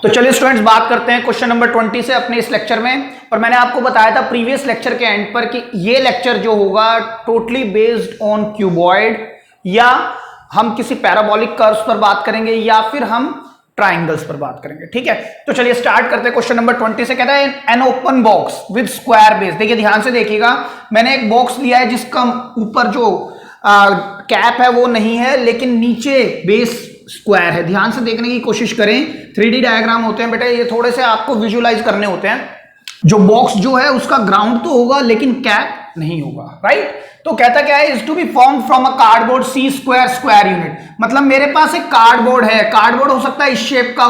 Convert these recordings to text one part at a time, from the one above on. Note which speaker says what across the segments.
Speaker 1: तो चलिए स्टूडेंट्स बात करते हैं क्वेश्चन नंबर 20 से अपने इस लेक्चर में। और मैंने आपको बताया था प्रीवियस लेक्चर के एंड पर कि ये लेक्चर जो होगा टोटली बेस्ड ऑन क्यूबॉइड, या हम किसी पैराबोलिक कर्व्स पर बात करेंगे या फिर हम ट्राइंगल्स पर बात करेंगे। ठीक है, तो चलिए स्टार्ट करते हैं। क्वेश्चन नंबर 20 से कहता है an open box with square base. देखिए ध्यान से देखिएगा, मैंने एक बॉक्स लिया है जिसका ऊपर जो कैप है वो नहीं है, लेकिन नीचे बेस स्क्वायर है। ध्यान से देखने की कोशिश करें, 3D डायग्राम होते हैं बेटा, ये थोड़े से आपको विजुअलाइज करने होते हैं। जो बॉक्स जो है उसका ग्राउंड तो होगा लेकिन कैप नहीं होगा, राइट। तो कहता क्या है, is to be form from a cardboard c square square unit. मतलब मेरे पास एक कार्डबोर्ड है, कार्डबोर्ड हो सकता है इस शेप का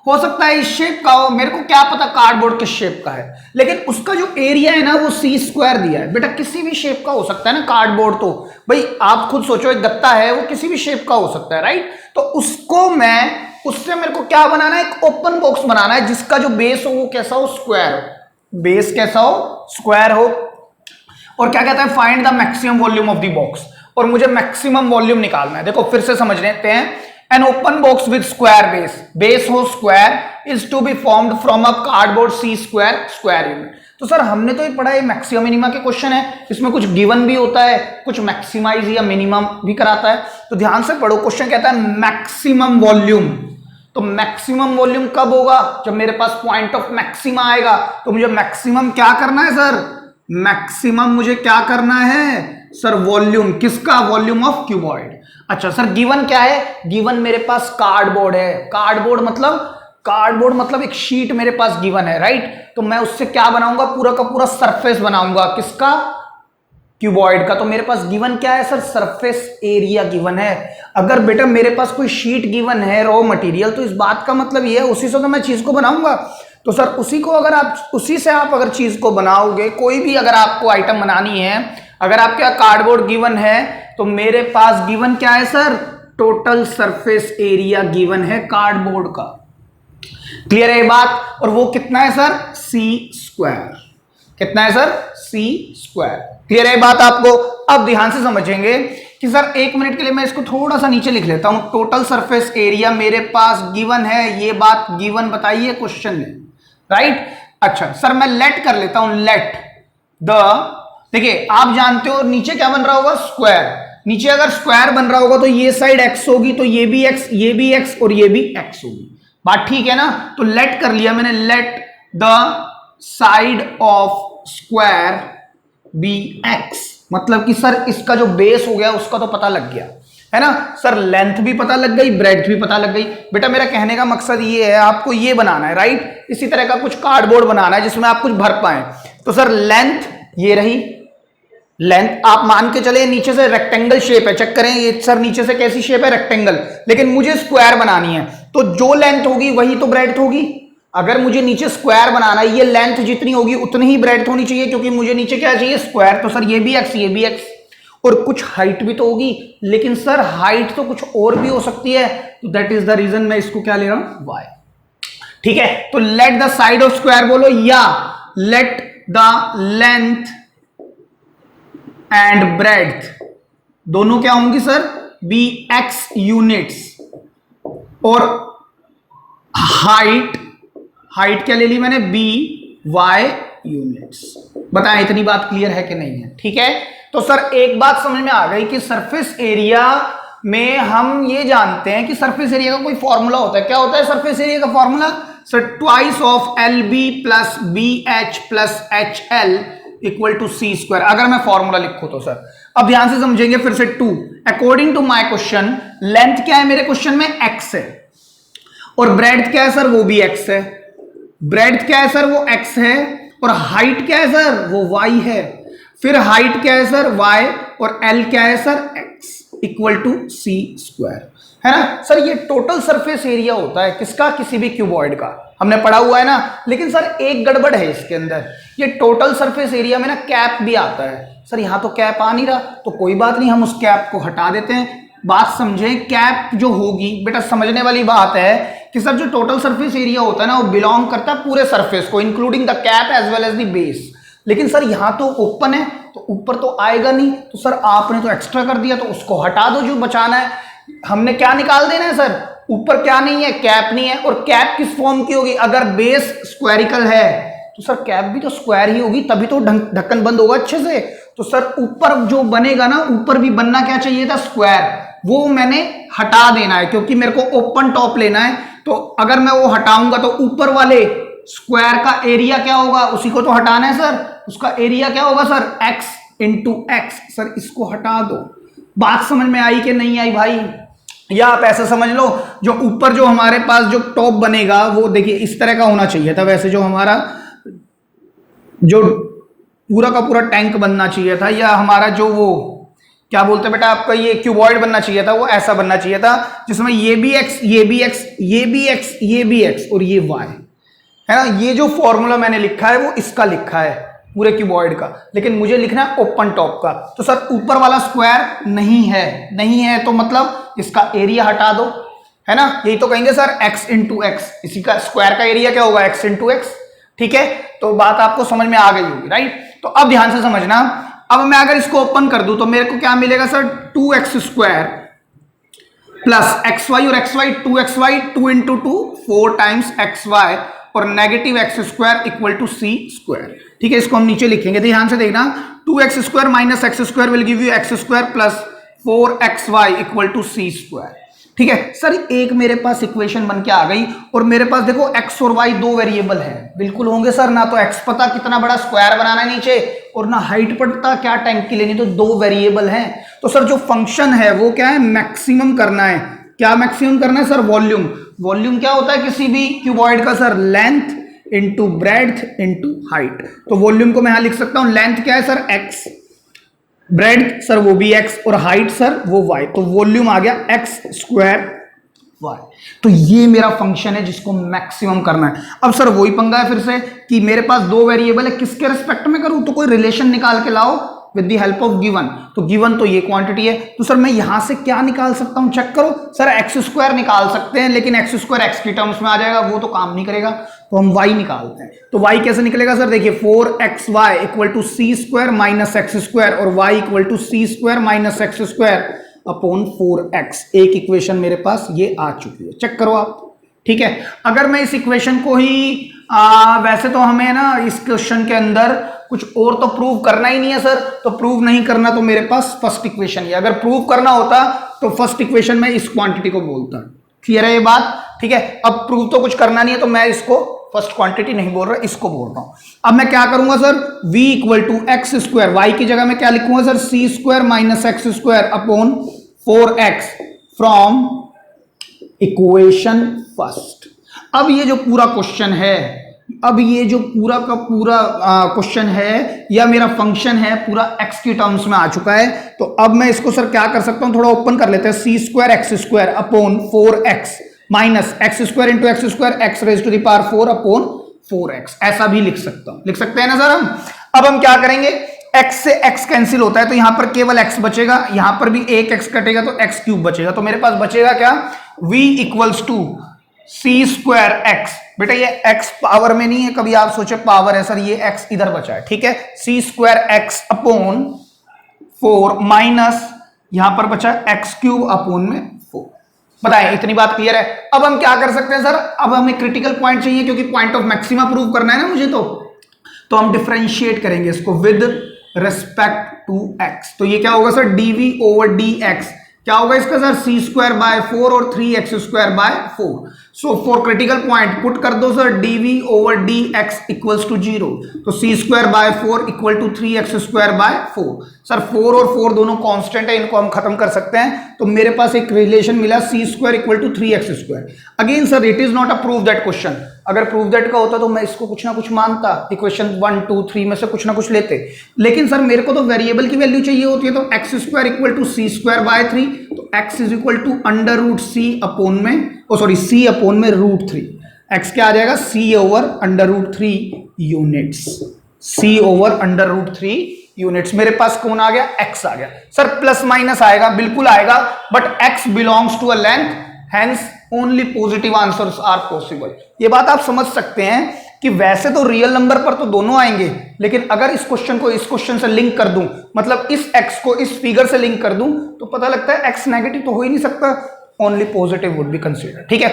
Speaker 1: हो सकता है इस शेप का हो, मेरे को क्या पता कार्डबोर्ड किस शेप का है, लेकिन उसका जो एरिया है ना वो सी स्क्वायर दिया है। बेटा किसी भी शेप का हो सकता है ना कार्डबोर्ड, तो भाई आप खुद सोचो, एक गत्ता है वो किसी भी शेप का हो सकता है, राइट। तो उससे मेरे को क्या बनाना है, एक ओपन बॉक्स बनाना है जिसका जो बेस हो वो कैसा हो, स्क्वायर हो। बेस कैसा हो, स्क्वायर हो। और क्या कहता है, find the maximum volume of the box, और मुझे मैक्सिमम वॉल्यूम निकालना है। देखो फिर से समझ लेते हैं, an open box with square base, base हो square, is to be formed from a cardboard c square square unit. तो सर हमने तो ये पढ़ा है मैक्सिमम मिनिमा के क्वेश्चन है, इसमें कुछ गिवन भी होता है, कुछ मैक्सिमाइज या मिनिमम भी कराता है। तो ध्यान से पढ़ो, क्वेश्चन कहता है मैक्सिमम वॉल्यूम। तो मैक्सिमम वॉल्यूम कब होगा, जब मेरे पास पॉइंट ऑफ मैक्सिमा आएगा। तो मुझे मैक्सिमम क्या करना है सर, मैक्सिमम मुझे क्या करना है सर, वॉल्यूम किसका, वॉल्यूम ऑफ क्यूबॉइड। अच्छा सर गिवन क्या है, गिवन मेरे पास कार्डबोर्ड है। कार्डबोर्ड मतलब एक शीट मेरे पास गिवन है, राइट। तो मैं उससे क्या बनाऊंगा, पूरा का पूरा सरफेस बनाऊंगा, किसका, क्यूबॉइड का। तो मेरे पास गिवन क्या है सर, सरफेस एरिया गिवन है। अगर बेटा मेरे पास कोई शीट गिवन है, रॉ मटेरियल, तो इस बात का मतलब ये है उसी से तो मैं चीज को बनाऊंगा। तो सर उसी से आप अगर चीज को बनाओगे, कोई भी अगर आपको आइटम बनानी है, अगर आपके कार्डबोर्ड गिवन है, तो मेरे पास गिवन क्या है sir, total surface area given है कार्डबोर्ड का। क्लियर है ये बात। और वो कितना है सर, सी स्क्वायर। कितना है सर, सी स्क्वायर। क्लियर है ये बात आपको। अब ध्यान से समझेंगे कि सर एक मिनट के लिए मैं इसको थोड़ा सा नीचे लिख लेता हूं। टोटल सरफेस एरिया मेरे पास गिवन है, ये बात गिवन बताइए क्वेश्चन में, राइट। अच्छा सर मैं लेट कर लेता हूं, लेट द, देखिए आप जानते हो नीचे क्या बन रहा होगा, स्क्वायर। नीचे अगर स्क्वायर बन रहा होगा तो ये साइड एक्स होगी, तो ये भी एक्स, ये भी एक्स और ये भी एक्स होगी। बात ठीक है ना। तो लेट कर लिया मैंने, let the side of square be x. मतलब कि सर इसका जो बेस हो गया उसका तो पता लग गया है ना सर, लेंथ भी पता लग गई, ब्रेड्थ भी पता लग गई। बेटा मेरा कहने का मकसद ये है, आपको ये बनाना है, राइट। इसी तरह का कुछ कार्डबोर्ड बनाना है जिसमें आप कुछ भर पाए। तो सर लेंथ ये रही, लेंथ आप मान के चले नीचे से रेक्टेंगल शेप है, चेक करें ये सर नीचे से कैसी शेप है, रेक्टेंगल, लेकिन मुझे स्क्वायर बनानी है। तो जो लेंथ होगी वही तो ब्रेड्थ होगी। अगर मुझे नीचे स्क्वायर बनाना है, ये लेंथ जितनी होगी उतनी ही ब्रेड्थ होनी चाहिए, क्योंकि मुझे नीचे क्या चाहिए, स्क्वायर। तो सर ये भी एक्स, ये भी एक्स, और कुछ हाइट भी तो होगी, लेकिन सर हाइट तो कुछ और भी हो सकती है। तो दैट इज द रीजन मैं इसको क्या ले रहा हूं, वाई। ठीक है, तो late the side of square बोलो, या let the length and breadth दोनों क्या होंगी सर, बी एक्स यूनिट्स, और हाइट क्या ले ली मैंने, बी वाई यूनिट्स। बताएं इतनी बात क्लियर है कि नहीं है। ठीक है, तो सर एक बात समझ में आ गई कि सरफेस एरिया में हम ये जानते हैं कि सरफेस एरिया का कोई फॉर्मूला होता है। क्या होता है सरफेस एरिया का formula, sir twice of l b plus b h plus h l equal to c square. अगर मैं फॉर्मूला लिखूं तो सर, अब ध्यान से समझेंगे फिर से। 2 according to my question, length क्या है मेरे क्वेश्चन में, एक्स है, और ब्रेड्थ क्या है सर, वो भी एक्स है। ब्रेड्थ क्या है सर, वो एक्स है, और हाइट क्या है सर, वो वाई है। फिर हाइट क्या है सर, वाई, और एल क्या है sir, x, equal to c square, है ना सर। ये टोटल सरफेस एरिया होता है किसका, किसी भी क्यूबॉइड का, हमने पढ़ा हुआ है ना। लेकिन सर एक गड़बड़ है इसके अंदर, ये टोटल सरफेस एरिया में ना कैप भी आता है। सर यहां तो कैप आ नहीं रहा, तो कोई बात नहीं, हम उस कैप को हटा देते हैं। बात समझें, कैप जो होगी बेटा समझने वाली बात है कि सर जो टोटल सरफेस एरिया होता है ना, वो बिलोंग करता है पूरे सरफेस को, including the cap as well as the base. लेकिन सर यहां तो ओपन है, तो ऊपर तो आएगा नहीं, तो सर आपने तो एक्स्ट्रा कर दिया, तो उसको हटा दो, जो बचाना है। हमने क्या निकाल देना है सर, ऊपर क्या नहीं है, कैप नहीं है। और कैप किस फॉर्म की होगी, अगर बेस स्क्वायरिकल है तो सर कैप भी तो स्क्वायर ही होगी, तभी तो ढक्कन बंद होगा अच्छे से। तो सर ऊपर जो बनेगा ना, ऊपर भी बनना क्या चाहिए था, स्क्वायर, वो मैंने हटा देना है क्योंकि मेरे को ओपन टॉप लेना है। तो अगर मैं वो हटाऊंगा तो ऊपर वाले स्क्वायर का एरिया क्या होगा, उसी को तो हटाना है सर, उसका एरिया क्या होगा sir, x into x. Sir इसको हटा दो। बात समझ में आई कि नहीं आई भाई? या आप ऐसा समझ लो, जो ऊपर जो हमारे पास जो टॉप बनेगा वो देखिए इस तरह का होना चाहिए था, वैसे जो हमारा जो पूरा का पूरा टैंक बनना चाहिए था, या हमारा जो वो क्या बोलते हैं बेटा आपका, ये क्यूबॉइड बनना चाहिए था, वो ऐसा बनना चाहिए था जिसमें ये भी x, ये भी x, ये भी x, ये भी x और ये y है ना। ये जो फॉर्मूला मैंने लिखा है वो इसका लिखा है पूरे क्यूबॉइड का, लेकिन मुझे लिखना है ओपन टॉप का। तो सर ऊपर वाला स्क्वायर नहीं है, नहीं है तो मतलब इसका एरिया हटा दो, है ना। यही तो कहेंगे सर x इंटू एक्स, इसी का स्क्वायर का एरिया क्या होगा, x इंटू एक्स। ठीक है, तो बात आपको समझ में आ गई होगी, राइट। तो अब ध्यान से समझना, अब मैं अगर इसको ओपन कर दूं तो मेरे को क्या मिलेगा sir, 2x square plus xy, और xy 2xy, 2 into 2 4 times xy, और negative x square equal to c square. ठीक है, इसको हम नीचे लिखेंगे, ध्यान से देखना, 2x square minus x square will give you x square plus 4xy equal to c square. ठीक है सर, एक मेरे पास इक्वेशन बन के आ गई, और मेरे पास देखो x और y दो वेरिएबल है, बिल्कुल होंगे सर, ना तो x पता कितना बड़ा स्क्वायर बनाना है नीचे, और ना हाइट पता क्या टैंक की लेनी, तो दो वेरिएबल हैं। तो सर जो फंक्शन है वो क्या है, मैक्सिमम करना है। क्या मैक्सिमम करना है सर, वॉल्यूम। वॉल्यूम क्या होता है किसी भी क्यूबॉइड का sir, length into breadth into height. तो वॉल्यूम को मैं यहां लिख सकता हूं, लेंथ क्या है सर x, ब्रेड्थ सर वो भी x, और हाइट सर वो y। तो वॉल्यूम आ गया x स्क्वायर y। तो ये मेरा फंक्शन है जिसको मैक्सिमम करना है। अब सर वही पंगा है फिर से कि मेरे पास दो वेरिएबल है, किसके रिस्पेक्ट में करूं, तो कोई रिलेशन निकाल के लाओ with the help of given. तो गिवन तो ये क्वांटिटी है, तो सर मैं यहां से क्या निकाल सकता हूं, चेक करो सर, एक्स स्क्वायर निकाल सकते हैं, लेकिन एक्स स्क्वायर एक्स की टर्म्स में आ जाएगा, वो तो काम नहीं करेगा, तो हम y निकालते हैं। तो y कैसे निकलेगा सर, देखिए 4xy equal to c square minus x square, और y equal to c square minus x square upon 4x। एक इक्वेशन मेरे पास ये आ चुकी है, चेक करो आप। ठीक है, अगर मैं इस इक्वेशन को ही वैसे तो हमें ना इस क्वेश्चन के अंदर कुछ और तो प्रूव करना ही नहीं है सर, तो प्रूव नहीं करना तो मेरे पास फर्स्ट इक्वेशन ही है। अगर प्रूव करना होता तो फर्स्ट इक्वेशन में इस क्वांटिटी को बोलता। क्लियर है ये बात? ठीक है, अब प्रूव तो कुछ करना नहीं है, तो मैं इसको फर्स्ट क्वांटिटी नहीं बोल रहा, इसको बोल रहा हूं। अब मैं क्या करूंगा sir, v equal to x square, y की जगह में क्या लिखूंगा sir, c square minus x square upon 4x from equation first. अब ये जो पूरा क्वेश्चन है, अब ये जो पूरा का पूरा क्वेश्चन है या मेरा फंक्शन है, पूरा x की टर्म्स में आ चुका है। तो अब मैं इसको सर क्या कर सकता हूं, थोड़ा ओपन कर लेते हैं, c square x square upon 4x minus x square into x square x raise to the power 4 upon 4x, ऐसा भी लिख सकता हूं, लिख सकते हैं ना सर हम। अब हम क्या करेंगे, x से x कैंसिल होता है, तो यहां पर केवल x बचेगा, यहां पर भी एक x कटेगा तो x क्यूब बचेगा। तो मेरे पास बचेगा क्या, v equals to c square x. बेटा ये x पावर में नहीं है, कभी आप सोचे पावर है सर, ये x इधर बचा है, ठीक है, सी स्क्वायर एक्स अपॉन 4 माइनस यहां पर बचा x क्यूब अपॉन में 4। बताएं, इतनी बात क्लियर है? अब हम क्या कर सकते हैं सर, अब हमें क्रिटिकल पॉइंट चाहिए, क्योंकि पॉइंट ऑफ मैक्सिमा प्रूव करना है ना मुझे, तो हम डिफरेंशिएट करेंगे इसको विद रिस्पेक्ट टू x। तो ये क्या होगा सर, dv ओवर dx, क्या होगा इसका सर, सी स्क्वायर बाय 4 और 3x square by 4। So for critical point put कर दो sir, dv over dx equals to 0, तो c square by 4 equal to 3x square by 4। Sir 4 और 4 दोनों constant है, इनको हम खत्म कर सकते हैं, तो मेरे पास एक रिलेशन मिला, c square equal to 3x square. Again sir it is not a prove that question, अगर प्रूव दैट का होता तो मैं इसको कुछ ना कुछ मानता, इक्वेशन 1 2 3 में से कुछ ना कुछ लेते, लेकिन सर मेरे को तो वेरिएबल की वैल्यू चाहिए होती है, तो x square equal to c square by 3, तो x is equal to under root c upon में, सी अपॉन में रूट 3, x क्या आ जाएगा, c over under root 3 units, c over under root 3 units. मेरे पास कौन आ गया, x आ गया। सर प्लस माइनस आएगा, बिल्कुल आएगा, but x belongs to a length, hence only positive answers are possible. ये बात आप समझ सकते हैं कि वैसे तो रियल नंबर पर तो दोनों आएंगे, लेकिन अगर इस क्वेश्चन को इस क्वेश्चन से लिंक कर दूं, मतलब इस x को इस फिगर से लिंक कर दूं, तो पता लगता है x नेगेटिव तो हो ही नहीं सकता, only positive would be consider. ठीक है,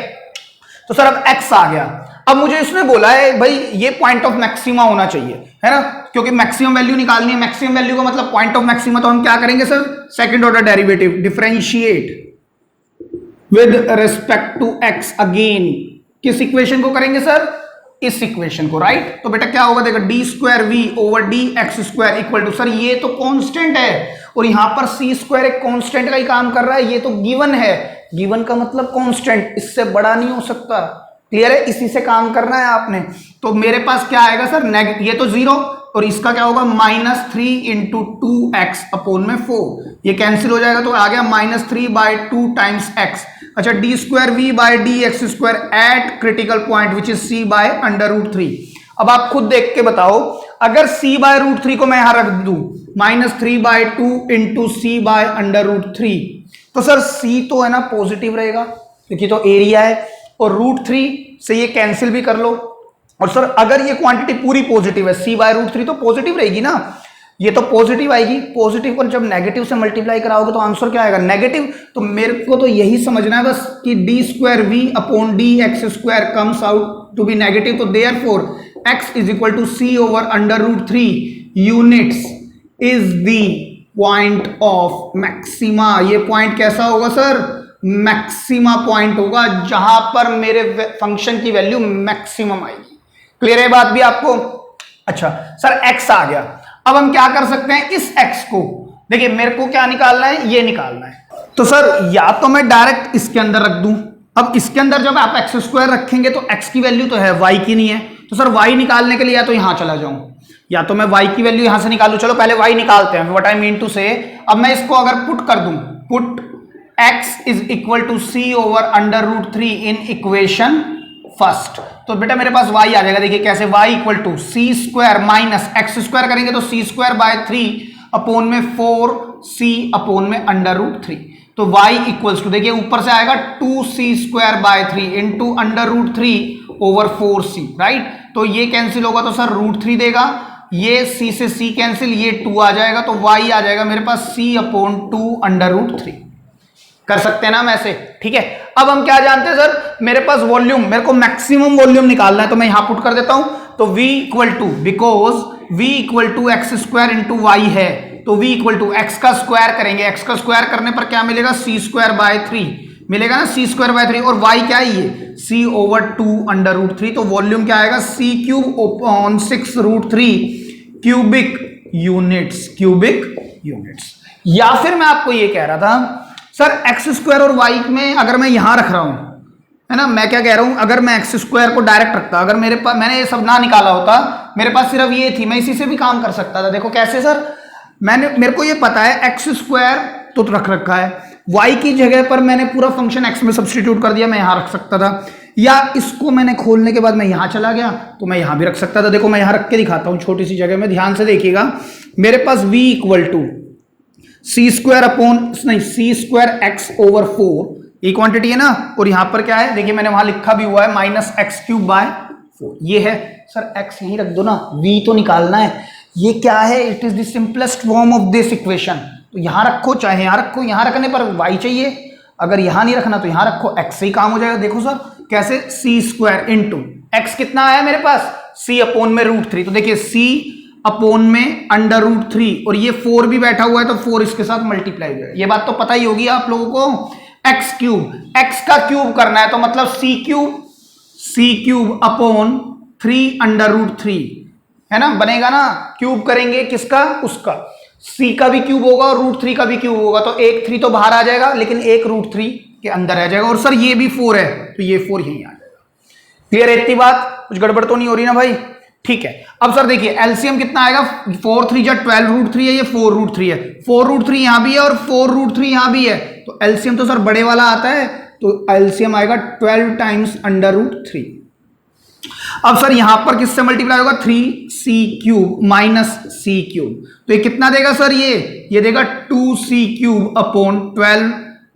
Speaker 1: तो सर अब x आ गया। अब मुझे इसने बोला है भाई ये पॉइंट ऑफ मैक्सिमा होना चाहिए, है ना, क्योंकि मैक्सिमम वैल्यू निकालनी है। मैक्सिमम वैल्यू का मतलब पॉइंट ऑफ मैक्सिमा, तो हम क्या करेंगे sir, second order derivative, differentiate with respect to x अगेन। किस इक्वेशन को करेंगे सर, इस इक्वेशन को, राइट। तो बेटा क्या होगा, देखो d square v over d x square equal to, sir ये तो कांस्टेंट है और यहां पर सी स्क्वायर एक कांस्टेंट का ही काम कर रहा है, ये तो गिवन है, गिवन का मतलब कांस्टेंट, इससे बड़ा नहीं हो सकता। क्लियर है, इसी से काम करना है आपने। तो मेरे पास क्या आएगा सर, ये तो 0 और इसका क्या होगा -3 इंटू 2x अपोन में 4, ये कैंसिल हो जाएगा तो आ गया -3/2 टाइम्स x। अच्छा, d square v by d x square at critical point which is c by √3। अब आप खुद देख के बताओ, अगर c/√3 को मैं यहां रख दूं -3/2 इंटू c बाय √3, तो सर c तो है ना पॉजिटिव रहेगा क्योंकि तो एरिया है, और √3 से ये कैंसिल भी कर लो। और सर अगर ये क्वांटिटी पूरी पॉजिटिव है, c/√3 तो पॉजिटिव रहेगी ना, ये तो पॉजिटिव आएगी। पॉजिटिव को जब नेगेटिव से मल्टीप्लाई कराओगे तो आंसर क्या आएगा, नेगेटिव। तो मेरे को तो यही समझना है बस कि d square v upon d x square comes out to be negative. तो therefore x is equal to c over √3 units is the point of maxima. ये पॉइंट कैसा होगा सर, मैक्सिमा पॉइंट होगा, जहां पर मेरे फंक्शन की वैल्यू मैक्सिमम आएगी। क्लियर है बात भी आपको। अच्छा सर x आ गया, अब हम क्या कर सकते हैं, इस x को देखिए, मेरे को क्या निकालना है, ये निकालना है। तो सर या तो मैं डायरेक्ट इसके अंदर रख दूं, अब इसके अंदर जब आप एक्स स्क्वायर रखेंगे तो x की वैल्यू तो है, y की नहीं है, तो सर y निकालने के लिए या तो यहां चला जाऊं या तो मैं y की वैल्यू यहां से निकालूं। चलो पहले y निकालते हैं, व्हाट आई मीन टू से। अब मैं इसको अगर पुट कर दूं, put x is equal to c over √3 in equation first, तो बेटा मेरे पास y आ जाएगा। देखिए कैसे, y equal to c square minus x square करेंगे तो c स्क्वायर बाय 3 अपोन में 4c अपोन में √3, तो y इक्वल्स टू देखिए ऊपर से आएगा 2c square by 3 into √3 over 4c, right. तो ये कैंसिल होगा तो सर √3 देगा, ये c से c कैंसिल, ये 2 आ जाएगा, तो y आ जाएगा मेरे पास c अपोन 2 √3। कर सकते हैं ना हम ऐसे, ठीक है। अब हम क्या जानते हैं सर, मेरे पास वॉल्यूम, मेरे को मैक्सिमम वॉल्यूम निकालना है, तो मैं यहां पुट कर देता हूं। तो v equal to, because v equal to x square into y है, तो v इक्वल टू एक्स का स्क्वायर करेंगे, एक्स का स्क्वायर करने पर क्या मिलेगा, c स्क्वायर बाय 3 मिलेगा ना, c स्क्वायर बाय 3, और y क्या है ये c ओवर 2 √3, तो वॉल्यूम क्या आएगा, c cube upon 6 √3 cubic units, cubic units. या फिर मैं आपको ये कह रहा था सर एक्स स्क्वायर और वाई में अगर मैं यहां रख रहा हूं, है ना, मैं क्या कह रहा हूं, अगर मैं एक्स स्क्वायर को डायरेक्ट रखता, अगर मेरे पास, मैंने ये सब ना निकाला होता, मेरे पास सिर्फ ये थी, मैं इसी से भी काम कर सकता था। देखो कैसे सर, मेरे को ये पता है एक्स स्क्वायर तो रख रखा है, वाई की जगह पर मैंने पूरा फंक्शन एक्स में सब्सटीट्यूट कर दिया, मैं यहां रख सकता था, या इसको मैंने खोलने के बाद मैं यहां चला गया तो मैं यहां भी रख सकता था। देखो मैं यहां रख के दिखाता हूं छोटी सी जगह में, ध्यान से देखिएगा। मेरे पास v equal to c square upon नहीं सी स्क्वायर एक्स ओवर 4, ये क्वांटिटी है ना, और यहां पर क्या है देखिए, मैंने वहां लिखा भी हुआ है -x³ बाय 4, ये है सर x यहीं रख दो ना, v तो निकालना है। ये क्या है, it is the simplest form of this equation. तो यहां रखो चाहे यहां रखो, यहां रखने पर y चाहिए, अगर यहां नहीं रखना तो यहां रखो, x से ही काम हो जाएगा। देखो सर कैसे, सी स्क्वायर इंटू एक्स कितना आया मेरे पास, c अपोन में √3, तो देखिए c अपोन में √3, और ये 4 भी बैठा हुआ है तो 4 इसके साथ मल्टीप्लाई हो जाएगा। ये बात तो पता ही होगी आप लोगों को। एक्स क्यूब, एक्स का क्यूब करना है तो मतलब c क्यूब अपॉन 3 है ना, बनेगा ना, क्यूब करेंगे किसका, उसका, c का भी क्यूब होगा और √3 का भी क्यूब होगा, तो एक 3 तो बाहर आ जाएगा लेकिन एक √3 के अंदर रह जाएगा, और सर ये भी 4 है तो ये 4 यहीं आ जाएगा। क्लियर है इतनी बात, कुछ गड़बड़ तो नहीं हो रही ना भाई, ठीक है। अब सर देखिए एलसीएम कितना आएगा, 4 3 जा 12 √3 है, ये 4 √3 है, 4 √3 यहां भी है और 4 √3 यहां भी है, तो एलसीएम तो सर बड़े वाला आता है, तो एलसीएम आएगा 12 टाइम्स √3। अब सर यहां पर किससे मल्टीप्लाई होगा, 3c³ माइनस c³, तो ये कितना देगा सर, ये देगा 2c³ अपॉन 12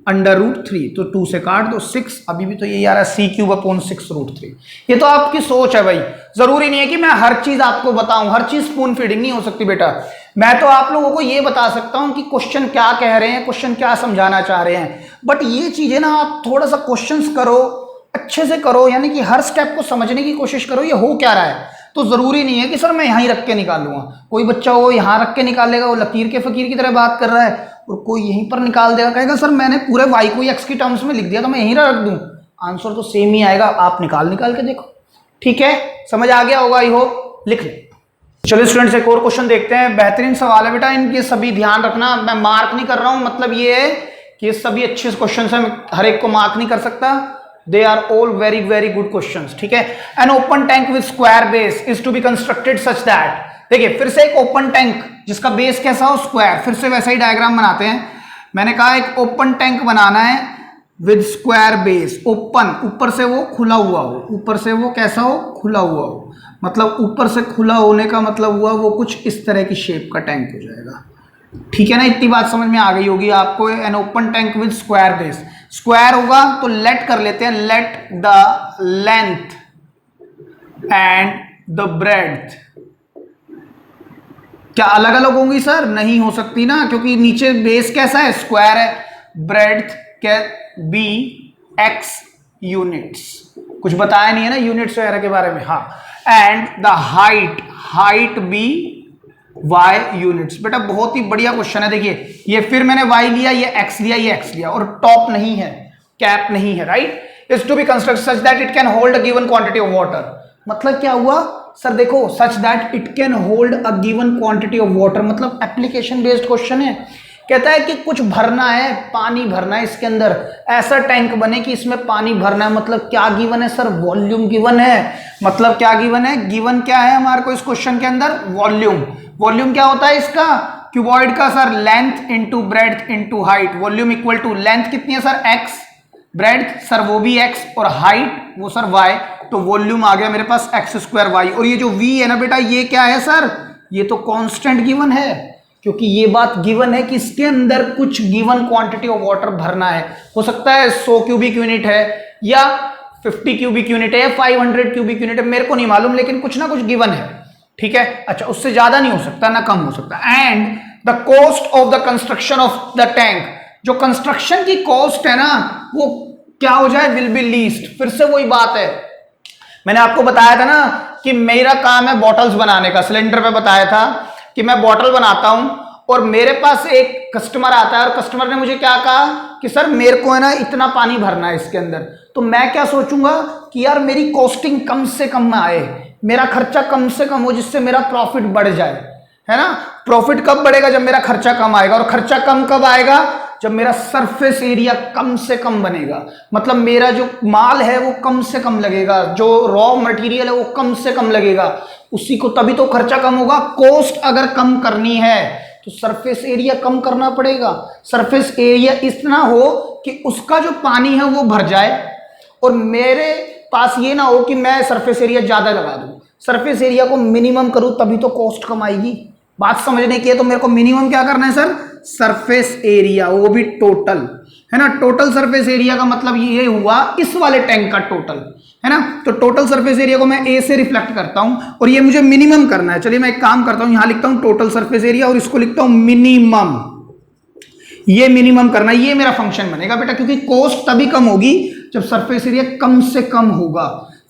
Speaker 1: √3, तो 2 से काट दो 6, अभी भी तो ये आ रहा है c³ अपॉन 6 √3। ये तो आपकी सोच है भाई, जरूरी नहीं है कि मैं हर चीज आपको बताऊं, हर चीज स्पून फीडिंग नहीं हो सकती बेटा। मैं तो आप लोगों को ये बता सकता हूं कि क्वेश्चन क्या कह रहे हैं, क्वेश्चन क्या समझाना चाह रहे हैं, बट ये चीजें ना आप थोड़ा सा क्वेश्चंस करो, अच्छे से करो, यानी कि हर स्टेप को समझने की कोशिश करो ये हो क्या रहा है। तो जरूरी नहीं है कि सर मैं यहीं रख के निकालूंगा, कोई बच्चा वो यहां रख के निकालेगा, वो लकीर के फकीर की तरह बात कर रहा है, और कोई यहीं पर निकाल देगा, कहेगा सर मैंने पूरे वाई को एक्स की टर्म्स में लिख दिया तो मैं यहीं रख दूं, आंसर तो सेम ही आएगा, आप निकाल के देखो। ठीक है, समझ आ गया होगा, आई होप, लिख ले। चलिए स्टूडेंट्स एक और क्वेश्चन देखते हैं, बेहतरीन सवाल है बेटा, इनके सभी ध्यान रखना, मैं मार्क नहीं कर रहा हूं, मतलब ये है कि ये सभी अच्छे क्वेश्चन है, हर एक को मार्क नहीं कर सकता, they are all very very good question. ठीक है, an open tank with square base is to be constructed such that, देखिए फिर से एक ओपन टैंक जिसका बेस कैसा हो स्क्वायर, फिर से वैसा ही डायग्राम बनाते हैं। मैंने कहा एक ओपन टैंक बनाना है विद स्क्वायर बेस, ओपन ऊपर से वो खुला हुआ हो, ऊपर से वो कैसा हो, खुला हुआ हो, मतलब ऊपर से खुला होने का मतलब हुआ वो कुछ इस तरह की शेप का टैंक हो जाएगा। ठीक है ना, इतनी बात समझ में आ गई होगी आपको। N open tank with square base, square होगा तो लेट कर लेते हैं, let the length and the breadth क्या अलग अलग होंगी सर? नहीं हो सकती ना, क्योंकि नीचे बेस कैसा है, स्क्वायर है, breadth can be x units, कुछ बताया नहीं है ना यूनिट्स वगैरह के बारे में। हाँ, and the height, height be y units. बेटा बहुत ही बढ़िया क्वेश्चन है, देखिए ये फिर मैंने वाई लिया, ये एक्स लिया, ये एक्स लिया, और टॉप नहीं है, कैप नहीं है, right. Is to be construct such that it can hold a given quantity of water, मतलब क्या हुआ सर, देखो such that it can hold a given quantity of water, मतलब एप्लीकेशन बेस्ड क्वेश्चन है। कहता है कि कुछ भरना है, पानी भरना है इसके अंदर, ऐसा टैंक बने कि इसमें पानी भरना है, मतलब क्या गिवन है सर, वॉल्यूम गिवन है। मतलब क्या गिवन है, गिवन क्या है हमारे को इस क्वेश्चन के अंदर, वॉल्यूम। वॉल्यूम क्या होता है इसका, क्यूबॉइड का sir length into breadth into height, volume equal to length कितनी है सर x, ब्रेड्थ सर वो भी x, और हाइट वो सर y, तो वॉल्यूम आ गया मेरे पास x स्क्वायर y। और ये जो v है ना बेटा, ये क्या है सर, ये तो कांस्टेंट गिवन है, क्योंकि ये बात गिवन है कि इसके अंदर कुछ गिवन क्वांटिटी ऑफ वाटर भरना है। हो सकता है 100 क्यूबिक यूनिट है, या 50 क्यूबिक यूनिट है, या 500 क्यूबिक यूनिट है, मेरे को नहीं मालूम, लेकिन कुछ ना कुछ गिवन है। ठीक है, अच्छा उससे ज्यादा नहीं हो सकता ना कम हो सकता। And the cost of the construction of the tank, जो कंस्ट्रक्शन की कॉस्ट है ना वो क्या हो जाए, विल बी लीस्ट। फिर से वही बात है, मैंने आपको बताया था ना कि मेरा काम है बॉटल्स बनाने का, सिलेंडर पे बताया था कि मैं बॉटल बनाता हूं, और मेरे पास एक कस्टमर आता है, और कस्टमर ने मुझे क्या कहा कि सर मेरे को है ना इतना पानी भरना है इसके अंदर, तो मैं क्या सोचूंगा कि यार मेरी कॉस्टिंग कम से कम आए, मेरा खर्चा कम से कम हो, जिससे मेरा प्रॉफिट बढ़ जाए, है ना। प्रॉफिट कब बढ़ेगा, जब मेरा खर्चा कम आएगा, और खर्चा कम कब आएगा, जब मेरा सरफेस एरिया कम से कम बनेगा, मतलब मेरा जो माल है वो कम से कम लगेगा, जो रॉ मटेरियल है वो कम से कम लगेगा, उसी को तभी तो खर्चा कम होगा। कॉस्ट अगर कम करनी है तो सरफेस एरिया कम करना पड़ेगा, सरफेस एरिया इतना हो कि उसका जो पानी है वो भर जाए, और मेरे पास ये ना हो कि मैं सरफेस एरिया ज्यादा लगा दूं, सरफेस एरिया को मिनिमम करूं, तभी तो कॉस्ट कम आएगी। बात समझने की है, तो मेरे को मिनिमम क्या करना है सर, सरफेस एरिया, वो भी टोटल, है ना। टोटल सरफेस एरिया का मतलब ये हुआ इस वाले टैंक का टोटल, है ना। तो टोटल सरफेस एरिया को मैं ए से रिफ्लेक्ट करता हूं, और ये मुझे मिनिमम करना है। चलिए मैं एक काम करता हूं, यहां लिखता हूं टोटल सरफेस एरिया, और इसको लिखता हूं मिनिमम, ये मिनिमम करना, ये मेरा फंक्शन बनेगा बेटा, क्योंकि कॉस्ट तभी कम होगी जब सरफेस एरिया कम से कम होगा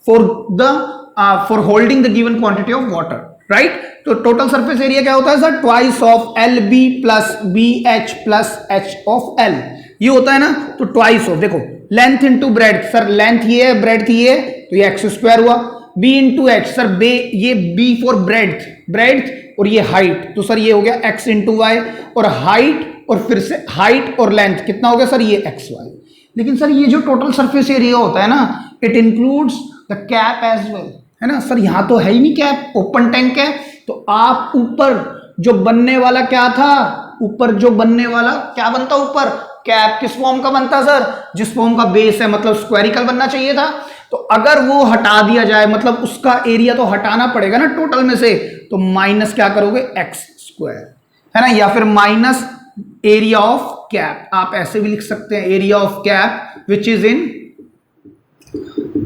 Speaker 1: for holding the given quantity of water, right. तो टोटल सरफेस एरिया क्या होता है sir, twice of l b plus b h plus h of l, ये होता है ना। तो ट्वाइस ऑफ, देखो length into breadth, sir length ये है, ब्रेड्थ ये है, तो ये एक्स स्क्वायर हुआ, बी इंटू एच, सर बे ये बी फॉर ब्रेड्थ, ब्रेड्थ, और ये हाइट, तो सर ये हो गया एक्स इंटू वाई, और हाइट, और फिर से हाइट और लेंथ कितना हो गया सर, ये एक्स वाई। लेकिन सर ये जो टोटल सरफेस एरिया होता है ना, it includes the cap as well, है ना। सर यहां तो है ही नहीं कैप, ओपन टैंक है, तो आप ऊपर जो बनने वाला क्या था, ऊपर जो बनने वाला क्या बनता, ऊपर कैप किस फॉर्म का बनता सर, जिस फॉर्म का बेस है, मतलब स्क्वायरिकल बनना चाहिए था। तो अगर वो हटा दिया जाए, मतलब उसका एरिया तो हटाना पड़ेगा ना टोटल में से, तो माइनस क्या करोगे, एक्स स्क्वायर, है ना, या फिर माइनस एरिया ऑफ कैप, आप ऐसे भी लिख सकते हैं, area of cap which is in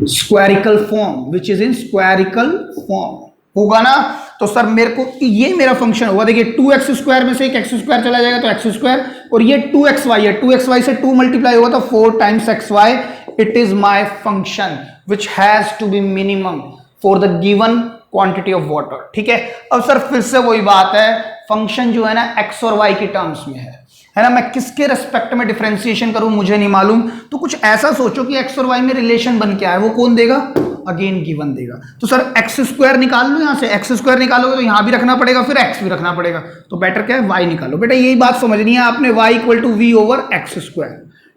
Speaker 1: spherical form, which is in spherical form, होगा ना। तो सर मेरे को ये मेरा फंक्शन होगा, देखिए 2x² में से एक x² चला जाएगा तो x², और ये 2xy है, 2xy से 2 मल्टीप्लाई होगा तो 4 times xy। It is my function which has to be minimum for the given quantity of water. ठीक है, अब सर फिर से वही बात है, फंक्शन जो है ना x और y के टर्म्स में है ना, मैं किसके रेस्पेक्ट में डिफरेंशिएशन करूं मुझे नहीं मालूम, तो कुछ ऐसा सोचो कि x और y में रिलेशन बन के आए, वो कौन देगा, अगेन गिवन देगा। तो सर x² निकाल लो, यहां से x² निकालोगे तो यहां भी रखना पड़ेगा, फिर x भी रखना पड़ेगा, तो बेटर क्या है y निकालो। बेटा यही बात समझनी है आपने, y = v/x²।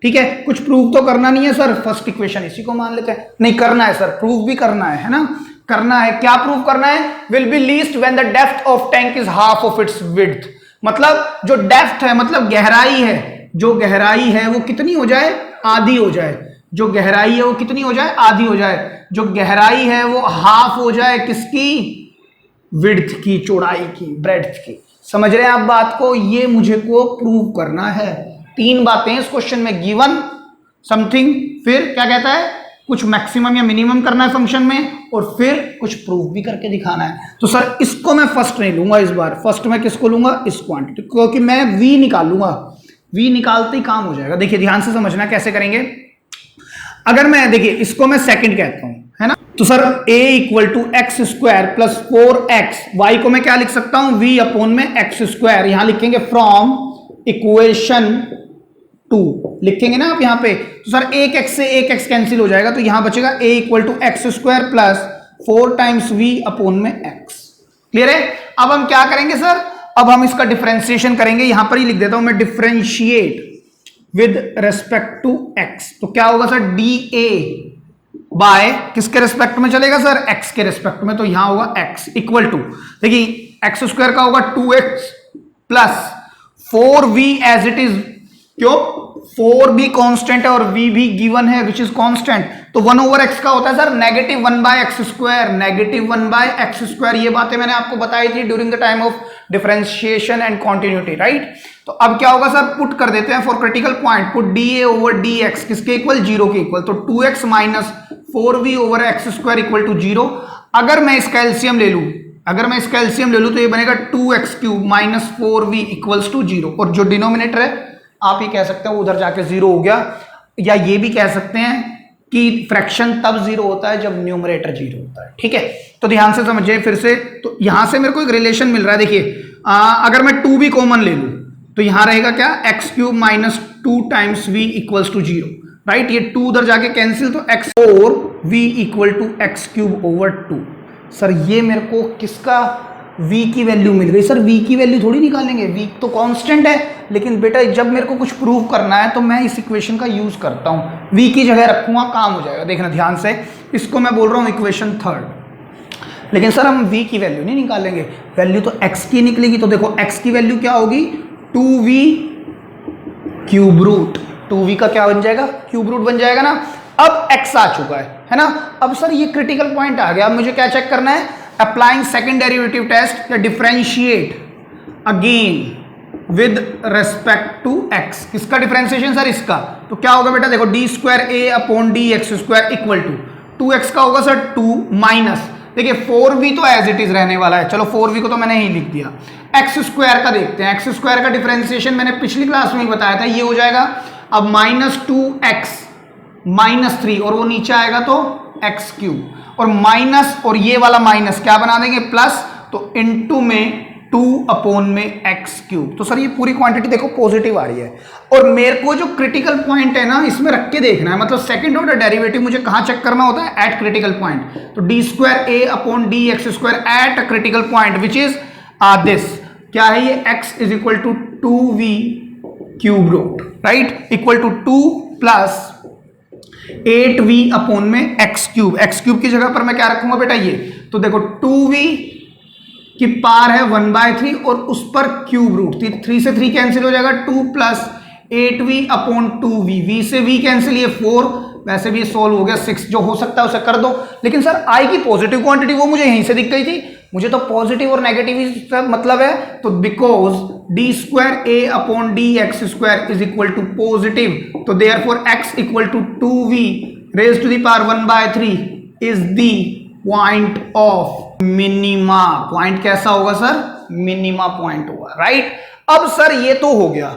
Speaker 1: ठीक है, कुछ प्रूव तो करना नहीं है सर, फर्स्ट इक्वेशन इसी को मान लेते हैं, नहीं करना है सर, प्रूव भी करना है ना, करना है। क्या प्रूव करना है, will be least when the depth of tank is half of its width. मतलब जो डेप्थ है, मतलब गहराई है, जो गहराई है वो कितनी हो जाए, आधी हो जाए, जो गहराई है वो कितनी हो जाए, आधी हो जाए, जो गहराई है वो हाफ हो जाए किसकी, विड्थ की, चौड़ाई की, ब्रेड्थ की। समझ रहे हैं आप बात को, ये मुझे को प्रूव करना है। 3 बातें इस क्वेश्चन में, गिवन समथिंग, फिर क्या कहता है कुछ मैक्सिमम या मिनिमम करना है फंक्शन में, और फिर कुछ प्रूफ भी करके दिखाना है। तो सर इसको मैं फर्स्ट नहीं लूंगा इस बार, फर्स्ट मैं किसको लूंगा, इस क्वांटिटी, क्योंकि मैं v निकालूंगा, v निकालते ही काम हो जाएगा। देखिए ध्यान से समझना कैसे करेंगे। अगर मैं देखिए इसको मैं सेकंड कहता हूं, है ना, तो sir a = x² + 4x, y को मैं क्या लिख सकता हूं, v/x², यहां लिखेंगे फ्रॉम इक्वेशन 2 लिखेंगे ना आप यहां पे। तो सर एक x से एक x कैंसिल हो जाएगा, तो यहां बचेगा a = x² + 4 times v/x। Clear है। अब हम क्या करेंगे सर, अब हम इसका डिफरेंशिएशन करेंगे, यहां पर ही लिख देता हूं मैं, differentiate with respect to x। तो क्या होगा सर, dA बाय किसके रेस्पेक्ट में चलेगा सर, x के रेस्पेक्ट में, तो यहां होगा x = देखिए x² का होगा 2x + 4v as it is, क्यों 4 भी कांस्टेंट है और v भी गिवन है विच इज कांस्टेंट, तो 1/x का होता है सर -1/x², -1/x²। ये बातें मैंने आपको बताई थी during the time of differentiation and continuity, right. तो अब क्या होगा सर, पुट कर देते हैं for critical point, put dA/dx किसके इक्वल, 0 के इक्वल, तो 2x - 4v/x² = 0। अगर मैं इसका एलसीएम ले लूं, तो ये बनेगा 2x³ - 4v = 0, और जो डिनोमिनेटर है आप ये कह सकते हो उधर जाके 0 हो गया, या ये भी कह सकते हैं कि फ्रैक्शन तब 0 होता है जब न्यूमरेटर 0 होता है। ठीक है, तो ध्यान से समझिए फिर से, तो यहां से मेरे को एक रिलेशन मिल रहा है। देखिए अगर मैं 2 भी कॉमन ले लूं तो यहां रहेगा क्या, x³ - 2 टाइम्स v = 0, राइट। ये 2 उधर जाके कैंसिल, तो x4v = x³/2। सर ये मेरे को किसका, v की वैल्यू मिल गई। सर v की वैल्यू थोड़ी निकालेंगे, v तो कांस्टेंट है, लेकिन बेटा जब मेरे को कुछ प्रूव करना है तो मैं इस इक्वेशन का यूज करता हूं, v की जगह रखूंगा, काम हो जाएगा। देखना ध्यान से, इसको मैं बोल रहा हूं इक्वेशन 3, लेकिन सर हम v की वैल्यू नहीं निकालेंगे, वैल्यू तो x की निकलेगी। तो देखो x की वैल्यू क्या होगी, 2v³ 2v का क्या बन जाएगा, क्यूब रूट बन जाएगा ना। अब x आ चुका है ना। अब सर ये क्रिटिकल पॉइंट आ गया, अब मुझे क्या चेक करना है, अप्लाइंग सेकंड डेरिवेटिव टेस्ट, या differentiate again with respect to x। किसका डिफरेंशिएशन सर, इसका। तो क्या होगा बेटा, देखो d²a/dx² = 2x का होगा सर 2 माइनस, देखिए 4v तो एज इट इज रहने वाला है, चलो 4v को तो मैंने ही लिख दिया। x² का देखते हैं, x² का डिफरेंशिएशन मैंने पिछली क्लास में ही बताया था, ये हो जाएगा अब -2x - 3, और वो नीचे आएगा तो x³, और माइनस और ये वाला माइनस क्या बना देंगे, प्लस, तो इनटू में 2/x³। तो सर ये पूरी क्वांटिटी देखो पॉजिटिव आ रही है, और मेरे को जो क्रिटिकल पॉइंट है ना इसमें रख के देखना है, मतलब सेकंड ऑर्डर डेरिवेटिव मुझे कहां चेक करना होता है, एट क्रिटिकल पॉइंट। तो d²a/dx² at a critical point which is this, क्या है ये, x = 2v³, right, equal to 2 + 8v/x³ x³ की जगह पर मैं क्या रखूंगा बेटा, ये। तो देखो 2v की पावर है 1/3 और उस पर क्यूब रूट, 3 से 3 कैंसिल हो जाएगा, 2 + 8v/2v, v से v कैंसिल, ये 4, वैसे भी ये सोल्व हो गया, 6 जो हो सकता है उसे कर दो। लेकिन सर आई की पॉजिटिव क्वांटिटी वो मुझे यहीं से दिख गई थी, मुझे तो पॉजिटिव और नेगेटिव मतलब है, तो बिकॉज d²a/dx² = पॉजिटिव, तो therefore x = 2v raised to the power 1/3 is the point of minima point कैसा होगा सर? मिनिमा पॉइंट होगा, राइट। अब सर ये तो हो गया,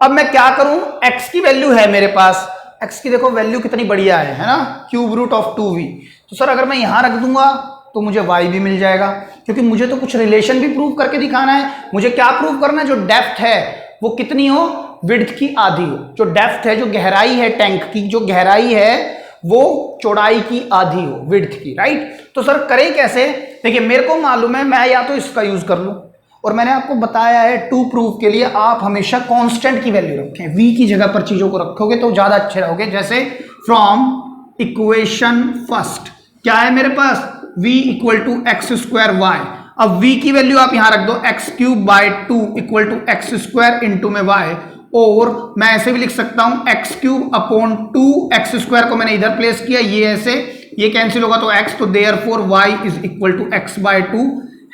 Speaker 1: अब मैं क्या करूं? x की वैल्यू है मेरे पास, x की देखो वैल्यू कितनी बढ़िया है ना, क्यूब रूट ऑफ 2v। तो सर अगर मैं यहां रख दूंगा तो मुझे y भी मिल जाएगा, क्योंकि मुझे तो कुछ रिलेशन भी प्रूव करके दिखाना है। मुझे क्या प्रूव करना है? जो डेप्थ है वो कितनी हो? विड्थ की आधी हो। जो डेप्थ है, जो गहराई है टैंक की, जो गहराई है वो चौड़ाई की आधी हो, विड्थ की, राइट। तो सर करें कैसे? देखिए मेरे को मालूम है, मैं या तो इसका यूज कर लूं, और मैंने आपको बताया है टू प्रूफ के लिए आप हमेशा कांस्टेंट की वैल्यू रखें, v की जगह पर चीजों को रखोगे तो ज्यादा अच्छे रहोगे। जैसे फ्रॉम इक्वेशन फर्स्ट क्या है मेरे पास? v equal to x square y. अब v की वैल्यू आप यहां रख दो, x cube by 2 equal to x square into में y, और मैं ऐसे भी लिख सकता हूं x cube upon 2 x square को मैंने इधर प्लेस किया, ये ऐसे, ये कैंसिल होगा तो x, तो therefore y is equal to x by 2,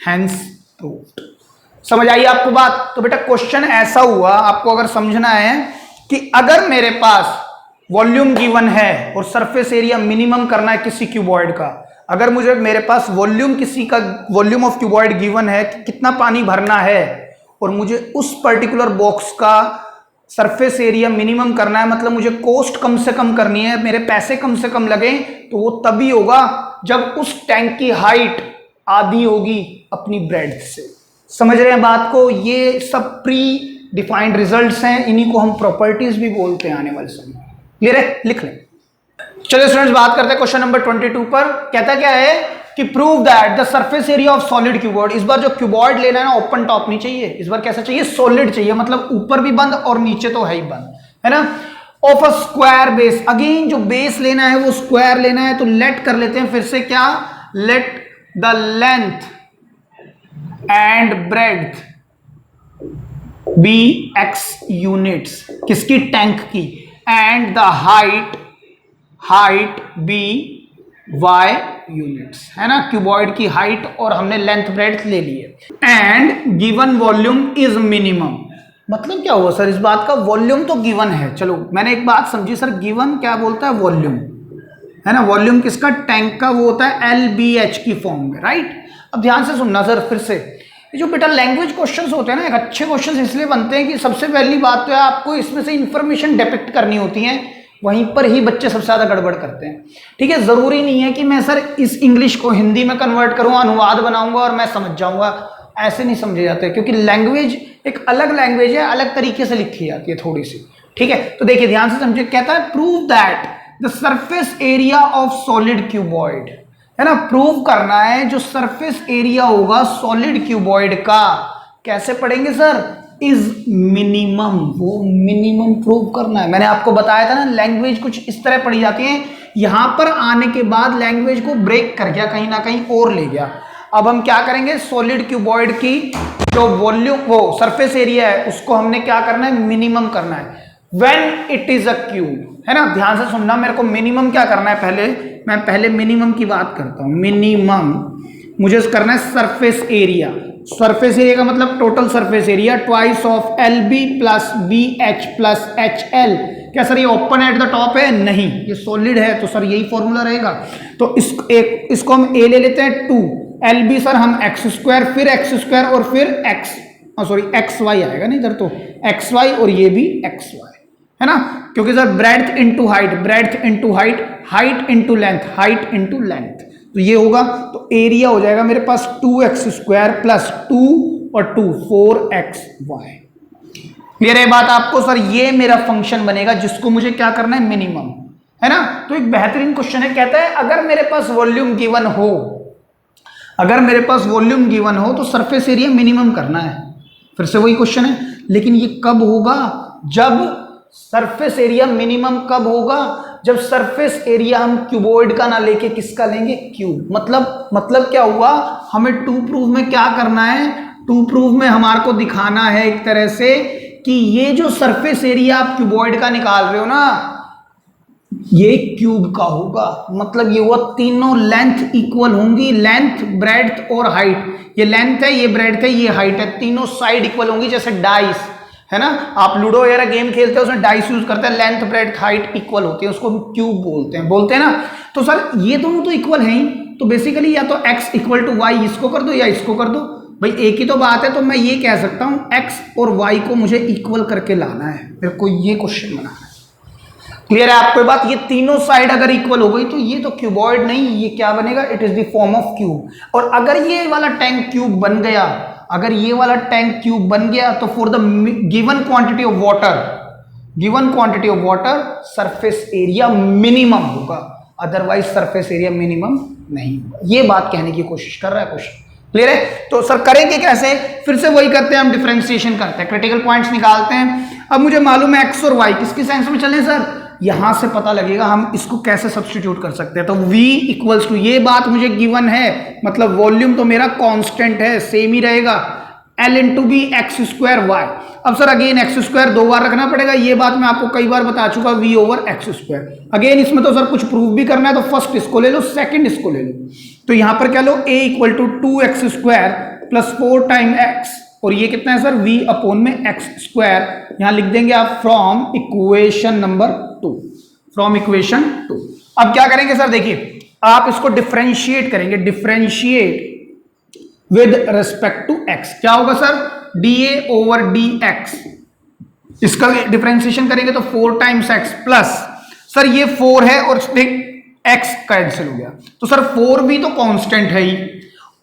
Speaker 1: hence proved. समझ आई आपको बात? तो बेटा क्वेश्चन ऐसा हुआ, आपको अगर समझना है कि अगर मेरे पास वॉल्यूम गिवन है और सरफेस एरिया मिनिमम करना है किसी क्यूबॉइड का, अगर मुझे मेरे पास वॉल्यूम किसी का वॉल्यूम ऑफ क्यूबॉइड गिवन है कि कितना पानी भरना है, और मुझे उस पर्टिकुलर बॉक्स का सरफेस एरिया मिनिमम करना है, मतलब मुझे कॉस्ट कम से कम करनी है, मेरे पैसे कम से कम लगे, तो वो तभी होगा जब उस टैंक की हाइट आधी होगी अपनी ब्रेड्थ से। समझ रहे हैं बात को? ये सब प्री डिफाइंड रिजल्ट्स हैं, इन्हीं को हम प्रॉपर्टीज भी बोलते हैं आने वाले समय। क्लियर है? लिख लें। चलिए स्टूडेंट्स बात करते हैं क्वेश्चन नंबर 22 पर। कहता क्या है कि prove that the surface area of solid cuboid. इस बार जो क्यूबॉइड लेना है ना, ओपन टॉप नहीं चाहिए, इस बार कैसा चाहिए? सॉलिड चाहिए, मतलब ऊपर भी बंद और नीचे तो है ही बंद, है ना। Of a square base, again जो बेस लेना है वो स्क्वायर लेना है, तो लेट कर लेते हैं फिर से क्या? Let the length and breadth be x units, किसकी? टैंक की, and the height be y units, है ना। क्यूबॉइड की हाइट और हमने लेंथ ब्रेड्थ ले ली है। And given volume is minimum, मतलब क्या हुआ सर? इस बात का वॉल्यूम तो गिवन है, चलो मैंने एक बात समझी सर, गिवन क्या बोलता है? वॉल्यूम, है ना। वॉल्यूम किसका? टैंक का, वो होता है LBH की फॉर्म में, राइट। अब ध्यान से सुनना सर फिर से, ये जो बेटा लैंग्वेज क्वेश्चंस होते हैं ना, एक अच्छे क्वेश्चंस इसलिए बनते हैं कि सबसे पहली बात तो है आपको इसमें से इंफॉर्मेशन डिपिक्ट करनी होती है, वहीं पर ही बच्चे सबसे ज्यादा गड़बड़ करते हैं। ठीक है, जरूरी नहीं है कि मैं सर इस इंग्लिश को हिंदी में कन्वर्ट करूंगा, अनुवाद बनाऊंगा और मैं समझ जाऊंगा, ऐसे नहीं समझे जाते, क्योंकि लैंग्वेज एक अलग लैंग्वेज है, अलग तरीके से लिखी जाती है थोड़ी सी। ठीक है, तो देखिए ध्यान से समझिए, कहता है prove that the surface area of solid cuboid, है ना। प्रूव करना है जो सरफेस एरिया होगा सॉलिड क्यूबॉइड का, कैसे पढ़ेंगे सर? इज मिनिमम, वो मिनिमम प्रूव करना है। मैंने आपको बताया था ना, लैंग्वेज कुछ इस तरह पढ़ी जाती है, यहां पर आने के बाद लैंग्वेज को ब्रेक कर गया, कहीं ना कहीं और ले गया। अब हम क्या करेंगे? सॉलिड क्यूबॉइड की जो वॉल्यूम, वो सरफेस एरिया है, उसको हमने क्या करना है? मिनिमम करना है when it is a cube, है ना। ध्यान से सुनना, मेरे को मिनिमम क्या करना है? मैं पहले मिनिमम की बात करता हूं। मिनिमम मुझे करना है सरफेस एरिया। सरफेस एरिया का मतलब total surface area twice of LB plus BH plus HL। क्या सर ये ओपन एट द टॉप है? नहीं, ये सॉलिड है, तो सर यही फॉर्मूला रहेगा। तो इसको हम A ले लेते हैं 2, LB सर हम x स्क्वायर, फिर x स्क्वायर और फिर XY आएगा ना इधर, तो XY और ये भी XY, है ना। क्योंकि sir breadth into height, breadth into height, height into length, height into length, तो ये होगा, तो एरिया हो जाएगा मेरे पास 2x स्क्वायर प्लस 2 और 2 4xy। क्लियर है बात आपको? सर ये मेरा फंक्शन बनेगा जिसको मुझे क्या करना है? मिनिमम, है ना। तो एक बेहतरीन क्वेश्चन है, कहता है अगर मेरे पास वॉल्यूम गिवन हो, अगर मेरे पास वॉल्यूम गिवन हो तो सरफेस एरिया मिनिमम करना है। फिर से वही क्वेश्चन है, लेकिन ये कब होगा? जब सरफेस एरिया मिनिमम कब होगा? जब सरफेस एरिया हम क्यूबॉइड का ना लेके किसका लेंगे? क्यूब। मतलब क्या हुआ? हमें टू प्रूफ में क्या करना है? टू प्रूफ में हमारे को दिखाना है एक तरह से कि ये जो सरफेस एरिया आप क्यूबॉइड का निकाल रहे हो ना, ये क्यूब का होगा। मतलब ये हुआ तीनों लेंथ इक्वल होंगी, लेंथ ब्रेड्थ और हाइट। ये लेंथ है, ये ब्रेड्थ है, ये हाइट है, तीनों साइड इक्वल होंगी, जैसे डाइस, है ना। आप लूडो वगैरह गेम खेलते हैं, उसमें डाइस यूज करते हैं, लेंथ ब्रेड्थ हाइट इक्वल होती है, उसको क्यूब बोलते हैं ना। तो सर ये दोनों तो इक्वल हैं ही, तो बेसिकली या तो x इक्वल टू वाई इसको कर दो या इसको कर दो, भाई एक ही तो बात है। तो मैं ये कह सकता हूं x और y को मुझे इक्वल करके लाना है, मेरे को ये क्वेश्चन बनाना है। क्लियर है आपको बात? ये तीनों साइड अगर इक्वल हो गई तो ये तो क्यूबॉइड नहीं, ये क्या बनेगा, it is the form of cube. और अगर ये वाला टैंक क्यूब बन गया, अगर ये वाला टैंक क्यूब बन गया तो for the given quantity of water surface area minimum होगा, अदरवाइज सरफेस एरिया मिनिमम नहीं होगा। ये बात कहने की कोशिश कर रहा है क्वेश्चन। क्लियर है? तो सर करेंगे कैसे? फिर से वही करते हैं, हम डिफरेंशिएशन करते हैं, क्रिटिकल पॉइंट्स निकालते हैं। अब मुझे मालूम है x और y किसकी सेंस में चले सर, यहां से पता लगेगा हम इसको कैसे सब्स्टिट्यूट कर सकते हैं। तो v इक्वल्स टू, ये बात मुझे गिवन है, मतलब वॉल्यूम तो मेरा कांस्टेंट है, सेम ही रहेगा, L into b x square y. अब सर अगेन एक्स स्क्वायर 2 बार रखना पड़ेगा, ये बात मैं आपको कई बार बता चुका, v over x square. Again इसमें तो सर कुछ प्रूव भी करना है, तो फर्स्ट इसको ले लो, सेकंड इसको ले लो। तो यहां पर क्या लो, a equal to 2x square plus 4 time x, और ये कितना है सर, v अपॉन में एक्स स्क्वायर। यहां लिख देंगे आप from equation number 2, from equation 2। अब क्या करेंगे सर, देखिए आप इसको डिफरेंशिएट करेंगे, differentiate with respect to x, क्या होगा सर, dA ओवर dx। इसका डिफरेंशिएशन करेंगे तो 4 टाइम्स x प्लस, सर ये 4 है और x कैंसिल हो गया, तो सर 4 भी तो कांस्टेंट है ही,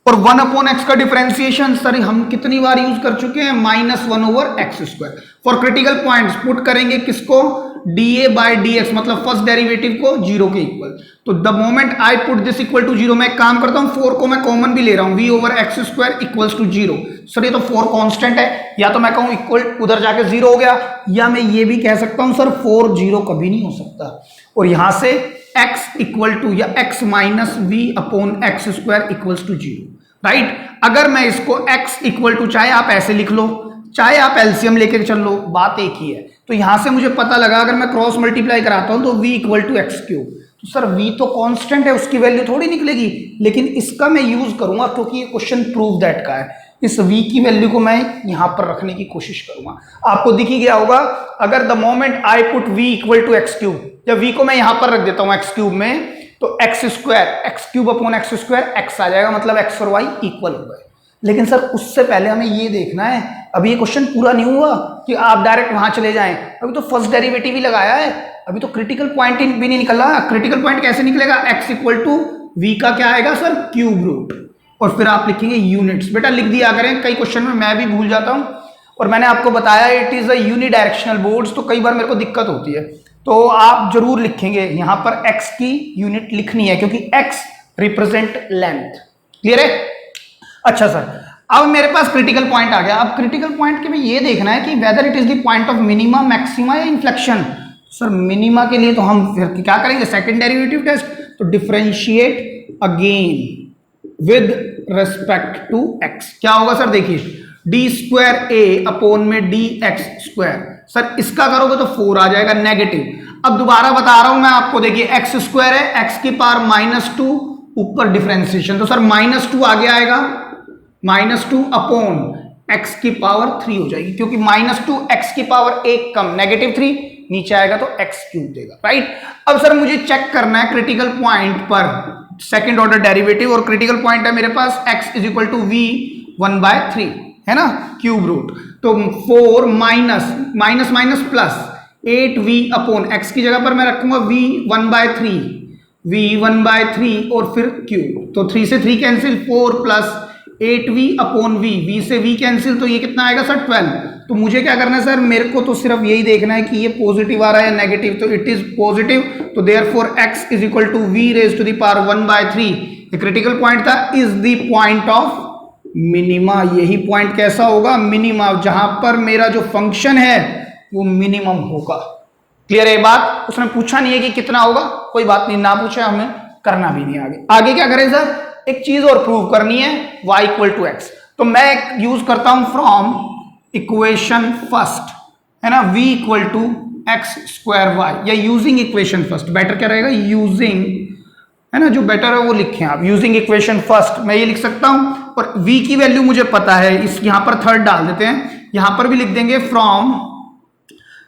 Speaker 1: और 1 अपॉन एक्स का डिफरेंशिएशन सर हम कितनी बार यूज कर चुके हैं, -1 over x square. For critical points put करेंगे किसको, dA बाय dx, मतलब फर्स्ट डेरिवेटिव को 0 के इक्वल। तो the moment I put this equal to 0, मैं काम करता हूं 4 को मैं कॉमन भी ले रहा हूं, v over x square equals to 0। Sir ये तो 4 कांस्टेंट है, या तो मैं कहूं इक्वल उधर जाके 0 हो गया, या मैं ये भी कह सकता हूं सर 4 0 कभी नहीं हो सकता, और यहां से x इक्वल टू या x minus v upon x square equals to 0, right. अगर मैं इसको x इक्वल टू, चाहे आप ऐसे लिख लो चाहे आप एलसीएम लेकर चल लो, बात एक ही है। तो यहां से मुझे पता लगा अगर मैं क्रॉस मल्टीप्लाई कराता हूं तो v equal to x cube, तो सर v तो कांस्टेंट है, उसकी वैल्यू थोड़ी निकलेगी, लेकिन इसका मैं यूज करूंगा क्योंकि ये क्वेश्चन प्रूव दैट का है। इस v की वैल्यू को मैं यहां पर रखने की कोशिश करूंगा। आपको दिख ही गया होगा, अगर the moment I put v equal to x cube, या v को मैं यहां पर रख देता हूं एक्स क्यूब में, तो x square, x cube upon x square x आ जाएगा, मतलब एक्स और वाई इक्वल हो गए। लेकिन सर उससे पहले हमें ये देखना है, अभी ये क्वेश्चन पूरा नहीं हुआ कि आप डायरेक्ट वहां चले जाएं, अभी तो फर्स्ट डेरिवेटिव ही लगाया है, अभी तो क्रिटिकल पॉइंट भी नहीं निकला। क्रिटिकल पॉइंट कैसे निकलेगा, x इक्वल टू वी का क्या आएगा सर, क्यूब रूट, और फिर आप लिखेंगे यूनिट्स। बेटा लिख दिया करें, कई क्वेश्चन में मैं भी भूल जाता हूं, और मैंने आपको बताया it is a unidirectional boards, तो कई बार मेरे को दिक्कत होती है, तो आप जरूर लिखेंगे यहां पर x की यूनिट लिखनी है, क्योंकि x रिप्रेजेंट लेंथ। क्लियर है? अच्छा सर, अब मेरे पास क्रिटिकल पॉइंट आ गया। अब क्रिटिकल पॉइंट के में ये देखना है कि whether it is the point of minima, maxima या इन्फ्लेक्शन। सर मिनिमा के लिए तो हम फिर क्या करेंगे, सेकंड डेरिवेटिव टेस्ट, तो differentiate again with respect to x। क्या होगा सर, देखिए डी स्क्वायर ए अपॉन में डी एक्स स्क्वायर, सर इसका करोगे तो 4 आ जाएगा नेगेटिव। अब दोबारा बता रहा हूं मैं आपको, देखिए एक्स स्क्वायर है, एक्स की पावर -2, ऊपर डिफरेंशिएशन, तो सर -2 आगे आएगा, -2 अपॉन एक्स की पावर 3 हो जाएगी, क्योंकि -2 एक्स की पावर 1 कम -3 नीचे आएगा तो एक्स क्यूब देगा, राइट। अब सर मुझे चेक करना है क्रिटिकल पॉइंट पर सेकंड ऑर्डर डेरिवेटिव, और क्रिटिकल पॉइंट है मेरे पास x is equal to v 1/3 है ना, क्यूब रूट, तो 4 minus minus plus 8v upon x की जगह पर मैं रखूंगा v 1/3 और फिर क्यूब, तो 3 से 3 cancel, 4 plus 8v upon v से v कैंसिल, तो ये कितना आएगा सर 12। तो मुझे क्या करना है सर, मेरे को तो सिर्फ यही देखना है कि ये पॉजिटिव आ रहा है या नेगेटिव, तो इट इज पॉजिटिव, तो therefore x is equal to v raise to the power 1/3, ये क्रिटिकल पॉइंट था, is the point of minima. यही पॉइंट कैसा होगा, मिनिमा, जहां पर मेरा जो फंक्शन है वो मिनिमम होगा। क्लियर है बात? उसने पूछा नहीं है कि कितना होगा, कोई बात नहीं, ना पूछे हमें करना भी नहीं। आगे क्या करें सर, एक चीज और प्रूव करनी है, y इक्वल टू एक्स, तो मैं यूज करता हूं फ्रॉम इक्वेशन फर्स्ट, है ना, v equal to x square y, या यूजिंग इक्वेशन फर्स्ट, बेटर क्या रहेगा, यूजिंग, है ना, जो बेटर है वो लिखें आप, यूजिंग इक्वेशन फर्स्ट, मैं ये लिख सकता हूं, और v की वैल्यू मुझे पता है, इस यहां पर थर्ड डाल देते हैं, यहां पर भी लिख देंगे from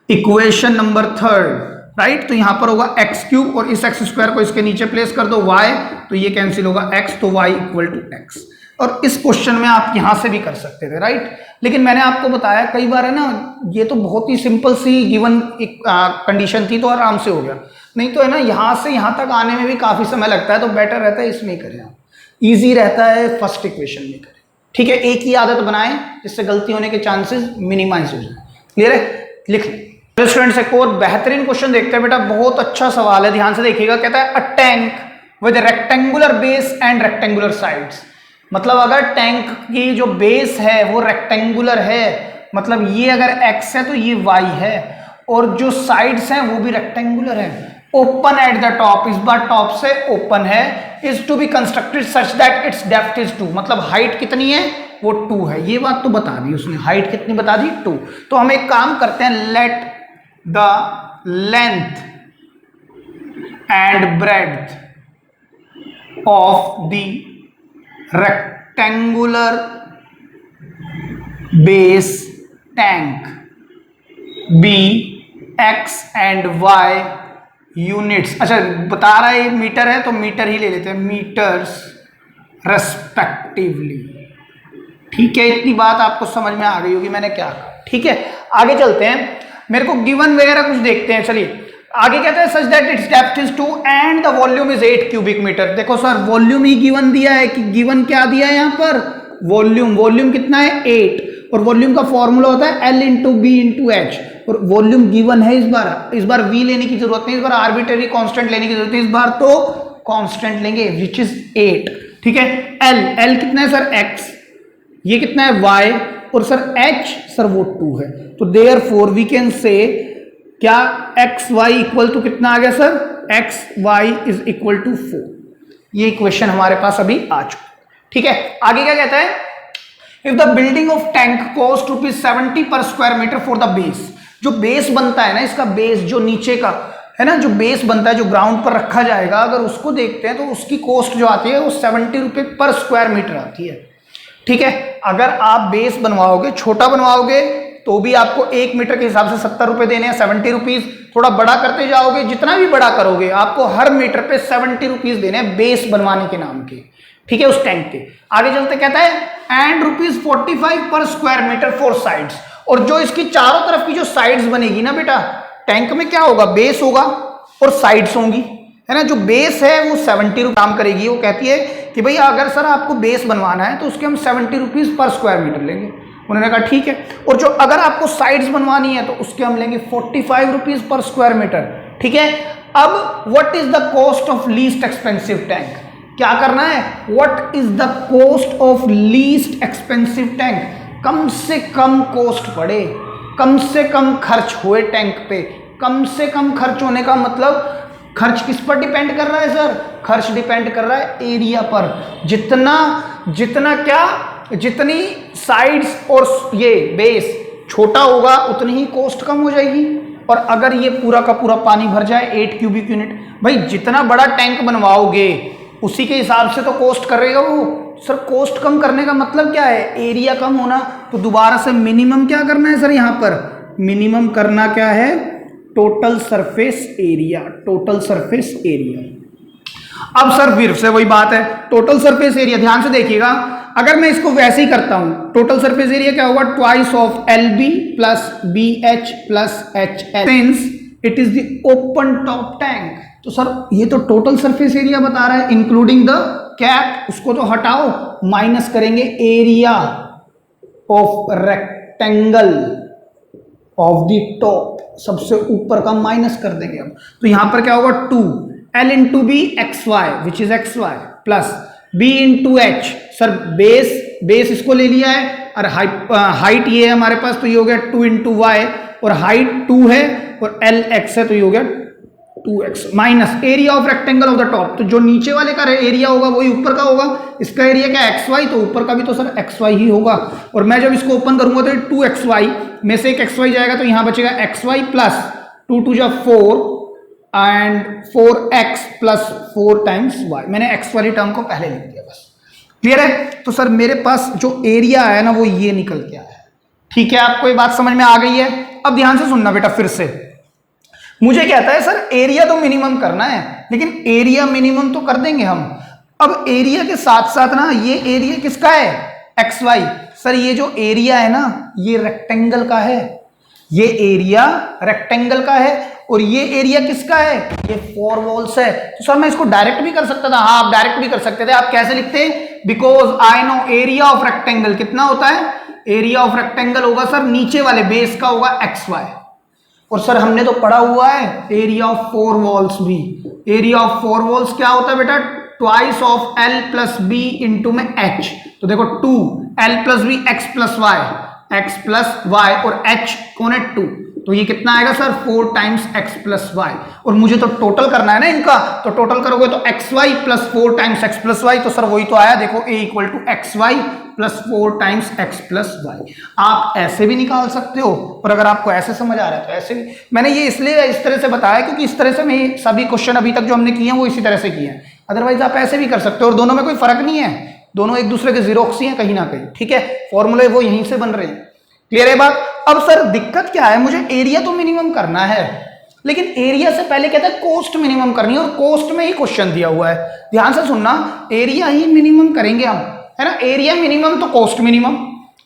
Speaker 1: equation number third, right. तो यहां पर होगा एक्स क्यूब और इस एक्स स्क्वायर को इसके नीचे प्लेस कर दो वाई, तो ये कैंसिल होगा एक्स, तो वाई इक्वल टू एक्स। और इस क्वेश्चन में आप यहां से भी कर सकते थे, राइट। लेकिन मैंने आपको बताया कई बार है ना, ये तो बहुत ही सिंपल सी गिवन एक कंडीशन थी तो आराम से हो गया, नहीं तो है ना यहां से यहां तक आने में भी काफी समय लगता है, तो बेटर रहता है इसमें करें आप, ईजी रहता है फर्स्ट इक्वेशन में करें, ठीक है। एक ही आदत बनाएं जिससे गलती होने के चांसेस मिनिमाइज हो जाए, क्लियर है। लिख लें स्टूडेंट्स, एक और बेहतरीन क्वेश्चन देखते हैं बेटा, बहुत अच्छा सवाल है, ध्यान से देखिएगा। कहता है a tank with rectangular base and rectangular sides, मतलब अगर टैंक की जो बेस है वो रेक्टेंगुलर है, मतलब ये अगर x है तो ये y है, और जो साइड्स हैं वो भी रेक्टेंगुलर है, ओपन एट द टॉप, इस बार टॉप से ओपन है, is to be constructed such that it's depth is 2, मतलब हाइट कितनी है वो 2 है, ये बात तो बता दी उसने, हाइट कितनी बता दी 2। तो हम एक काम करते हैं, let the length and breadth of the rectangular base tank be x and y units, अच्छा बता रहा है मीटर है तो मीटर ही ले लेते हैं, मीटर्स रेस्पेक्टिवली, ठीक है। इतनी बात आपको समझ में आ गई होगी मैंने क्या कहा, ठीक है। आगे चलते हैं, मेरे को गिवन वगैरह कुछ देखते हैं, चलिए आगे कहते हैं such that it's depth is 2 and the volume is 8 cubic metre. देखो सर वॉल्यूम ही गिवन दिया है, कि गिवन क्या दिया है यहाँ पर, वॉल्यूम, वॉल्यूम कितना है 8, और वॉल्यूम का फॉर्मूला होता है L into b into h, और वॉल्यूम गिवन है, इस बार v लेने की जरूरत नहीं, इस बार आर्बिट्रेरी कांस्टेंट लेने की जरूरत है, इस बार तो कांस्टेंट लेंगे विच इज 8, ठीक है। L कितना है सर x, ये कितना है y, और सर h सर वो 2 है, तो देयरफॉर वी कैन से क्या एक्स वाई इक्वल टू कितना आ गया sir, x y is equal to 4, ये इक्वेशन हमारे पास अभी आ चुकी, ठीक है। आगे क्या कहता है, if the building of tank cost ₹70 per square metre for the base, जो बेस बनता है ना इसका, बेस जो नीचे का है ना, जो बेस बनता है जो ग्राउंड पर रखा जाएगा, अगर उसको देखते हैं तो उसकी कॉस्ट जो आती है वो ₹70 पर स्क्वायर मीटर आती है, ठीक है। अगर आप बेस बनवाओगे, छोटा बनवाओगे तो भी आपको 1 मीटर के हिसाब से 70 रुपए देने हैं, 70 रुपीज, थोड़ा बड़ा करते जाओगे, जितना भी बड़ा करोगे आपको हर मीटर पे 70 रुपीज देने हैं बेस बनवाने के नाम के, ठीक है, उस टैंक के। आगे चलते कहता है and ₹45 per square metre for sides, और जो इसकी चारों तरफ की जो साइड्स बनेगी ना बेटा, टैंक में क्या होगा, बेस होगा और साइड्स होंगी, है ना। जो बेस है वो 70 रुपये काम करेगी, वो कहती है कि भाई अगर सर आपको बेस बनवाना है तो उसके हम 70 रुपीज पर स्क्वायर मीटर लेंगे, उन्होंने कहा ठीक है। और जो अगर आपको साइड्स बनवानी है तो उसके हम लेंगे 45 रुपीज पर स्क्वायर मीटर, ठीक है। अब what is the cost of least expensive tank, क्या करना है, what is the cost of least expensive tank, कम से कम कॉस्ट पड़े, कम से कम खर्च हुए टैंक पे। कम से कम खर्च होने का मतलब खर्च किस पर डिपेंड कर रहा है सर, खर्च डिपेंड कर रहा है एरिया पर, जितना क्या, जितनी साइड्स और ये बेस छोटा होगा उतनी ही कॉस्ट कम हो जाएगी। और अगर ये पूरा का पूरा पानी भर जाए 8 क्यूबिक यूनिट, भाई जितना बड़ा टैंक बनवाओगे उसी के हिसाब से तो कॉस्ट करेगा वो। सर कॉस्ट कम करने का मतलब क्या है, एरिया कम होना, तो दोबारा से मिनिमम क्या करना है सर, यहाँ पर मिनिमम करना क्या है, total surface area, total surface area. अब सर फिर से वही बात है, टोटल सरफेस एरिया, ध्यान से देखिएगा, अगर मैं इसको वैसे ही करता हूं, टोटल सरफेस एरिया क्या होगा, twice of LB plus BH plus HL, since it is the open top tank. तो सर ये तो टोटल सरफेस एरिया बता रहा है इंक्लूडिंग द कैप, उसको तो हटाओ, माइनस करेंगे area of rectangle of the top, सबसे ऊपर का माइनस कर देंगे हम, तो यहां पर क्या होगा 2L into b XY which is XY plus B into H, sir base इसको ले लिया है और हाइट ये है हमारे पास, तो ये हो गया 2 इंटू वाई, और हाइट 2 है और LX है तो ये हो गया 2x minus area of rectangle of the top, तो जो नीचे वाले का एरिया होगा वही ऊपर का होगा, इसका एरिया क्या XY, तो ऊपर का भी तो सर XY ही होगा। और मैं जब इसको ओपन करूंगा तो 2xy में से एक XY जाएगा, तो यहां बचेगा XY प्लस 2 2 जा 4 and 4x plus 4 times y, मैंने x वाली टर्म को पहले लिख दिया बस, क्लियर है। तो सर मेरे पास जो एरिया है ना वो ये निकल के आया है, ठीक है, आपको ये बात समझ में आ गई है। अब ध्यान से सुनना बेटा फिर से, मुझे कहता है सर एरिया तो मिनिमम करना है, लेकिन एरिया मिनिमम तो कर देंगे हम। अब एरिया के साथ साथ ना ये एरिया किसका है, एक्स वाई। सर ये जो एरिया है ना ये रेक्टेंगल का है, ये एरिया रेक्टेंगल का है, और ये एरिया किसका है, ये 4 वॉल्स है। तो सर मैं इसको डायरेक्ट भी कर सकता था, हाँ आप डायरेक्ट भी कर सकते थे। आप कैसे लिखते हैं, because I know area of rectangle कितना होता है, एरिया ऑफ रेक्टेंगल होगा सर नीचे वाले बेस का होगा एक्स वाई। और सर हमने तो पढ़ा हुआ है एरिया ऑफ 4 वॉल्स भी, एरिया ऑफ 4 वॉल्स क्या होता है बेटा, twice of l plus b into में एच। तो देखो 2 l plus b x plus y और एच कौन है 2, तो ये कितना आएगा sir 4 times x plus y. और मुझे तो टोटल करना है ना इनका, तो टोटल करोगे तो x y plus 4 times x plus y, तो सर वही तो आया देखो a equal to x y plus 4 times x plus y. आप ऐसे भी निकाल सकते हो, और अगर आपको ऐसे समझ आ रहा है तो ऐसे भी। मैंने ये इसलिए इस तरह से बताया क्योंकि इस तरह से मैं सभी क्वेश्चन अभी तक जो हमने किए हैं वो इसी तरह से किए हैं। अदरवाइज आप ऐसे भी कर सकते हो, और दोनों में कोई फर्क नहीं है, दोनों एक दूसरे के जीरोक्स ही हैं कहीं ना कहीं, ठीक है, फॉर्मूले वो यहीं से बन रहे हैं। क्लियर है बात। अब सर दिक्कत क्या है, मुझे एरिया तो मिनिमम करना है, लेकिन एरिया से पहले कहता है कॉस्ट मिनिमम करनी है, और कॉस्ट में ही क्वेश्चन दिया हुआ है। ध्यान से सुनना, एरिया ही मिनिमम करेंगे हम, है ना, एरिया मिनिमम तो कॉस्ट मिनिमम।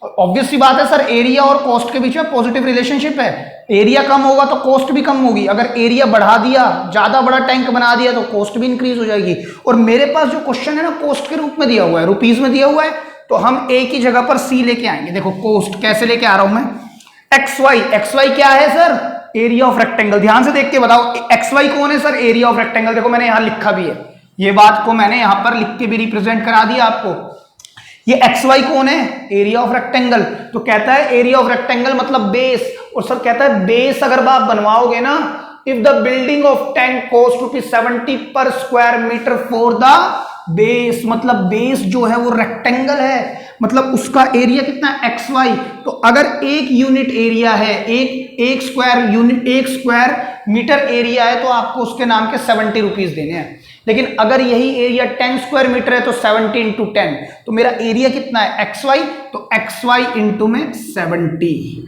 Speaker 1: ऑब्वियस सी बात है सर, एरिया और कॉस्ट के बीच में पॉजिटिव रिलेशनशिप है। एरिया कम होगा तो कॉस्ट भी कम होगी, अगर एरिया बढ़ा दिया, ज्यादा बड़ा टैंक बना दिया तो कॉस्ट भी इंक्रीज हो जाएगी। और मेरे पास जो क्वेश्चन है ना कॉस्ट के रूप में दिया हुआ है, रुपीज में दिया हुआ है, तो हम एक ही जगह पर सी लेके आएंगे। देखो कॉस्ट कैसे लेके आ रहा हूं मैं, एक्स वाई क्या है सर, एरिया ऑफ रेक्टेंगल। ध्यान से देख के बताओ एक्स वाई कौन है सर, एरिया ऑफ रेक्टेंगल। देखो मैंने यहां लिखा भी है, ये बात को मैंने यहां पर लिख के भी रिप्रेजेंट करा दिया आपको। ये एक्स वाई कौन है, एरिया ऑफ रेक्टेंगल। तो कहता है एरिया ऑफ रेक्टेंगल मतलब बेस, और सर कहता है बेस अगर आप बनवाओगे ना, if the building of tank cost ₹70 per square metre for the base, मतलब बेस जो है वो रेक्टेंगल है, मतलब उसका एरिया कितना है एक्स वाई। तो अगर एक यूनिट एरिया है, एक स्क्वायर मीटर एरिया है, तो आपको उसके नाम के 70 रुपीज देने हैं। लेकिन अगर यही एरिया 10 स्क्वायर मीटर है तो 70 इंटू 10, तो मेरा एरिया कितना है एक्स वाई, तो एक्स वाई इंटू में 70।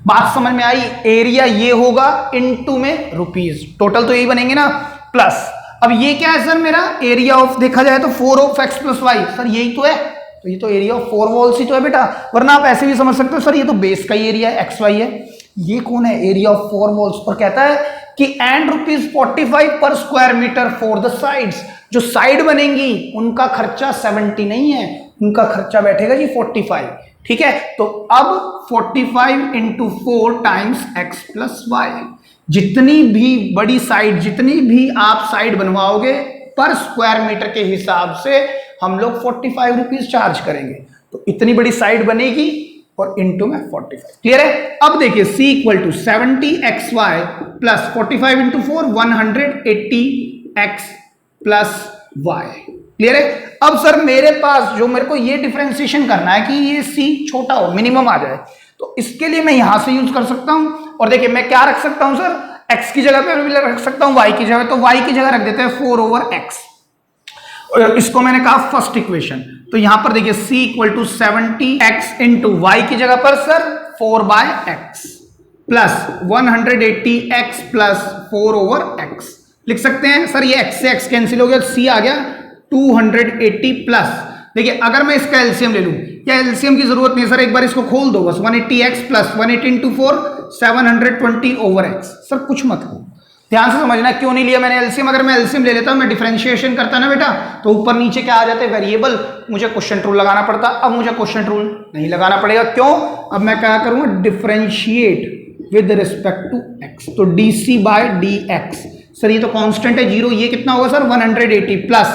Speaker 1: बात समझ में आई, एरिया ये होगा इंटू में रुपीज, टोटल तो यही बनेंगे ना, प्लस अब ये क्या है सर मेरा एरिया ऑफ, देखा जाए तो 4 of x plus y, sir यही तो है, तो ये तो एरिया ऑफ 4 वॉल्स ही तो है बेटा। वरना आप ऐसे भी समझ सकते हो सर ये तो बेस का ही एरिया है, एक्स वाई है, ये कौन है एरिया ऑफ 4 वॉल्स। और कहता है कि and ₹45 per square metre for the sides, जो साइड बनेंगी उनका खर्चा 70 नहीं है, उनका खर्चा बैठेगा जी 45, ठीक है। तो अब 45 into 4 times x plus y, जितनी भी बड़ी साइड, जितनी भी आप साइड बनवाओगे पर स्क्वायर मीटर के हिसाब से हम लोग 45 रुपीज चार्ज करेंगे। तो इतनी बड़ी साइड बनेगी और इंटू में 45। क्लियर है। अब देखिए C equal to 70xy plus 45 into 4 180x plus y। Clear है। अब सर मेरे पास जो मेरे को ये डिफरेंशिएशन करना है कि ये C छोटा हो, मिनिमम आ जाए, तो इसके लिए मैं यहां से यूज कर सकता हूं। और देखिए मैं क्या रख सकता हूं सर, x की जगह पे भी रख सकता हूं y की जगह, तो y की जगह रख देते हैं 4/x। और इसको मैंने कहा फर्स्ट इक्वेशन, तो यहां पर देखिए C equal to 70x into y की जगह पर sir 4/x plus 180x plus 4/x लिख सकते हैं। सर ये x से x कैंसिल हो गया, C आ गया 280 प्लस, देखिए अगर मैं इसका एलसीएम ले लूं, या एलसीएम की जरूरत नहीं है सर, एक बार इसको खोल दो बस, 180x plus 180 into 4 720/x। Sir कुछ मत हो, ध्यान से समझना क्यों नहीं लिया मैंने एलसीएम। अगर मैं एलसीएम ले लेता हूं, मैं डिफरेंशिएशन करता ना बेटा, तो ऊपर नीचे क्या आ जाते वेरिएबल, मुझे क्वेश्चन रूल लगाना पड़ता। अब मुझे क्वेश्चन रूल नहीं लगाना पड़ेगा, क्यों, अब मैं क्या करूंगा, differentiate with respect to x, तो dc by d x. Sir ये तो कांस्टेंट है 0, ये कितना होगा sir 180 plus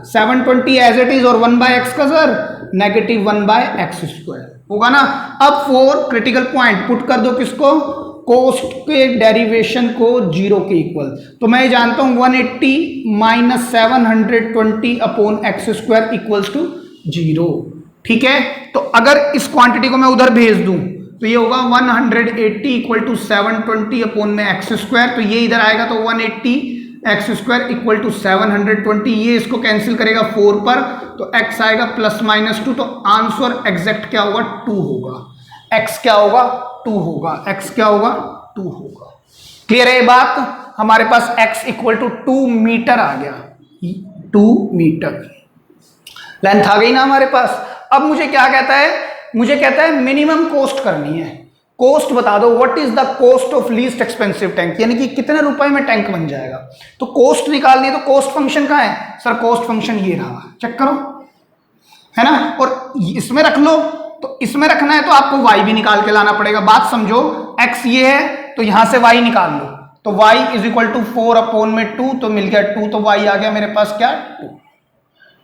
Speaker 1: 720 as it is, और 1/x का सर नेगेटिव 1/x² होगा ना। अब 4 क्रिटिकल पॉइंट पुट कर दो किसको, कोस्ट के डेरिवेशन को 0 के इक्वल। तो मैं जानता हूं 180 माइनस 720/x² इक्वल्स टू 0, ठीक है। तो अगर इस क्वांटिटी को मैं उधर भेज दूं तो ये होगा 180 इक्वल टू 720/x², तो ये इधर आएगा तो 180x² इक्वल टू 720, ये इसको कैंसिल करेगा 4 पर, तो x आएगा ±2, तो आंसर एग्जैक्ट क्या होगा 2 होगा। x क्या होगा 2 होगा, x क्या होगा 2 होगा। क्लियर है ये बात। हमारे पास x इक्वल टू 2 मीटर आ गया, 2 मीटर लेंथ आ गई ना हमारे पास। अब मुझे क्या कहता है, मुझे कहता है मिनिमम कॉस्ट करनी है। कॉस्ट बता दो, what is the cost of least expensive tank, यानी कि कितने रुपए में टैंक बन जाएगा। तो कॉस्ट निकालनी है, तो कॉस्ट फंक्शन कहां है सर, कॉस्ट फंक्शन ये रहा, चेक करो, है ना। और इसमें रख लो, तो इसमें रखना है तो आपको y भी निकाल के लाना पड़ेगा। बात समझो, x ये है तो यहां से y निकाल लो, तो y इज इक्वल टू 4/2, तो मिल गया 2, तो y आ गया मेरे पास क्या 2।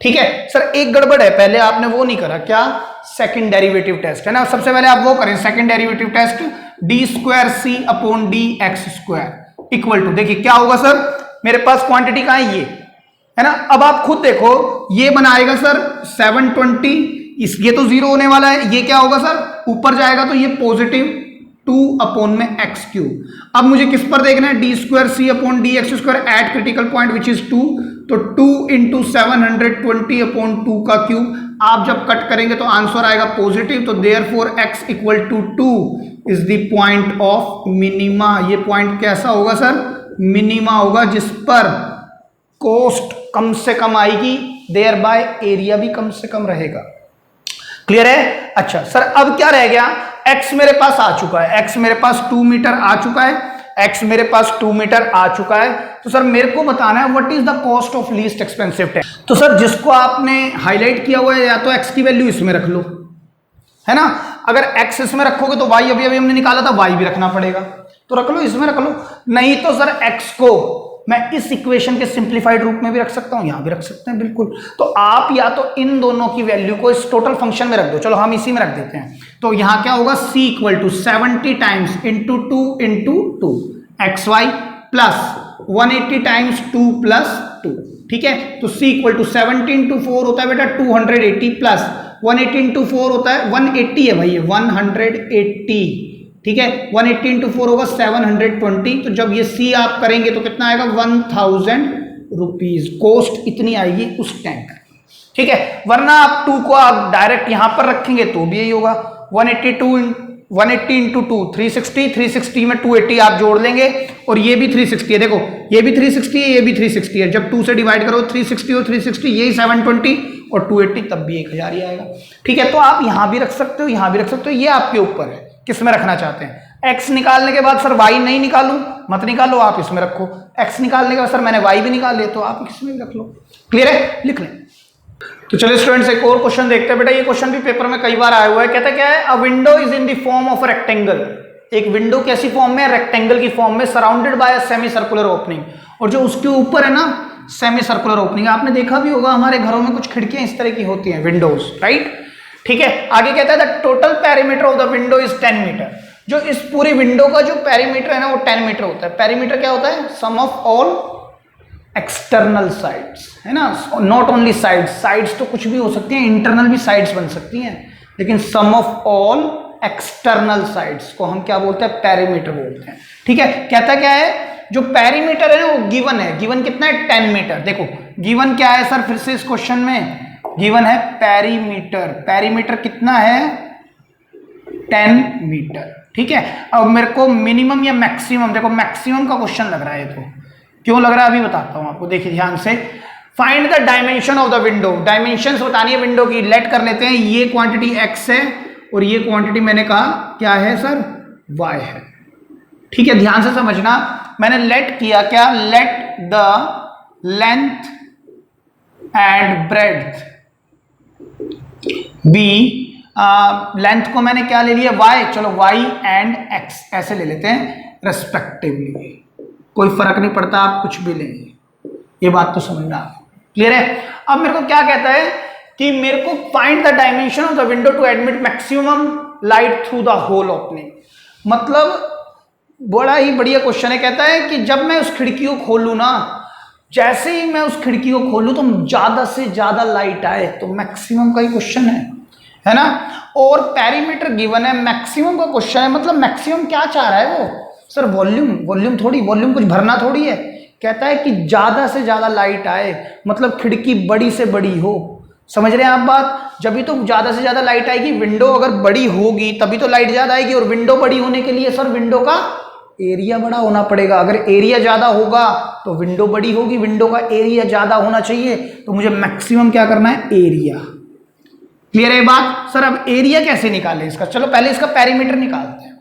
Speaker 1: ठीक है सर, एक गड़बड़ है, पहले आपने वो नहीं करा, क्या, सेकंड डेरिवेटिव टेस्ट, है ना। सबसे पहले आप वो करें second derivative test, d²c/dx² equal to, देखिए क्या होगा सर, मेरे पास क्वांटिटी कहां है ये, है ना। अब आप खुद देखो, ये बनाएगा सर 720, ये तो 0 होने वाला है, ये क्या होगा सर, ऊपर जाएगा तो ये पॉजिटिव 2/x³। अब मुझे किस पर देखना है, d²c/dx² eight critical point which is 2, तो 2 × 720/2 का क्यूब। आप जब कट करेंगे तो आंसर आएगा पॉजिटिव, तो therefore x equal to 2 is the point of minima. ये पॉइंट कैसा होगा सर, मिनिमा होगा, जिस पर कॉस्ट कम से कम आएगी, देयर बाय एरिया भी कम से कम रहेगा। क्लियर है। अच्छा सर, अब क्या रह गया, x मेरे पास आ चुका है, x मेरे पास 2 मीटर आ चुका है, x मेरे पास 2 मीटर आ चुका है। तो सर मेरे को बताना है what is the cost of least expensive tank. तो सर जिसको आपने हाईलाइट किया हुआ है, या तो x की वैल्यू इसमें रख लो, है ना। अगर x इसमें रखोगे तो y अभी हमने निकाला था, y भी रखना पड़ेगा, तो रख लो, इसमें रख लो। नहीं तो सर x को मैं इस इक्वेशन के सिंप्लीफाइड रूप में भी रख सकता हूं, यहां भी रख सकते हैं, बिल्कुल। तो आप या तो इन दोनों की वैल्यू को इस टोटल फंक्शन में रख दो, चलो हम इसी में रख देते हैं। तो यहां क्या होगा, c equal to 70 times into 2 into 2 xy plus 180 times 2 plus 2, ठीक है। तो c इक्वल टू 70 इंटू 4 होता है बेटा 280 प्लस 180 इंटू 4 होता है 180 है भाई, 180, ठीक है। 180 इंटू 4 होगा 720, तो जब ये C आप करेंगे तो कितना आएगा, 1000 रुपीज कॉस्ट इतनी आएगी उस टैंक, ठीक है। वरना आप 2 को आप डायरेक्ट यहां पर रखेंगे तो भी यही होगा, 180 इंटू 2 360, 360 में 280 आप जोड़ लेंगे, और ये भी 360 है, देखो ये भी 360 है, ये भी 360 है। जब 2 से डिवाइड करो 360 और 360, यही 720 और 280, तब भी 1000 ही आएगा, ठीक है। तो आप यहां भी रख सकते हो, यहां भी रख सकते हो, ये आपके ऊपर है किस में रखना चाहते हैं। x निकालने के बाद सर y नहीं निकालूं, मत निकालो, आप इसमें रखो। x निकालने के बाद सर मैंने y भी निकाल लिया, तो आप इसमें भी रख लो। क्लियर है, लिख लें। तो चलिए स्टूडेंट्स, एक और क्वेश्चन देखते हैं। बेटा ये क्वेश्चन भी पेपर में कई बार आया हुआ है। कहता क्या है, अ window is in the form of rectangle. एक विंडो कैसी फॉर्म में, रेक्टेंगल की फॉर्म में, surrounded by a semi circular opening, और जो उसके ऊपर है ना सेमी सर्कुलर ओपनिंग। आपने देखा भी होगा हमारे घरों में कुछ खिड़कियां इस तरह की होती हैं, विंडोज, राइट, ठीक है। आगे कहता है the total perimeter of the window is 10 metre. जो इस पूरी विंडो का जो पेरीमीटर है ना वो 10 मीटर होता है। पेरीमीटर क्या होता है, सम ऑफ ऑल एक्सटर्नल साइड्स, है ना, नॉट ओनली साइड्स। साइड्स तो कुछ भी हो सकती हैं, इंटरनल भी साइड्स बन सकती हैं, लेकिन सम ऑफ ऑल एक्सटर्नल साइड्स को हम क्या बोलते हैं, पेरीमीटर बोलते हैं, ठीक है। कहता क्या है, जो पेरीमीटर है ना वो गिवन है, गिवन कितना है, 10 मीटर। देखो गिवन क्या है सर, फिर से इस क्वेश्चन में गिवन है पेरीमीटर। पेरीमीटर कितना है, 10 मीटर, ठीक है। अब मेरे को मिनिमम या मैक्सिमम, देखो मैक्सिमम का क्वेश्चन लग रहा है, तो क्यों लग रहा है अभी बताता हूं आपको, देखिए ध्यान से। Find the dimension of the window. Dimensions बतानी है विंडो की, लेट कर लेते हैं। ये क्वांटिटी x है और ये क्वांटिटी मैंने कहा क्या है सर, y है, ठीक है। ध्यान से समझना, मैंने लेट किया क्या, let the length and breadth be, length को मैंने क्या ले लिया, y, चलो y एंड x ऐसे ले लेते हैं रेस्पेक्टिवली, कोई फर्क नहीं पड़ता, आप कुछ भी लेंगे, ये बात तो समझना। क्लियर है। अब मेरे को क्या कहता है कि मेरे को find the dimension of the window to admit maximum light through the whole opening. मतलब बड़ा ही बढ़िया क्वेश्चन है। कहता है कि जब मैं उस खिड़की को खोलूं ना, जैसे ही मैं उस खिड़की को खोलूं तो ज्यादा से ज्यादा लाइट आए, तो मैक्सिमम का ही क्वेश्चन है ना। और पेरीमीटर गिवन है, मैक्सिमम का क्वेश्चन है, मतलब मैक्सिमम क्या चाह रहा है वो सर, वॉल्यूम, वॉल्यूम थोड़ी, वॉल्यूम कुछ भरना थोड़ी है। कहता है कि ज्यादा से ज्यादा लाइट आए, मतलब खिड़की बड़ी से बड़ी हो। समझ रहे हैं आप बात, जब भी तो ज्यादा से ज्यादा लाइट आएगी। विंडो अगर बड़ी होगी तभी तो लाइट ज्यादा आएगी, और विंडो बड़ी होने के लिए सर विंडो का एरिया बड़ा होना पड़ेगा। अगर एरिया ज्यादा होगा तो विंडो बड़ी होगी, विंडो का एरिया ज्यादा होना चाहिए, तो मुझे मैक्सिमम क्या करना है, एरिया। क्लियर है बात सर? अब एरिया कैसे निकालें इसका, चलो पहले इसका पेरीमीटर निकालते हैं।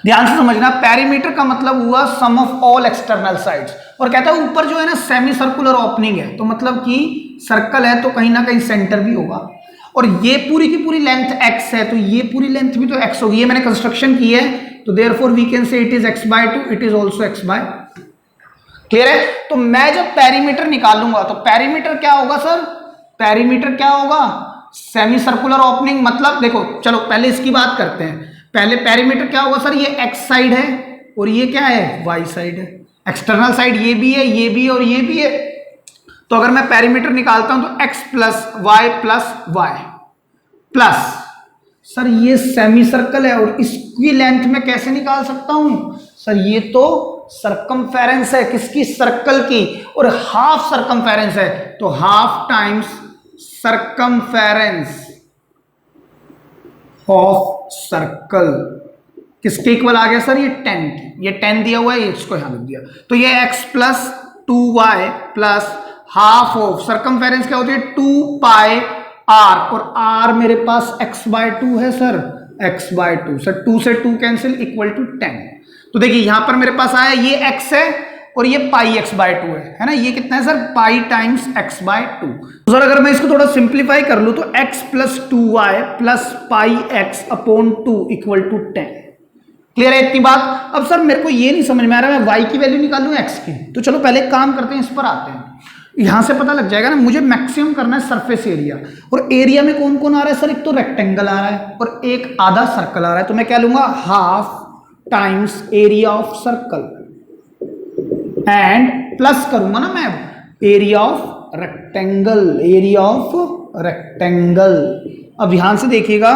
Speaker 1: ध्यान से समझना, पेरीमीटर का मतलब हुआ सम ऑफ ऑल एक्सटर्नल साइड्स, और कहता है ऊपर जो है ना सेमी सर्कुलर ओपनिंग है, तो मतलब कि सर्कल है तो कहीं ना कहीं सेंटर भी होगा, और ये पूरी की पूरी लेंथ x है तो ये पूरी लेंथ भी तो x होगी। ये मैंने कंस्ट्रक्शन की है, तो therefore we can say it is x/2, it is also x/2। Clear है? तो मैं जब पेरीमीटर निकालूंगा तो पेरीमीटर क्या होगा सर, पेरीमीटर क्या होगा, सेमी सर्कुलर ओपनिंग। मतलब देखो, चलो पहले इसकी बात करते हैं। पहले पेरीमीटर क्या होगा सर, ये x साइड है और ये क्या है, y साइड है। एक्सटर्नल साइड ये भी है, ये भी और ये भी है। तो अगर मैं पेरीमीटर निकालता हूं तो x plus y plus sir ये सेमी सर्कल है, और इसकी लेंथ में कैसे निकाल सकता हूं सर, ये तो सरकमफेरेंस है किसकी, सर्कल की, और हाफ सरकमफेरेंस है, तो half times circumference of circle किसके इक्वल आ गया सर, ये 10 की। ये 10 दिया हुआ है, इसको यहां लिख दिया, तो ये x plus 2y plus half of circumference क्या होती है 2 पाई r, और r मेरे पास x/2 है सर, x/2 सर, 2 से 2 कैंसिल इक्वल टू 10। तो देखिए यहां पर मेरे पास आया ये x है और ये पाई x/2 है ना, ये कितना है सर, पाई टाइम्स x/2। तो सर अगर मैं इसको थोड़ा सिंप्लीफाई कर लूं तो x plus 2y plus pi x upon 2 equal to 10। Clear है इतनी बात? अब सर मेरे को ये नहीं समझ में आ रहा, मैं y की वैल्यू निकालूं x की, तो चलो पहले एक काम करते हैं, इस पर आते हैं। यहां से पता लग जाएगा ना, मुझे मैक्सिमम करना है सरफेस एरिया, और एरिया में कौन कौन आ रहा है सर, एक तो रेक्टेंगल आ रहा है और एक आधा सर्कल आ रहा है, तो मैं क्या लूंगा, half times area of circle and plus करूंगा ना मैं area of rectangle, area of rectangle. अब ध्यान से देखिएगा,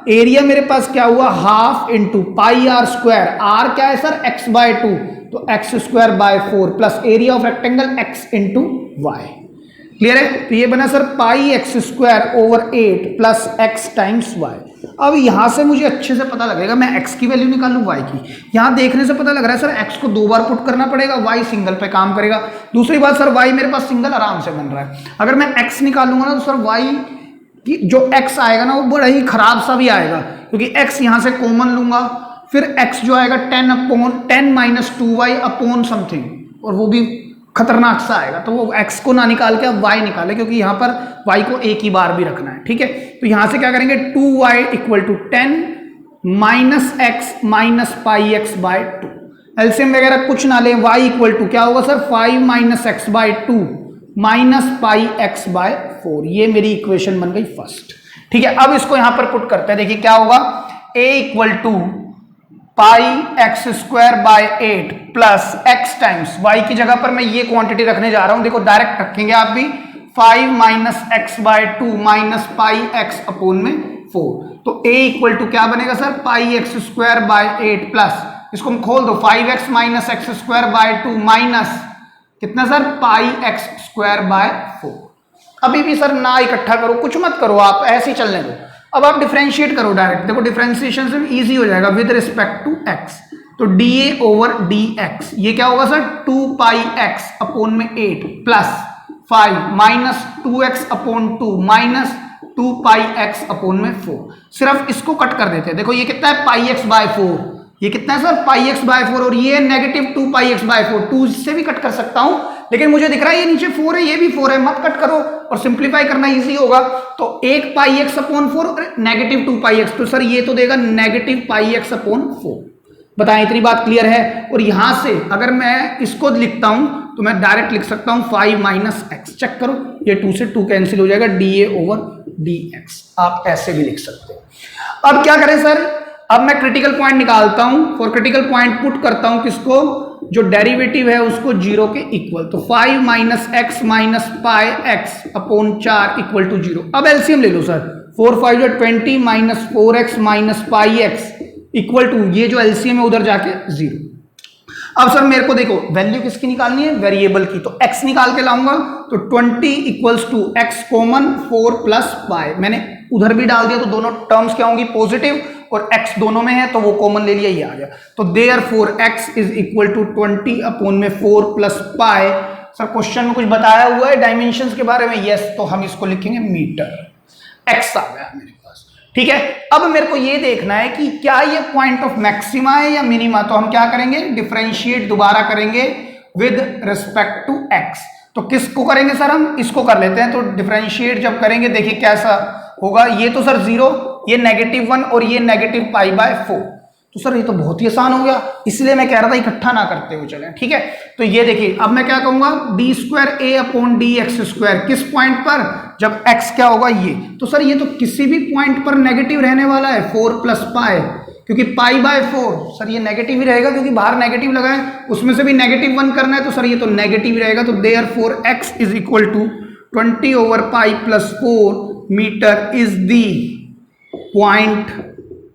Speaker 1: एरिया मेरे पास क्या हुआ, half into pi r square, r क्या है सर, x/2, तो x²/4 plus area of rectangle x into y. Clear है? तो ये बना sir pi x²/8 plus x times y। अब यहां से मुझे अच्छे से पता लगेगा, मैं x की वैल्यू निकालूं y की, यहां देखने से पता लग रहा है सर x को 2 बार पुट करना पड़ेगा, y सिंगल पे काम करेगा। दूसरी बात सर y मेरे पास सिंगल आराम से बन रहा है, अगर मैं x निकालूंगा ना तो सर y की जो x आएगा ना वो बड़ा ही खराब सा भी आएगा, क्योंकि x यहां से कॉमन लूंगा, फिर x जो आएगा 10 माइनस 2y अपॉन समथिंग, और वो भी खतरनाक सा आएगा, तो वो x को ना निकाल के अब y निकाले, क्योंकि यहां पर y को एक ही बार भी रखना है। ठीक है, तो यहां से क्या करेंगे, 2y equal to 10 minus x minus pi x/2, LCM वगैरह कुछ ना लें, y इक्वल टू क्या होगा sir, 5 minus x/2 minus pi x/4। ये मेरी इक्वेशन बन गई फर्स्ट। ठीक है, अब इसको यहां पर पुट करते हैं, देखिए क्या होगा, a equal to pi x²/8 plus x times y की जगह पर मैं ये क्वांटिटी रखने जा रहा हूं, देखो डायरेक्ट रखेंगे आप भी, 5 minus x/2 minus pi x upon में 4, तो a इक्वल टू क्या बनेगा सर, पाई x²/8 प्लस, इसको खोल दो, 5x माइनस x²/2 माइनस कितना सर, पाई x²/4। अभी भी सर ना इकट्ठा करो, कुछ मत करो, आप ऐसे ही चलने दो। अब आप डिफरेंशिएट करो डायरेक्ट, देखो डिफरेंशिएशन से इजी हो जाएगा विद रिस्पेक्ट टू x, तो dA ओवर dx, ये क्या होगा सर, 2 पाई x अपॉन में 8 plus 5 minus 2x upon 2 minus 2 पाई x अपॉन में 4। सिर्फ इसको कट कर देते हैं, देखो ये कितना है, पाई x/4, ये कितना है सर, पाई x/4, और ये नेगेटिव 2 पाई x/4, 2 इससे भी कट कर सकता हूं, लेकिन मुझे दिख रहा है ये नीचे 4 है, ये भी 4 है, मत कट करो और सिंप्लीफाई करना इजी होगा, तो 1 पाई x अपॉन 4 और नेगेटिव 2 पाई x, तो सर ये तो देगा नेगेटिव पाई x अपॉन 4। बताएं इतनी बात क्लियर है? और यहां से अगर मैं इसको लिखता हूं तो मैं डायरेक्ट लिख सकता हूं 5 माइनस x, चेक करो, ये 2 से 2 कैंसिल हो जाएगा, dA ओवर dx, आप ऐसे भी लिख सकते हो। अब क्या करें सर, अब मैं क्रिटिकल पॉइंट निकालता हूं, फॉर क्रिटिकल पॉइंट पुट करता हूं किसको, जो डेरिवेटिव है उसको 0 के इक्वल, तो 5 minus x minus pi x upon 4 equal to 0। अब एलसीएम ले लो sir, 4 5 20 minus 4x minus pi x equal to, ये जो एलसीएम है उधर जाके 0। अब सर मेरे को देखो वैल्यू किसकी निकालनी है, वेरिएबल की, तो x निकाल के लाऊंगा, तो 20 equals to x common 4 plus pi, मैंने उधर भी डाल दिया, तो दोनों टर्म्स क्या होंगी, पॉजिटिव, और x दोनों में है तो वो कॉमन ले लिया, ये आ गया। तो therefore x is equal to 20/4 plus pi. Sir question में कुछ बताया हुआ है डायमेंशंस के बारे में? यस, तो हम इसको लिखेंगे मीटर। x आ गया मेरे पास, ठीक है। अब मेरे को ये देखना है कि क्या ये पॉइंट ऑफ मैक्सिमा है या मिनिमा, तो हम क्या करेंगे, डिफरेंशिएट दोबारा करेंगे विद रिस्पेक्ट टू x। तो किसको करेंगे सर, हम इसको कर लेते हैं। तो डिफरेंशिएट जब करेंगे देखिए कैसा होगा, ये तो सर 0, ये -1 और ये -π/4। तो सर ये तो बहुत ही आसान हो गया, इसलिए मैं कह रहा था इकट्ठा ना करते हुए चलें, ठीक है। तो ये देखिए अब मैं क्या कहूंगा, d²a/dx², किस पॉइंट पर, जब x क्या होगा ये। तो सर ये तो किसी भी पॉइंट पर नेगेटिव रहने वाला है, 4 + π, क्योंकि π/4 सर ये नेगेटिव ही रहेगा, क्योंकि बाहर नेगेटिव लगा है, उसमें से भी -1 करना है, तो सर ये तो नेगेटिव ही रहेगा। तो therefore x is equal to 20/π + 4 metre is the point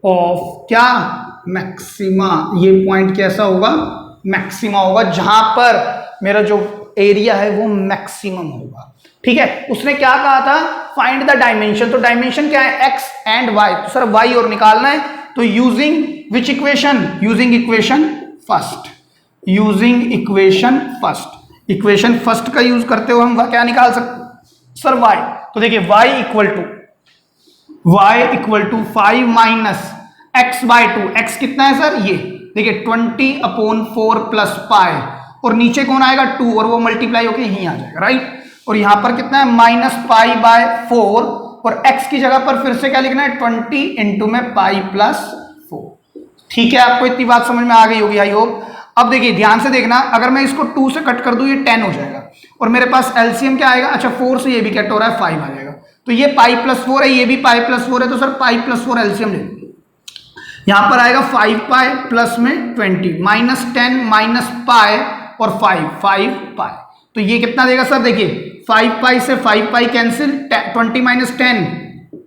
Speaker 1: of क्या, मैक्सिमा। ये पॉइंट कैसा होगा, मैक्सिमा होगा, जहां पर मेरा जो एरिया है वो मैक्सिमम होगा, ठीक है। उसने क्या कहा था, फाइंड द डायमेंशन। तो डायमेंशन क्या है, x एंड y। तो सर y और निकालना है, तो using which equation, using equation first, using equation first. Equation first का यूज करते हुए हम क्या निकाल सकते सर, y। तो देखिए y equal to 5 - x/2। x कितना है सर, ये देखिए 20/4 प्लस पाई, और नीचे कौन आएगा 2, और वो मल्टीप्लाई होके यहीं आ जाएगा, राइट। और यहां पर कितना है -π/4, और x की जगह पर फिर से क्या लिखना है 20 इंटू में π+4। ठीक है, आपको इतनी बात समझ में आ गई होगी आई होप। अब देखिए ध्यान से देखना, अगर मैं इसको 2 से कट कर दूं ये 10 हो जाएगा, और मेरे पास एलसीएम क्या आएगा, अच्छा 4 से ये भी कट हो रहा है 5 आ जाएगा। तो ये π+4 है, ये भी π+4 है, तो सर π+4 एलसीएम ले लो। यहां पर आएगा 5π प्लस में 20 -10 -π और 5π। तो ये कितना देगा सर, देखिए 5π से 5π कैंसिल, 20 -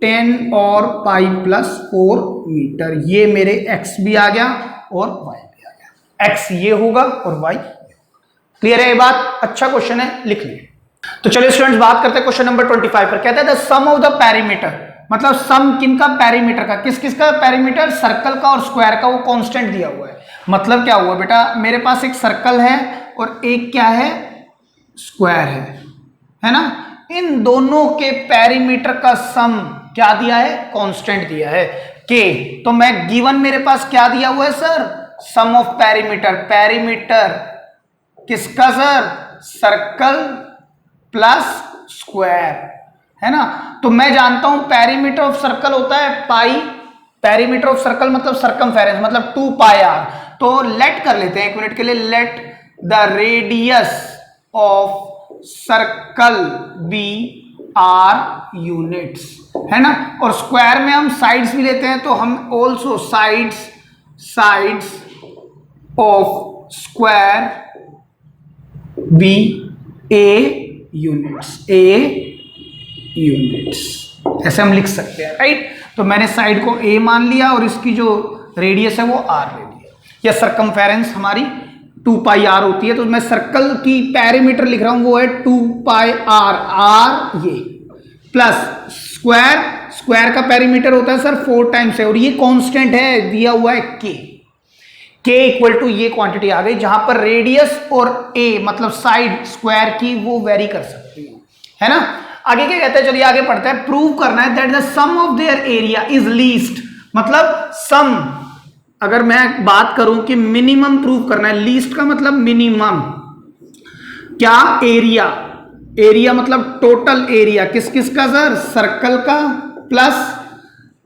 Speaker 1: 10 और π+4 मीटर। ये मेरे x भी आ गया और y भी आ गया, x ये होगा और y। क्लियर है ये बात, अच्छा क्वेश्चन है, लिख लिए। तो चलिए स्टूडेंट्स बात करते हैं क्वेश्चन नंबर 25 पर। कहता है the sum of the perimeter, मतलब सम किनका, पेरीमीटर का। किस किस का पेरीमीटर, सर्कल का और स्क्वायर का, वो कांस्टेंट दिया हुआ है। मतलब क्या हुआ बेटा, मेरे पास एक सर्कल है और एक क्या है, स्क्वायर है ना। इन दोनों के पेरीमीटर का सम क्या दिया है, कांस्टेंट दिया है के। तो मैं गिवन मेरे पास क्या दिया हुआ है sir, sum of perimeter. Perimeter किसका सर, सर्कल प्लस स्क्वायर, है ना। तो मैं जानता हूं पेरीमीटर ऑफ सर्कल होता है पाई, पेरीमीटर ऑफ सर्कल मतलब सर्कमफेरेंस मतलब 2πr। तो लेट कर लेते हैं एक मिनट के लिए, let the radius of circle be r units, है ना। और स्क्वायर में हम साइड्स भी लेते हैं, तो हम also sides of square be a units, ऐसे हम लिख सकते हैं, राइट। तो मैंने साइड को a मान लिया और इसकी जो रेडियस है वो r ले लिया, या सर्कमफेरेंस हमारी 2πr होती है। तो मैं सर्कल की पेरीमीटर लिख रहा हूं, वो है 2πr, r ये प्लस स्क्वायर का पेरीमीटर होता है सर 4 टाइम्स है, और ये कांस्टेंट है दिया हुआ है k इक्वल टू ये क्वांटिटी आ गई, जहां पर रेडियस और a मतलब साइड स्क्वायर की वो वेरी कर सकती है ना। आगे क्या कहते हैं, चलिए आगे पढ़ते हैं। प्रूव करना है that the sum of their area is least, मतलब सम, अगर मैं बात करूं कि मिनिमम प्रूव करना है, लीस्ट का मतलब मिनिमम, क्या एरिया मतलब टोटल एरिया किस किस का सर,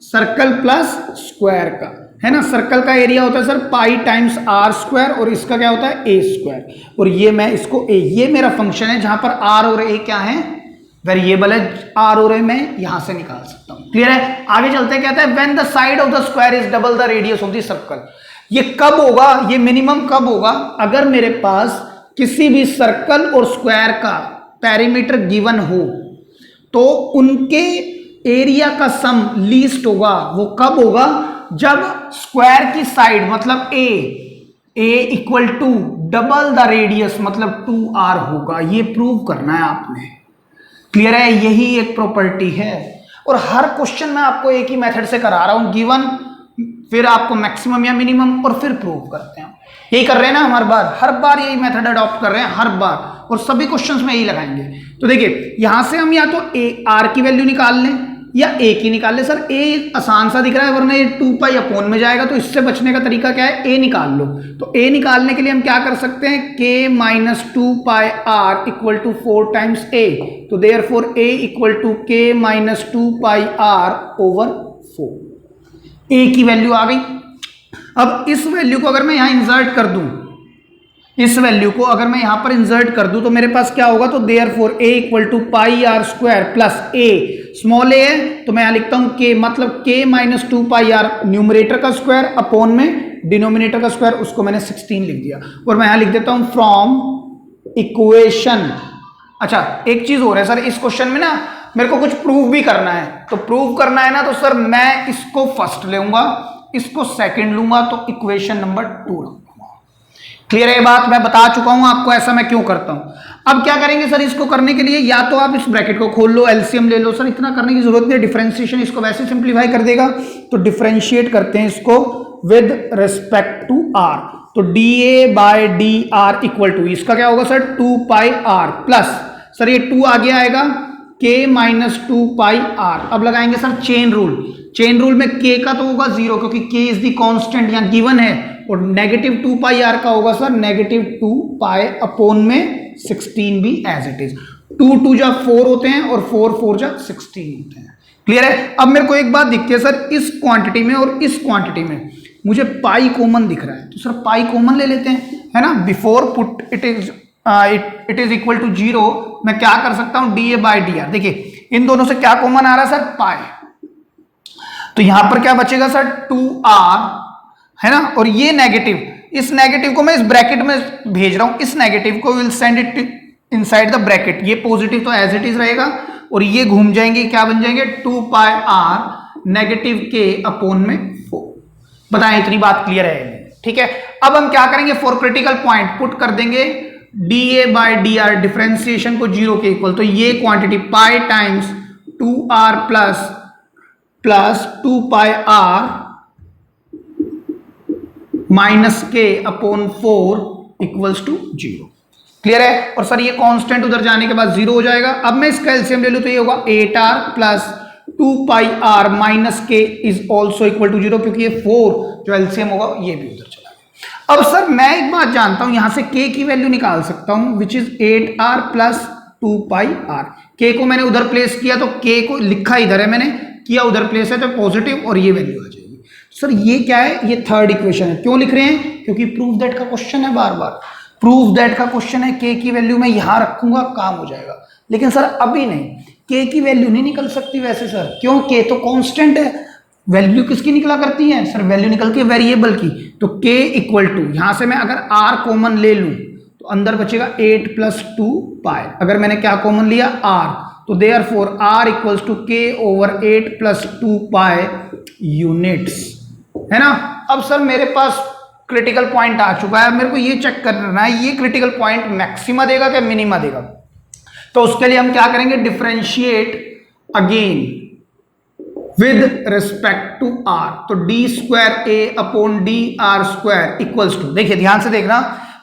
Speaker 1: सर्कल प्लस स्क्वायर का, है ना। सर्कल का एरिया होता है सर पाई टाइम्स r स्क्वायर, और इसका क्या होता है a स्क्वायर, और ये मैं इसको a, ये मेरा फंक्शन है जहां पर r और a क्या है, वेरिएबल है, r और a मैं यहां से निकाल सकता हूं। क्लियर है, आगे चलते हैं। कहता है when the side of the square is double the radius of the circle. ये कब होगा, ये मिनिमम कब होगा, अगर मेरे पास किसी भी सर्कल और स्क्वायर का पेरीमीटर गिवन हो, तो उनके एरिया का सम लीस्ट होगा। वो कब होगा, जब स्क्वायर की साइड मतलब a equal to double the radius मतलब 2r होगा। ये प्रूव करना है आपने, क्लियर है, यही एक प्रॉपर्टी है। और हर क्वेश्चन में आपको एक ही मेथड से करा रहा हूं, गिवन फिर आपको मैक्सिमम या मिनिमम, और फिर प्रूव करते हैं। यही कर रहे हैं ना हम हर बार यही मेथड अडॉप्ट कर रहे हैं हर बार, और सभी क्वेश्चंस में यही लगाएंगे। तो देखिए यहां से हम या तो आर की वैल्यू निकाल लें या ए की निकाल ले। सर ए आसान सा दिख रहा है, वरना ये 2 पाई अपॉन में जाएगा, तो इससे बचने का तरीका क्या है, ए निकाल लो। तो ए निकालने के लिए हम क्या कर सकते हैं, k minus 2 pi r equal to 4 times a, तो therefore a equal to k minus 2 pi r over 4। A की वैल्यू आ गई। अब इस वैल्यू को अगर मैं यहां इंसर्ट कर दूं, इस वैल्यू को अगर मैं यहां पर इंसर्ट कर दूं, तो मेरे पास क्या होगा, तो therefore a equal to pi r square plus a, small a है तो मैं यहां लिखता हूं के, मतलब k minus 2 pi r numerator का स्क्वायर अपॉन में डिनोमिनेटर का स्क्वायर, उसको मैंने 16 लिख दिया। और मैं यहां लिख देता हूं फ्रॉम इक्वेशन। अच्छा एक चीज और है सर, इस क्वेश्चन में ना मेरे को कुछ प्रूव भी करना है, तो प्रूव करना है ना, तो सर मैं इसको फर्स्ट लूंगा, इसको सेकंड लूंगा, तो इक्वेशन नंबर 2 रखूंगा। क्लियर है ये बात, मैं बता चुका हूं आपको ऐसा मैं क्यों करता हूं। अब क्या करेंगे सर, इसको करने के लिए या तो आप इस ब्रैकेट को खोल लो, एलसीएम ले लो। सर इतना करने की जरूरत नहीं, डिफरेंशिएशन इसको वैसे सिंप्लीफाई कर देगा। तो डिफरेंशिएट करते हैं इसको विद रिस्पेक्ट टू आर, तो d a by d r equal to, इसका क्या होगा sir 2 pi r plus, sir ये 2 आगे आएगा k माइनस 2 पाई आर। अब लगाएंगे sir chain rule. Chain rule में k का तो होगा 0 क्योंकि k इज द कांस्टेंट यहाँ गिवन है, और नेगेटिव 2 पाई आर का होगा सर नेगेटिव 2 पाई अपॉन में 16 भी एज इट इज। 2 2 जा 4 होते हैं और 4 4 जा 16 होते हैं। क्लियर है। अब मेरे को एक बात दिखती है सर, इस क्वांटिटी में और इस क्वांटिटी में मुझे पाई कॉमन दिख रहा है, तो सर पाई कॉमन ले लेते हैं, है ना। Before put it is equal to 0, मैं क्या कर सकता हूं, d a by d r. देखिए इन दोनों से क्या कॉमन आ रहा है सर, पाई, तो यहां पर क्या बचेगा सर 2r, है ना। और ये नेगेटिव, इस नेगेटिव को मैं इस ब्रैकेट में भेज रहा हूं, इस नेगेटिव को will send it inside the bracket. ये पॉजिटिव तो एज इट इज रहेगा, और ये घूम जाएंगे, क्या बन जाएंगे 2 पाई आर नेगेटिव के अपॉन में 4। बताएं इतनी बात क्लियर है, ठीक है। अब हम क्या करेंगे, फॉर क्रिटिकल पॉइंट पुट कर देंगे d a by d r, differentiation को 0 के इक्वल, तो ये quantity pi times 2r plus 2 pi r minus के अपॉन 4 इक्वल्स टू 0। क्लियर है। और सर ये कांस्टेंट उधर जाने के बाद 0 हो जाएगा। अब मैं इसका एलसीएम ले लूं, तो ये होगा 8r plus 2 pi r minus k is also equal to 0, क्योंकि ये 4 जो एलसीएम होगा ये भी उधर चला गया। अब सर मैं एक बात जानता हूं, यहां से k की वैल्यू निकाल सकता हूं, which is 8r plus 2 pi r. k को मैंने उधर प्लेस किया, तो k को लिखा इधर है मैंने, किया उधर प्लेस है, तो पॉजिटिव और ये वैल्यू आ जाएगी। सर ये क्या है, ये थर्ड इक्वेशन है। क्यों लिख रहे हैं, क्योंकि प्रूव दैट का क्वेश्चन है, बार बार प्रूव दैट का क्वेश्चन है। k की वैल्यू मैं यहां रखूंगा, काम हो जाएगा। लेकिन सर अभी नहीं, k की वैल्यू नहीं निकल सकती वैसे सर, क्यों, k तो कांस्टेंट है। वैल्यू किसकी निकला करती है सर, वैल्यू निकलती है वेरिएबल की। तो k इक्वल टू, यहां से मैं अगर r कॉमन ले लूं तो अंदर बचेगा 8 प्लस 2 पाई। अगर मैंने क्या कॉमन लिया, r, तो therefore r equals to k over 8 plus 2 pi units, है ना। अब सर मेरे पास क्रिटिकल पॉइंट आ चुका है, मेरे को ये चेक करना है ये क्रिटिकल पॉइंट मैक्सिमा देगा क्या मिनिमा देगा। तो उसके लिए हम क्या करेंगे, differentiate again with respect to r, तो d square a upon d r square equals to, देखिए ध्यान से देखना,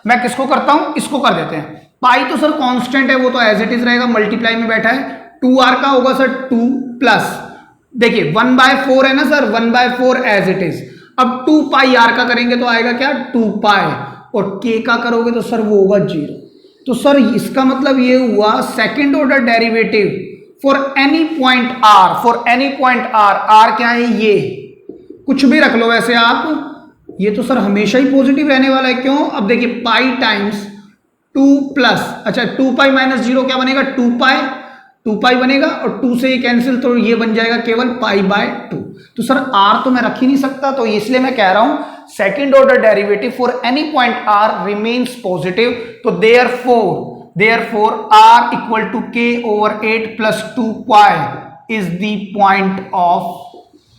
Speaker 1: मैं किसको करता हूं, इसको कर देते हैं। पाई तो सर कांस्टेंट है, वो तो एज इट इज रहेगा, मल्टीप्लाई में बैठा है। 2r का होगा सर 2 प्लस, देखिए 1/4 है ना सर, 1/4 एज इट इज। अब 2 पाई आर का करेंगे तो आएगा क्या 2 पाई, और k का करोगे तो सर वो होगा 0। तो सर इसका मतलब ये हुआ second order derivative for any point r, for any point r, r क्या है, ये कुछ भी रख लो वैसे आप, ये तो सर हमेशा ही पॉजिटिव रहने वाला है। क्यों, अब देखिए पाई टाइम्स 2 प्लस, अच्छा 2 पाई माइनस 0 क्या बनेगा, 2 पाई बनेगा, और 2 से ये कैंसिल, तो ये बन जाएगा केवल पाई बाय 2। तो सर r तो मैं रख ही नहीं सकता, तो इसलिए मैं कह रहा हूं second order derivative for any point r remains positive. तो therefore r equal to k over 8 plus 2 pi is the point of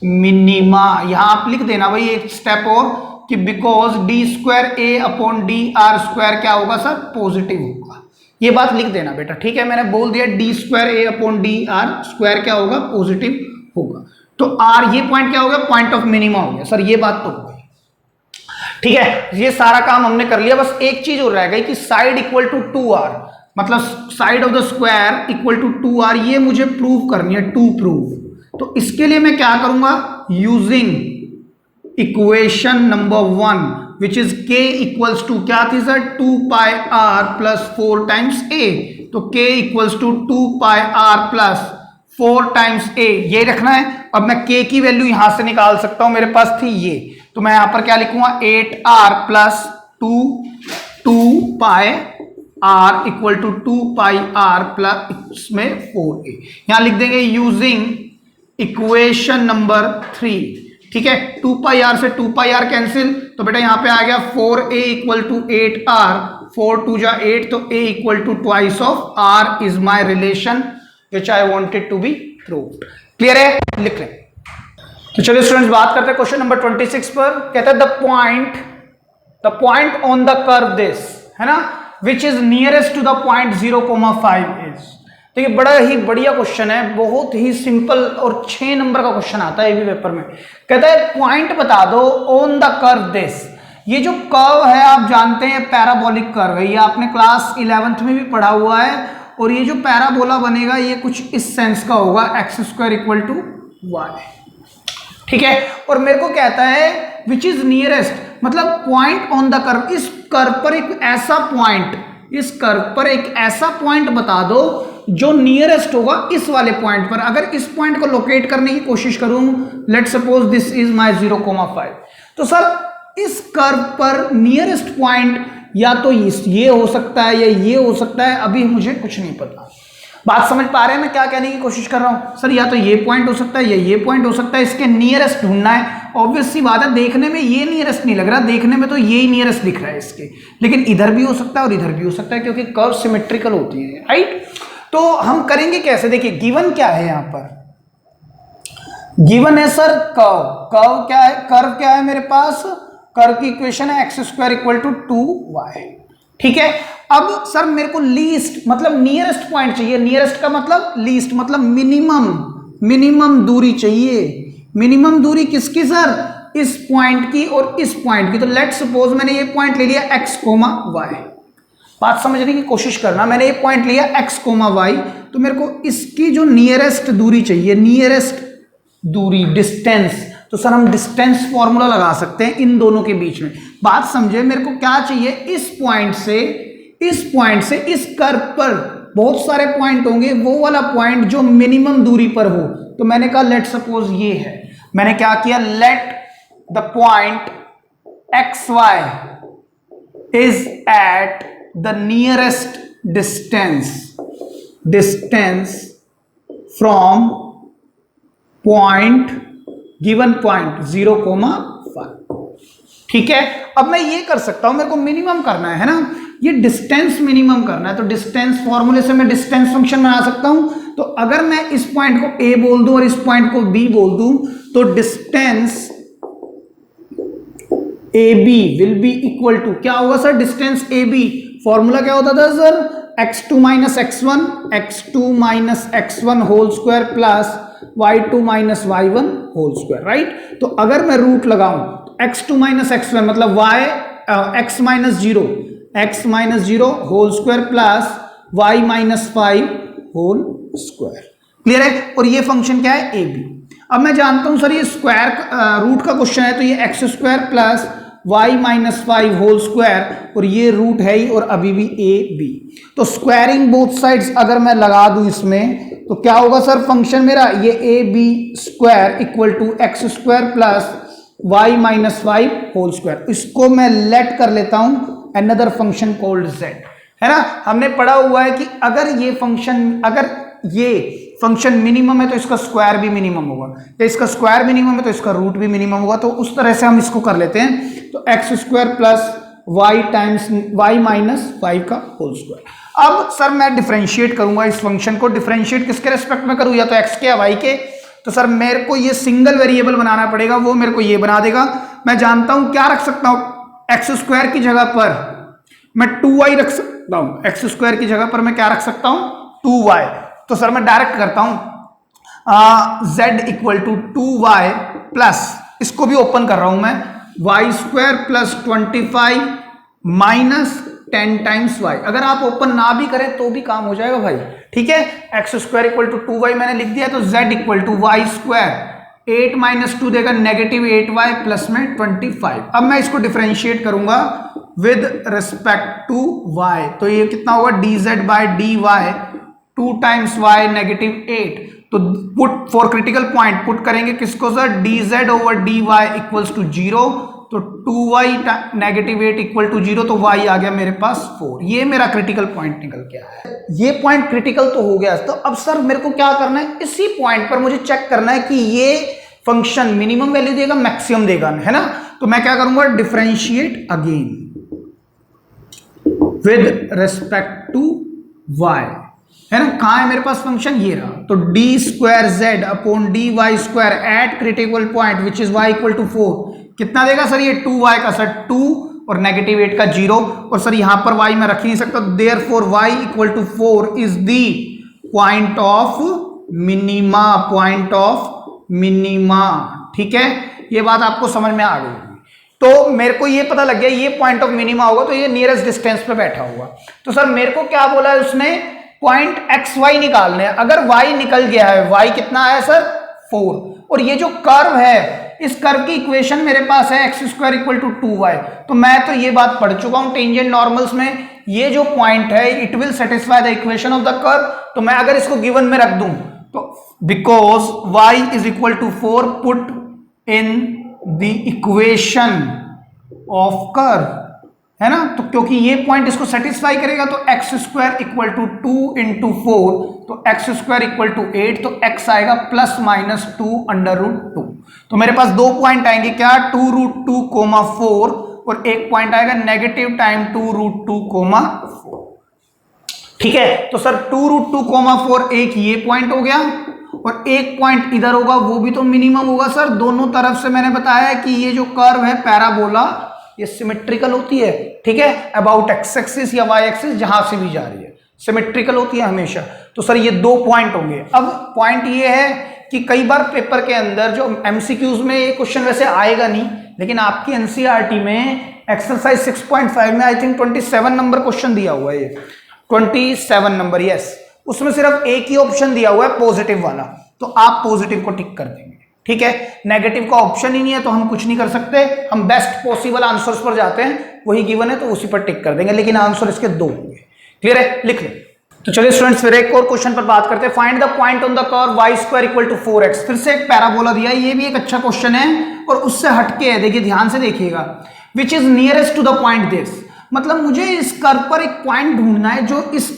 Speaker 1: minima. यहां आप लिख देना भाई एक स्टेप और, कि because d square a upon d r square क्या होगा सर, पॉजिटिव होगा। ये बात लिख देना बेटा, ठीक है। मैंने बोल दिया D square a upon d r square क्या होगा, पॉजिटिव होगा। तो आर, ये पॉइंट क्या हो गया, पॉइंट ऑफ मिनिमा हो गया सर, ये बात तो हो गई। ठीक है, ये सारा काम हमने कर लिया, बस एक चीज और रह गई कि साइड इक्वल टू 2r, मतलब side of the square equal to 2r, ये मुझे प्रूव करनी है, टू प्रूव। तो इसके लिए मैं क्या करूंगा, using equation number 1 which is k equals to क्या थी sir, 2 pi r plus 4 times a। तो k equals to 2 pi r plus 4 times a, ये रखना है। अब मैं k की वैल्यू यहां से निकाल सकता हूं, मेरे पास थी ये, तो मैं यहां पर क्या लिखूंगा, 8r plus 2 pi r equal to 2 pi r plus इसमें 4a, यहां लिख देंगे यूजिंग इक्वेशन नंबर 3। ठीक है, 2 पाई r से 2 पाई r कैंसिल, तो बेटा यहां पे आ गया 4a इक्वल टू 8r, 4 2 जा 8, तो a equal to twice of r is my relation which I wanted to be proved. Clear है, लिख लें। तो चलिए स्टूडेंट्स बात करते हैं क्वेश्चन नंबर 26 पर। कहता है the point on the curve this, है ना, which is nearest to the point 0,5 is. तो ये बड़ा ही बढ़िया क्वेश्चन है, बहुत ही सिंपल, और 6 नंबर का क्वेश्चन आता है ये भी पेपर में। कहता है पॉइंट बता दो ऑन द कर्व दिस। ये जो कर्व है आप जानते हैं पैराबोलिक कर्व है, ये आपने क्लास 11th में भी पढ़ा हुआ है। और ये जो पैराबोला बनेगा ये कुछ इस सेंस का होगा, x² इक्वल टू y। ठीक है, और मेरे को कहता है विच इज नियरेस्ट, मतलब पॉइंट ऑन द कर्व, इस कर्व पर एक ऐसा पॉइंट, इस कर्व पर एक ऐसा पॉइंट बता दो जो नियरेस्ट होगा इस वाले पॉइंट पर। अगर इस पॉइंट को लोकेट करने की कोशिश करूं, let suppose this is my 0,5, तो सर इस कर्व पर नियरेस्ट पॉइंट या तो ये हो सकता है या ये हो सकता है, अभी मुझे कुछ नहीं पता। बात समझ पा रहे हैं मैं क्या कहने की कोशिश कर रहा हूं, सर या तो ये पॉइंट हो सकता है या ये पॉइंट हो सकता है, इसके नियरेस्ट ढूंढना है। ऑब्वियस सी बात है, देखने में ये नियरेस्ट नहीं लग रहा, देखने में तो ये ही नियरेस्ट दिख रहा है इसके, लेकिन इधर भी हो सकता है और इधर भी हो सकता है, क्योंकि कर्व सिमेट्रिकल होती है, राइट। तो हम करेंगे कैसे, देखिए गिवन क्या है यहां पर, गिवन है सर कर्व, कर्व क्या है, कर्व क्या है मेरे पास, कर्व की इक्वेशन है x² इक्वल टू 2y। ठीक है, अब सर मेरे को लीस्ट मतलब नियरेस्ट पॉइंट चाहिए, नियरेस्ट का मतलब लीस्ट, मतलब मिनिमम दूरी चाहिए। मिनिमम दूरी किसकी सर, इस पॉइंट की और इस पॉइंट की। तो लेट सपोज मैंने ये पॉइंट ले लिया x, y, बात समझने की कोशिश करना, मैंने ये पॉइंट लिया x, y, तो मेरे को इसकी जो नियरेस्ट दूरी चाहिए, नियरेस्ट दूरी, डिस्टेंस। तो सर हम डिस्टेंस फॉर्मूला लगा सकते हैं इन दोनों के बीच में। बात समझे, मेरे को क्या चाहिए, इस पॉइंट से इस कर्व पर बहुत सारे पॉइंट होंगे, वो वाला पॉइंट जो मिनिमम दूरी पर हो। तो मैंने कहा लेट सपोज ये है, मैंने क्या किया, late the point xy is at the nearest distance from point, given point 0,5। ठीक है, अब मैं ये कर सकता हूं, मेरे को मिनिमम करना है ना, ये डिस्टेंस मिनिमम करना है, तो डिस्टेंस फॉर्मूले से मैं डिस्टेंस फंक्शन बना सकता हूं। तो अगर मैं इस पॉइंट को a बोल दूं और इस पॉइंट को b बोल दूं, तो distance ab will be equal to क्या होगा सर, डिस्टेंस ab फॉर्मूला क्या होता था sir, x2 minus x1 whole square plus y2 minus y1 whole square, right. तो अगर मैं रूट लगाऊं तो x2 माइनस x1 मतलब x minus 0 whole square plus y minus 5 whole square. Clear है, और ये फंक्शन क्या है, a b। अब मैं जानता हूं सर ये स्क्वायर रूट का क्वेश्चन है, तो ये x² plus y minus 5 whole square, और ये रूट है ही, और अभी भी a b। तो स्क्वायरिंग बोथ साइड्स अगर मैं लगा दूं इसमें, तो क्या होगा सर फंक्शन मेरा, ये ab² equal to x² plus y minus 5 whole square. इसको मैं लेट कर लेता हूं अनदर फंक्शन कॉल्ड z, है ना। हमने पढ़ा हुआ है कि अगर ये फंक्शन मिनिमम है तो इसका स्क्वायर भी मिनिमम होगा, या इसका स्क्वायर मिनिमम है तो इसका रूट भी मिनिमम होगा। तो उस तरह से हम इसको कर लेते हैं, तो x² plus y times y minus 5 का होल स्क्वायर। अब सर मैं डिफरेंशिएट करूंगा इस फंक्शन को, डिफरेंशिएट किसके रेस्पेक्ट में करूं, या तो x के या y के। तो सर मेरे को ये सिंगल वेरिएबल बनाना पड़ेगा, वो मेरे को ये बना देगा। मैं जानता हूं क्या रख सकता हूं, x² की जगह पर मैं 2y रख सकता हूं, x² की जगह पर मैं क्या रख सकता हूं, 2y। तो सर मैं डायरेक्ट करता हूं, z equal to 2y plus, इसको भी ओपन कर रहा हूं मैं, y square plus 25 minus 10 times y। अगर आप ओपन ना भी करें तो भी काम हो जाएगा भाई, ठीक है। X square equal to 2y मैंने लिख दिया, तो z equal to y square 8 minus 2 देगा नेगेटिव 8y प्लस में 25। अब मैं इसको डिफरेंशिएट करूंगा विद रिस्पेक्ट टू y, तो ये कितना होगा dz by dy 2 times y negative 8। तो put for critical point put करेंगे किसको sir, dz over dy equals to 0, तो 2y नेगेटिव 8 इक्वल टू 0, तो y आ गया मेरे पास 4। ये मेरा क्रिटिकल पॉइंट निकल के आया है। ये पॉइंट क्रिटिकल तो हो गया। तो अब सर मेरे को क्या करना है, इसी पॉइंट पर मुझे चेक करना है कि ये फंक्शन मिनिमम वैल्यू देगा मैक्सिमम देगा, है ना। तो मैं क्या करूंगा, डिफरेंशिएट अगेन विद रेस्पेक्ट टू y, है ना। कहां है मेरे पास फंक्शन, ये रहा। तो d square z upon d y square at critical point which is y equal to 4 कितना देगा सर, ये 2y का सर 2 और नेगेटिव 8 का 0, और सर यहां पर y मैं रख ही नहीं सकता, therefore y equal to 4 is the point of minima, point of minima, ठीक है। ये बात आपको समझ में आ गई। तो मेरे को ये पता लग गया ये पॉइंट ऑफ मिनिमा होगा, तो ये नियरेस्ट डिस्टेंस पे बैठा होगा। तो सर मेरे को क्या बोला है उसने, पॉइंट एक्स वाई निकालने हैं। अगर y निकल गया है, y कितना आया सर 4, और ये जो कर्व है इस कर्व की इक्वेशन मेरे पास है x square equal to 2y। तो मैं तो ये बात पढ़ चुका हूं टेंजेंट नॉर्मल्स में, ये जो पॉइंट है it will satisfy the equation of the curve. तो मैं अगर इसको गिवन में रख दूं तो because y is equal to 4 put in the equation of curve, है ना। तो क्योंकि ये पॉइंट इसको सेटिस्फाई करेगा, तो x square equal to 2 into 4, तो एक्स स्क्वायर इक्वल टू 8, तो x आएगा प्लस माइनस 2 अंडर रूट 2। तो मेरे पास दो पॉइंट आएंगे क्या, 2 रूट 2 कोमा 4, और एक पॉइंट आएगा नेगेटिव टाइम 2 रूट 2 कोमा 4, ठीक है। तो सर 2 रूट 2 कोमा 4 एक ये पॉइंट हो गया, और एक पॉइंट इधर होगा, वो भी तो मिनिमम होगा सर। दोनों तरफ से मैंने बताया कि ये जो कर्व है पैराबोला, ये सिमेट्रिकल होती है, ठीक है। अबाउट एक्स एक्सिस या वाई एक्सिस जहां से भी जा रही है सिमेट्रिकल होती है हमेशा। तो सर ये दो पॉइंट होंगे। अब पॉइंट ये है कि कई बार पेपर के अंदर जो एमसीक्यूज में ये क्वेश्चन वैसे आएगा नहीं, लेकिन आपकी एनसीईआरटी में एक्सरसाइज 6.5 में आई थिंक 27 नंबर क्वेश्चन दिया हुआ है, ये 27 नंबर, यस। उसमें सिर्फ एक ही ऑप्शन दिया हुआ है पॉजिटिव वाला, तो आप पॉजिटिव को टिक कर देंगे, ठीक है। नेगेटिव का ऑप्शन ही नहीं है तो हम कुछ नहीं कर सकते, हम बेस्ट पॉसिबल आंसर्स पर जाते हैं, वही गिवन है तो उसी पर टिक कर देंगे, लेकिन आंसर इसके दो होंगे। क्लियर है, लिख लो। तो चलिए स्टूडेंट्स फिर एक और क्वेश्चन पर बात करते हैं। Find the point on the curve y square equal to 4x। फिर से एक पैराबोला दिया है, ये भी एक अच्छा क्वेश्चन है और उससे हटके है, देखिए ध्यान से देखिएगा। Which is nearest to the point this, मतलब मुझे इस कर्व पर एक पॉइंट ढूंढना है जो इस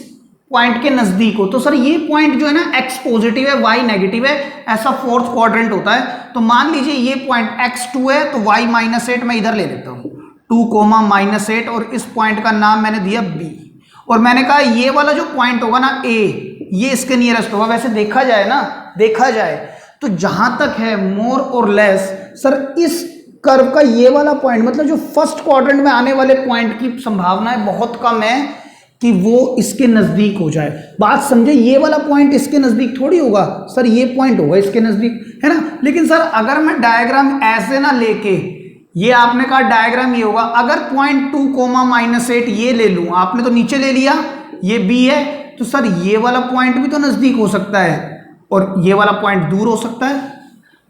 Speaker 1: पॉइंट के नजदीक हो। तो सर ये पॉइंट जो है ना x पॉजिटिव है y नेगेटिव है, ऐसा फोर्थ क्वाड्रेंट होता है। तो मान लीजिए ये पॉइंट x2 है, तो y -8 मैं इधर ले लेता हूं, 2, -8, और इस पॉइंट का नाम मैंने दिया b। और मैंने कहा ये वाला जो पॉइंट होगा ना a, ये इसके नियरेस्ट होगा। वैसे देखा जाए ना, देखा जाए तो जहां तक है मोर और लेस सर इस कर्व का ये वाला पॉइंट, मतलब जो फर्स्ट क्वाड्रेंट में आने वाले पॉइंट की संभावना बहुत कम है कि वो इसके नजदीक हो जाए। बात समझे, ये वाला पॉइंट इसके नजदीक थोड़ी होगा सर, ये पॉइंट होगा इसके नजदीक, है ना। लेकिन सर अगर मैं डायग्राम ऐसे ना लेके, ये आपने कहा डायग्राम ये होगा, अगर पॉइंट 2, -8 ये ले लूं, आपने तो नीचे ले लिया, ये b है, तो सर ये वाला पॉइंट भी तो नजदीक हो सकता है और ये वाला पॉइंट दूर हो सकता है।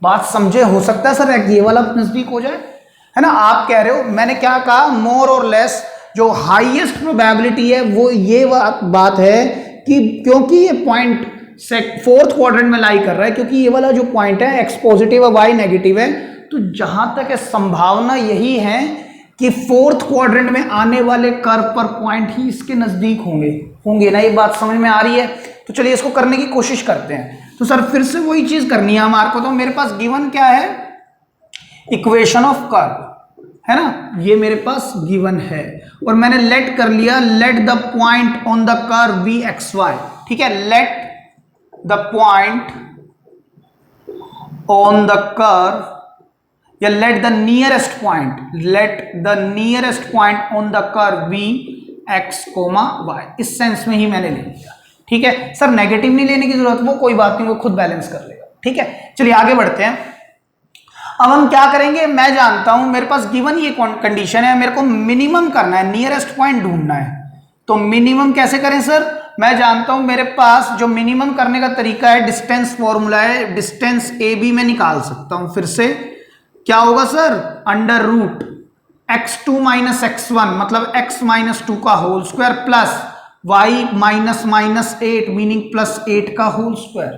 Speaker 1: बात समझे, हो सकता है सर ये वाला नजदीक हो जाए, है ना। आप कह रहे हो, मैंने क्या कहा, मोर और लेस, जो हाईएस्ट प्रोबेबिलिटी है वो ये बात है कि क्योंकि ये पॉइंट फोर्थ क्वाड्रेंट में लाई कर रहा है, क्योंकि ये वाला जो पॉइंट है x पॉजिटिव है y नेगेटिव है, तो जहां तक है संभावना यही है कि फोर्थ क्वाड्रेंट में आने वाले कर्व पर पॉइंट ही इसके नजदीक होंगे ना। ये बात समझ में आ रही है। तो चलिए इसको करने की कोशिश करते हैं। तो सर फिर से वही चीज करनी है हमारे को। तो मेरे पास गिवन क्या है, इक्वेशन ऑफ कर्व, है ना, ये मेरे पास गिवन है और मैंने लेट कर लिया, let the point on the curve be xy, ठीक है। Let the point on the curve, या let the nearest point, let the nearest point on the curve be x, y, इस सेंस में ही मैंने ले लिया, ठीक है। सर नेगेटिव नहीं लेने की जरूरत, वो कोई बात नहीं, वो खुद बैलेंस कर लेगा। ठीक है, चलिए आगे बढ़ते हैं। अब हम क्या करेंगे, मैं जानता हूं मेरे पास गिवन ये कंडीशन है, मेरे को मिनिमम करना है, नियरेस्ट पॉइंट ढूंढना है। तो मिनिमम कैसे करें सर, मैं जानता हूं मेरे पास जो मिनिमम करने का तरीका है, डिस्टेंस फॉर्मूला है, डिस्टेंस ए बी में निकाल सकता हूं। फिर से क्या होगा sir, under root x2 minus x1 मतलब x माइनस 2 का whole square plus y minus minus 8 meaning plus 8 का होल स्क्वायर।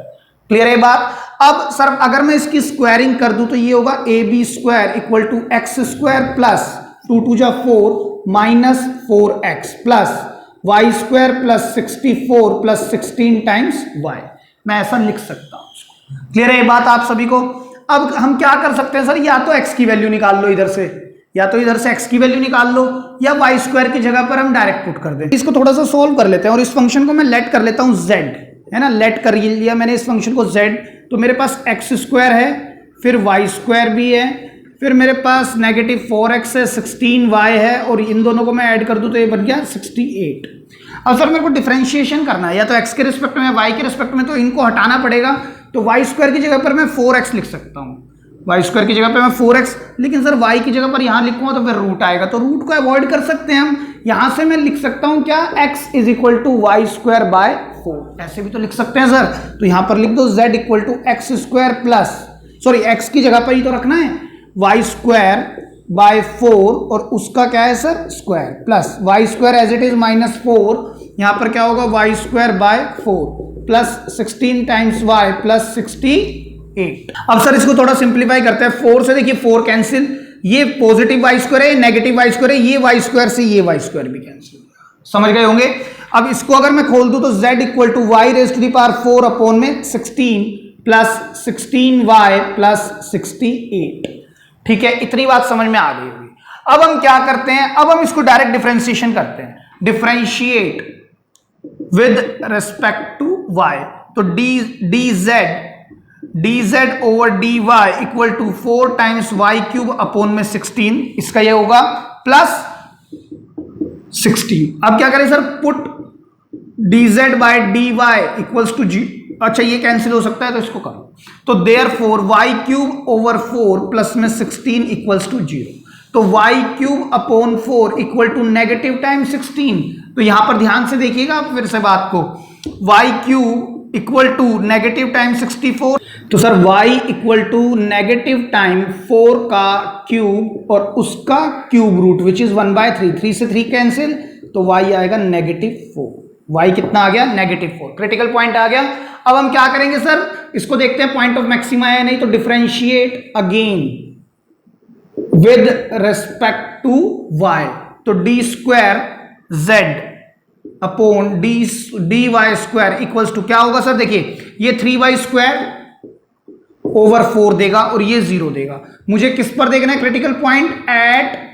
Speaker 1: क्लियर है बात। अब सर अगर मैं इसकी स्क्वायरिंग कर दूं तो ये होगा A B square equal to x square plus 2 2 जा 4 minus 4x plus y square plus 64 plus 16 times y। मैं ऐसा लिख सकता हूं उसको। क्लियर है ये बात आप सभी को। अब हम क्या कर सकते हैं सर, या तो x की वैल्यू निकाल लो इधर से, या तो इधर से x की वैल्यू निकाल लो, या वाई स्क्वायर की जगह पर हम डायरेक्ट पुट कर दें। इसको थोड़ा सा सोल्व कर लेते हैं और इस फंक्शन को मैं लेट कर लेता हूं z, है ना, लेट कर लिया मैंने इस फंक्शन को z। तो मेरे पास एक्स स्क्वायर है, फिर वाई स्क्वायर भी है, फिर मेरे पास नेगेटिव 4x है, 16y है, और इन दोनों को मैं ऐड कर दूं तो ये बन गया 68। अब सर मेरे को डिफरेंशिएशन करना है, या तो x के रिस्पेक्ट में y के रिस्पेक्ट में, तो इनको हटाना पड़ेगा। तो वाई स्क्वायर की जगह पर मैं 4x लिख सकता हूँ, वाई स्क्वायर की जगह पर मैं 4x, लेकिन सर y की जगह पर यहाँ लिखूंगा तो फिर रूट आएगा, तो रूट को अवॉइड कर सकते हैं हम। यहां से मैं लिख सकता हूं क्या, x is equal to y square by 4, ऐसे भी तो लिख सकते हैं सर। तो यहां पर लिख दो z equal to x square plus, sorry x की जगह पर ही तो रखना है, वाई स्क्वायर बाय 4 और उसका क्या है sir square, plus y square as it is minus 4, यहां पर क्या होगा y square by 4 plus 16 times y plus 68। अब सर इसको थोड़ा सिंप्लीफाई करते हैं, 4 से देखिए 4 कैंसिल, ये पॉजिटिव वाई स्क्वायर है, नेगेटिव वाई स्क्वायर है, ये वाई स्क्वायर से ये वाई स्क्वायर भी कैंसिल, समझ गए होंगे। अब इसको अगर मैं खोल दूं तो z equal to y raise to the power 4 upon में 16 प्लस 16y प्लस 68। ठीक है, इतनी बात समझ में आ गई होगी। अब हम क्या करते हैं, अब हम इसको डायरेक्ट डिफरेंशिएशन करते हैं, differentiate with respect to y। तो dz over dy equal to 4 times y cube upon में 16, इसका ये होगा प्लस 16। अब क्या करें sir, put dz by dy equals to g, अच्छा ये कैंसिल हो सकता है तो इसको करो, तो therefore y cube over 4 plus में 16 इक्वल्स टू 0। तो y cube upon 4 equal to negative time 16। तो यहां पर ध्यान से देखिएगा फिर से बात को, y cube equal to negative time 64, तो sir y equal to negative time 4 का क्यूब और उसका क्यूब रूट विच इज 1/3, 3 से 3 कैंसिल, तो y आएगा नेगेटिव 4। y कितना आ गया, नेगेटिव 4। क्रिटिकल पॉइंट आ गया। अब हम क्या करेंगे सर, इसको देखते हैं पॉइंट ऑफ मैक्सिमा है नहीं, तो differentiate again with respect to y। तो d square z upon d y square equals to क्या होगा सर, देखिए ये 3y स्क्वायर ओवर 4 देगा और ये 0 देगा। मुझे किस पर देखना है, critical point at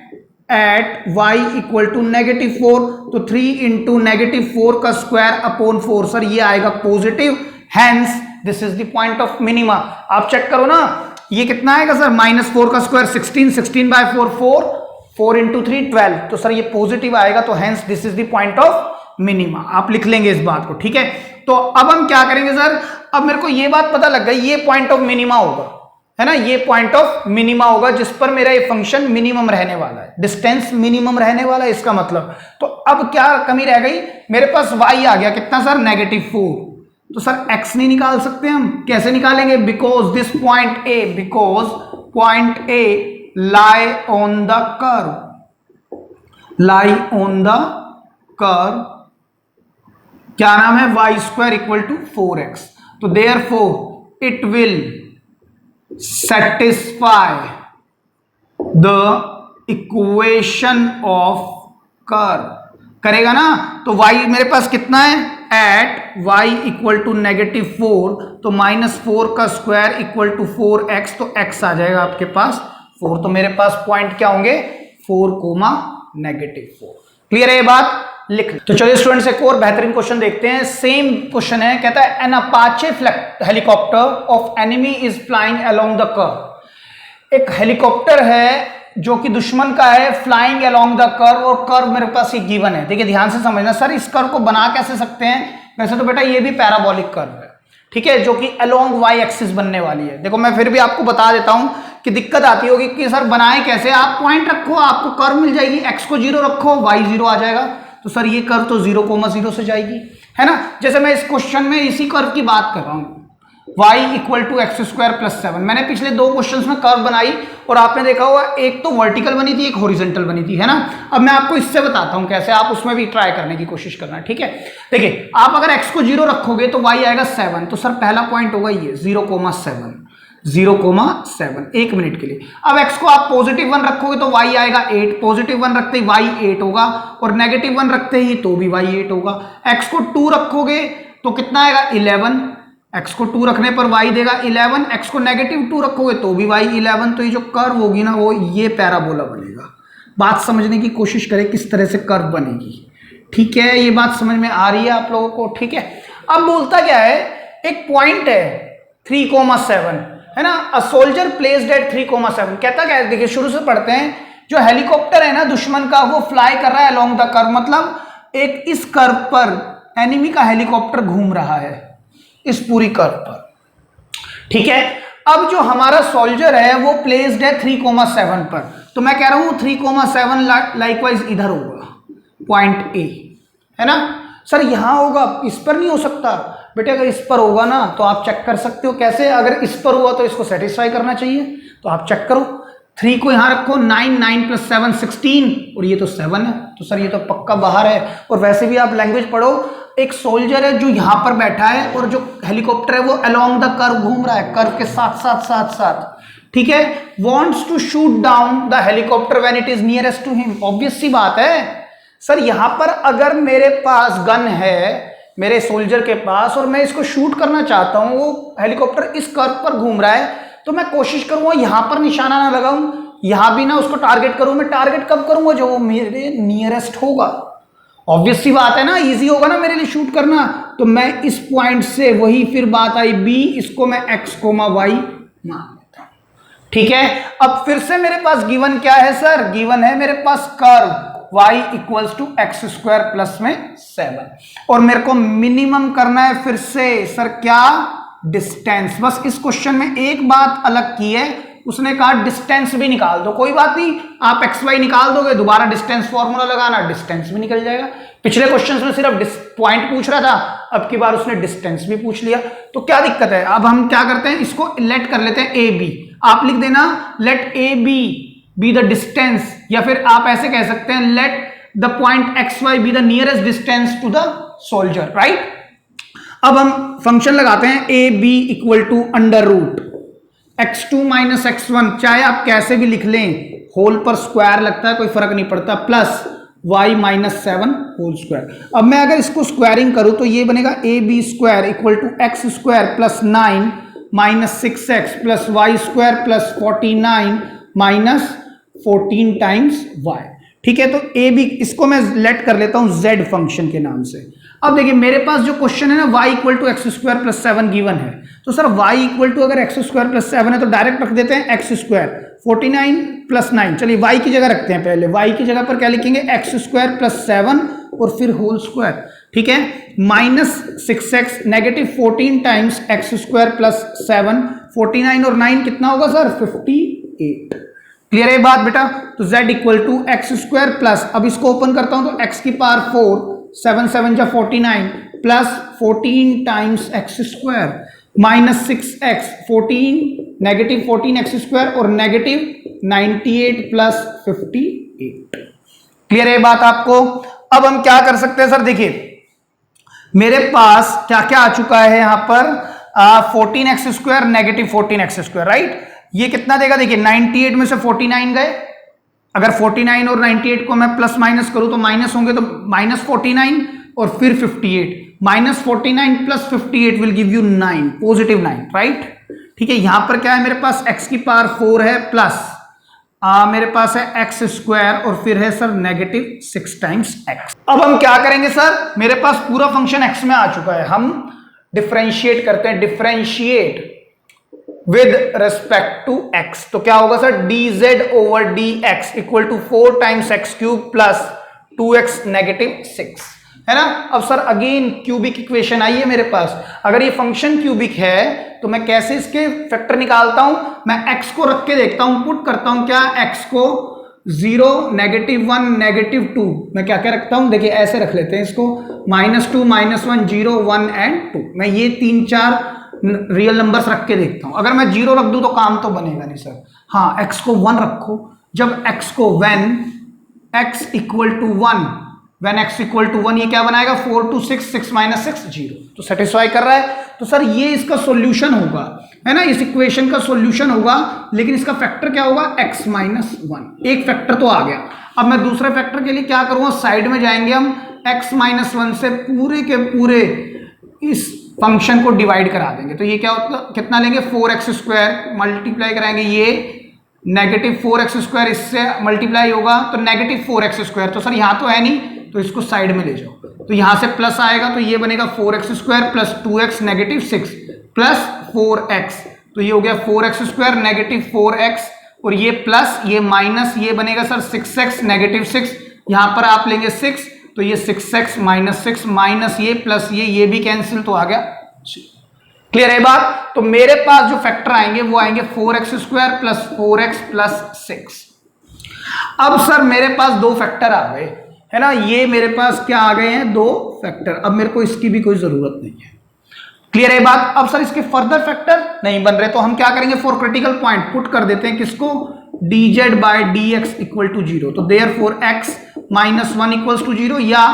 Speaker 1: y equal to negative 4। तो 3 इंटू नेगेटिव 4 का स्क्वायर अपॉन 4, सर ये आएगा positive, hence this is the point of minima. आप चेक करो ना, ये कितना आएगा सर, -4 का स्क्वायर 16, 16 बाय 4 4, 4 इंटू 3 12, तो सर ये पॉजिटिव आएगा, तो hence this is the point of minima. आप लिख लेंगे इस बात को, ठीक है। तो अब हम क्या करेंगे सर, अब मेरे को ये बात पता लग गई, ये पॉइंट ऑफ मिनिमा होगा, है ना, ये पॉइंट ऑफ मिनिमा होगा जिस पर मेरा ये फंक्शन मिनिमम रहने वाला है, डिस्टेंस मिनिमम रहने वाला है इसका मतलब। तो अब क्या कमी रह गई, मेरे पास y आ गया कितना सर, -4। तो सर x नहीं निकाल सकते हम, कैसे निकालेंगे, because this point A, because point A lie on the curve, lie on the curve, क्या नाम है, y square equal to 4x। तो therefore it will satisfy the equation of curve, करेगा ना। तो y मेरे पास कितना है, एट y इक्वल टू -4, तो -4 का स्क्वायर इक्वल टू 4x, तो x आ जाएगा आपके पास 4। तो मेरे पास पॉइंट क्या होंगे, 4, -4। क्लियर है ये बात, लिख। तो चलिए स्टूडेंट्स एक और बेहतरीन क्वेश्चन देखते हैं। सेम क्वेश्चन है, कहता है an Apache helicopter of enemy is flying along the curve. एक हेलीकॉप्टर है जो कि दुश्मन का है, फ्लाइंग अलोंग द कर्व, और कर्व मेरे पास ये गिवन है। देखिए ध्यान से समझना सर, इस कर्व को बना कैसे सकते हैं, वैसे तो बेटा ये भी पैराबोलिक कर्व है, ठीक है, जो कि अलोंग वाई एक्सिस बनने वाली है। देखो मैं फिर भी आपको बता देता हूं कि दिक्कत आती होगी कि सर बनाए कैसे। आप पॉइंट रखो, आपको कर्व मिल जाएगी, एक्स को 0 रखो, वाई 0 आ जाएगा। तो सर ये कर्व तो 0,0 से जाएगी, है ना। जैसे मैं इस क्वेश्चन में इसी कर्व की बात कर रहा हूं, y equal to x square plus 7। मैंने पिछले 2 क्वेश्चंस में कर्व बनाई और आपने देखा होगा एक तो वर्टिकल बनी थी, एक हॉरिजॉन्टल बनी थी, है ना। अब मैं आपको इससे बताता हूं कैसे, आप उसमें भी ट्राई करने की कोशिश करना, ठीक है। देखिए आप अगर x को 0 रखोगे तो y आएगा 7। तो सर पहला पॉइंट होगा ये 0,7, 0,7 एक मिनट के लिए। अब x को आप पॉजिटिव 1 रखोगे तो y आएगा 8, पॉजिटिव 1 रखते ही y 8 होगा और नेगेटिव 1 रखते ही तो भी y 8 होगा। x को 2 रखोगे तो कितना आएगा 11, x को 2 रखने पर y देगा 11, x को नेगेटिव 2 रखोगे तो भी y 11। तो ये जो कर्व होगी ना वो ये पैराबोला बनेगा। बात समझने की कोशिश करें किस तरह से कर्व बनेगी, ठीक है। ये बात समझ में आ रही है आप लोगों को, ठीक है। अब बोलता क्या है, एक पॉइंट है 3,7, है ना, अ सोल्जर प्लेस्ड एट 3,7। कहता क्या है, देखिए शुरू से पढ़ते हैं। जो हेलीकॉप्टर है ना दुश्मन का, वो फ्लाई कर रहा है अलोंग द कर्व, मतलब एक इस कर्व पर एनिमी का हेलीकॉप्टर घूम रहा है इस पूरी कर्व पर, ठीक है। अब जो हमारा सोल्जर है वो प्लेस्ड है 3,7 पर। तो मैं कह रहा हूं 3,7 लाइकवाइज इधर होगा, पॉइंट ए, है ना। सर यहां होगा, इस पर नहीं हो सकता बेटे। अगर इस पर होगा ना तो आप चेक कर सकते हो कैसे, अगर इस पर हुआ तो इसको सेटिस्फाई करना चाहिए। तो आप चेक करो, 3 को यहां रखो, 9, 9 + 7 16 और ये तो 7 है। तो सर ये तो पक्का बाहर है। और वैसे भी आप लैंग्वेज पढ़ो, एक सोल्जर है जो यहां पर बैठा है और जो हेलीकॉप्टर है वो अलोंग द कर्व घूम रहा है, कर्व के साथ साथ साथ साथ, ठीक है। Wants to shoot down the helicopter when it is nearest to him. Obvious सी बात है सर, यहां पर अगर मेरे पास गन है मेरे सोल्जर के पास और मैं इसको शूट करना चाहता हूं, वो हेलीकॉप्टर इस कर्व पर घूम रहा है, तो मैं कोशिश करूंगा यहां पर निशाना ना लगाऊं, यहां भी ना उसको टारगेट करूं। मैं टारगेट कब करूंगा, जो वो मेरे नियरेस्ट होगा। ऑब्वियस सी बात है ना, इजी होगा ना मेरे लिए शूट करना। तो मैं इस पॉइंट से, वही फिर बात आई बी, इसको मैं x, y मान लेता हूं, ठीक है। अब फिर से मेरे पास गिवन क्या है सर, गिवन है मेरे पास curve y equals to x square plus में 7 और मेरे को मिनिमम करना है फिर से सर क्या, डिस्टेंस। बस इस क्वेश्चन में एक बात अलग की है, उसने कहा डिस्टेंस भी निकाल दो। कोई बात नहीं, आप एक्स वाई निकाल दोगे, दोबारा डिस्टेंस फॉर्मूला लगाना, डिस्टेंस भी निकल जाएगा। पिछले क्वेश्चंस में सिर्फ पॉइंट पूछ रहा था, अब की बार उसने डिस्टेंस भी पूछ लिया। तो क्या दिक्कत है, अब हम क्या करते हैं, इसको लेट कर लेते हैं ए बी। आप लिख देना let A B the distance, या फिर आप ऐसे कह सकते हैं let the point x y be the nearest distance to the soldier, right. अब हम फंक्शन लगाते हैं A B equal to under root x2 - x1, चाहे आप कैसे भी लिख लें, होल पर स्क्वायर लगता है कोई फर्क नहीं पड़ता, प्लस y - 7 होल स्क्वायर। अब मैं अगर इसको स्क्वायरिंग करूं तो ये बनेगा A B square equal to x square plus 9 - 6x plus y square plus 49 minus 14 times y, ठीक है। तो ए बी, इसको मैं लेट कर लेता हूं z फंक्शन के नाम से। अब देखिए मेरे पास जो क्वेश्चन है ना, y equal to x square plus 7 given है, तो सर y इक्वल टू अगर एक्स स्क्वायर प्लस 7 है तो डायरेक्ट रख देते हैं एक्स स्क्वायर 49 प्लस 9। चलिए y की जगह रखते हैं, पहले y की जगह पर क्या लिखेंगे, एक्स स्क्वायर प्लस 7 और फिर होल स्क्वायर, ठीक है, minus 6x negative 14 times x square plus 7, 49 और 9 कितना होगा सर, 58। क्लियर है बात बेटा। तो z equal to x square plus, अब इसको ओपन करता हूं तो x की पावर 4, 7 7 जा 49 plus 14 times x square minus 6x 14 negative 14 x square और नेगेटिव 98 प्लस 58। क्लियर है बात आपको। अब हम क्या कर सकते हैं सर, देखिए मेरे पास क्या क्या आ चुका है यहां पर, 14x square negative 14x square, right. ये कितना देगा, देखिए 98 में से 49 गए, अगर 49 और 98 को मैं प्लस माइनस करूं तो माइनस होंगे, तो माइनस 49 और फिर 58, minus 49 plus 58 will give you 9, positive 9, right. ठीक है, यहां पर क्या है मेरे पास, x की पावर 4 है प्लस मेरे पास है एक्स स्क्वायर और फिर है सर नेगेटिव 6 टाइम्स x। अब हम क्या करेंगे सर, मेरे पास पूरा फंक्शन x में आ चुका है, हम डिफरेंशिएट करते हैं, differentiate with respect to x। तो क्या होगा sir, dz over dx equal to 4 times x cube plus 2x negative 6। है ना। अब सर अगेन क्यूबिक इक्वेशन आई है मेरे पास। अगर ये फंक्शन क्यूबिक है तो मैं कैसे इसके फैक्टर निकालता हूं, मैं x को रख के देखता हूं, पुट करता हूं क्या, x को 0, -1, -2, मैं क्या क्या रखता हूं, देखिए ऐसे रख लेते हैं इसको, -2, -1, 0, 1 एंड 2। मैं ये 3-4 रियल नंबर्स रख के देखता हूं। अगर मैं 0 रख दूं तो काम तो बनेगा नहीं सर। हाँ, x को 1 रखो। जब x को when x equal to 1, when x equal to 1, ये क्या बनाएगा, 4 2 6, 6 - 6 0, तो सेटिस्फाई कर रहा है। तो सर ये इसका सॉल्यूशन होगा, है ना, इस इक्वेशन का सॉल्यूशन होगा, लेकिन इसका फैक्टर क्या होगा, x - 1। एक फैक्टर तो आ गया। अब मैं दूसरे फैक्टर के लिए क्या करूंगा, साइड में जाएंगे हम, x - 1 से पूरे के पूरे इस फंक्शन को डिवाइड करा देंगे। तो ये क्या होगा, कितना लेंगे, 4x² मल्टीप्लाई कराएंगे, ये -4x² इससे मल्टीप्लाई होगा तो -4x²। तो सर यहां तो है नहीं, तो इसको साइड में ले जाओ, तो यहां से प्लस आएगा, तो ये बनेगा 4x² plus 2x -6 plus 4x, तो ये हो गया 4x² -4x, और ये प्लस ये माइनस, ये बनेगा सर 6x -6, यहां पर आप लेंगे 6, तो ये 6x -6 माइनस ये प्लस ये भी कैंसिल, तो आ गया। क्लियर है बात। तो मेरे पास जो फैक्टर आएंगे वो आएंगे 4x² प्लस 4x प्लस 6। अब सर मेरे पास दो फैक्टर आ गए, है ना, ये मेरे पास क्या आ गए हैं, दो फैक्टर। अब मेरे को इसकी भी कोई जरूरत नहीं है। क्लियर है बात। अब सर इसके फर्दर फैक्टर नहीं बन रहे, तो हम क्या करेंगे, फॉर क्रिटिकल पॉइंट पुट कर देते हैं किसको, dz by dx equal to 0। तो देयरफॉर x - 1 इक्वल्स टू 0, या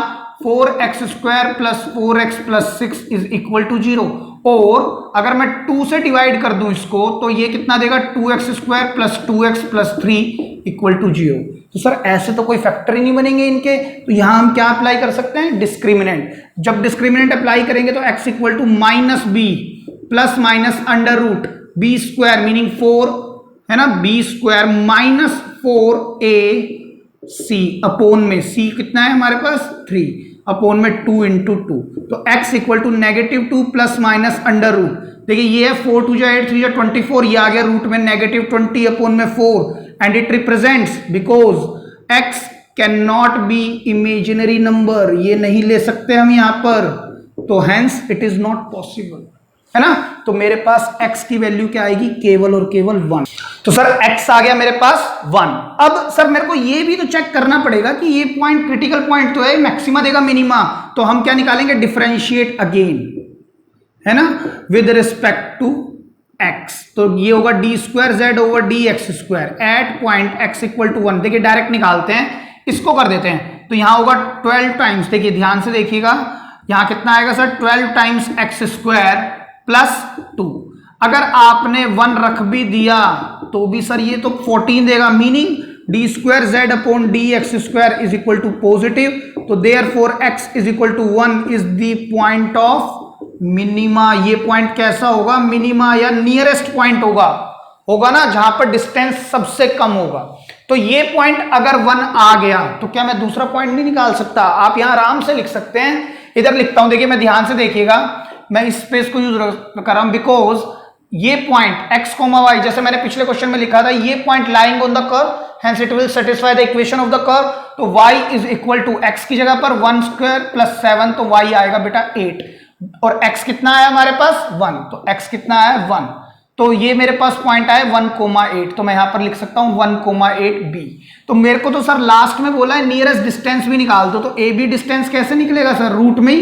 Speaker 1: 4x² plus 4x plus 6 is equal to 0। और अगर मैं 2 से डिवाइड कर दूं इसको, तो ये कितना देगा, 2x² plus 2x plus 3 equal to 0। तो सर ऐसे तो कोई फैक्टर ही नहीं बनेंगे इनके, तो यहां हम क्या अप्लाई कर सकते हैं, डिस्क्रिमिनेंट। जब डिस्क्रिमिनेंट अप्लाई करेंगे तो x equal to -b plus minus under root b² meaning 4, है ना, b² माइनस 4ac अपोन में c कितना है हमारे पास 3 अपोन में 2 × 2, तो x equal to -2 plus minus under root, देखिए ये है 4 2 8 3 24, ये आ गया रूट में -20 अपोन में 4, and it represents because x can not be imaginary number, ये नहीं ले सकते हम यहां पर, तो hence it is not possible, है ना। तो मेरे पास x की वैल्यू क्या आएगी, केवल और केवल 1। तो सर x आ गया मेरे पास 1। अब सर मेरे को ये भी तो चेक करना पड़ेगा कि ये पॉइंट क्रिटिकल पॉइंट तो है, मैक्सिमा देगा मिनिमा, तो हम क्या निकालेंगे, डिफरेंशिएट अगेन, है ना, विद रिस्पेक्ट टू x। तो ये होगा d² over dx² at point x equal to 1। देखिए डायरेक्ट निकालते हैं, इसको कर देते हैं, तो यहां होगा 12 टाइम्स, देखिए ध्यान से देखिएगा, यहां कितना आएगा सर, 12 टाइम्स x² प्लस 2। अगर आपने 1 रख भी दिया तो भी सर ये तो 14 देगा, meaning d² upon dx² is equal to positive, तो therefore x is equal to 1 is the point of minima. ये पॉइंट कैसा होगा, मिनिमा या नियरेस्ट पॉइंट होगा ना, जहां पर डिस्टेंस सबसे कम होगा। तो ये पॉइंट अगर 1 आ गया तो क्या मैं दूसरा पॉइंट नहीं निकाल सकता, आप यहां आराम से लिख सकते हैं। इधर लिखता हूं, देखिए मैं ध्यान से देखिएगा, मैं इस स्पेस को यूज कर रहा हूं, बिकॉज ये पॉइंट x, y, जैसे मैंने पिछले क्वेश्चन में लिखा था, ये point lying on the curve, hence it will satisfy the equation of the curve. तो y is equal to x की जगह पर 1² प्लस 7, तो y आएगा बेटा 8, और x कितना आया हमारे पास 1, तो x कितना आया 1, तो ये मेरे पास पॉइंट आया 1,8, तो मैं यहां पर लिख सकता हूं 1,8b। तो मेरे को तो सर लास्ट में बोला है नियरेस्ट डिस्टेंस भी निकाल दो, तो ab डिस्टेंस कैसे निकलेगा सर, रूट में ही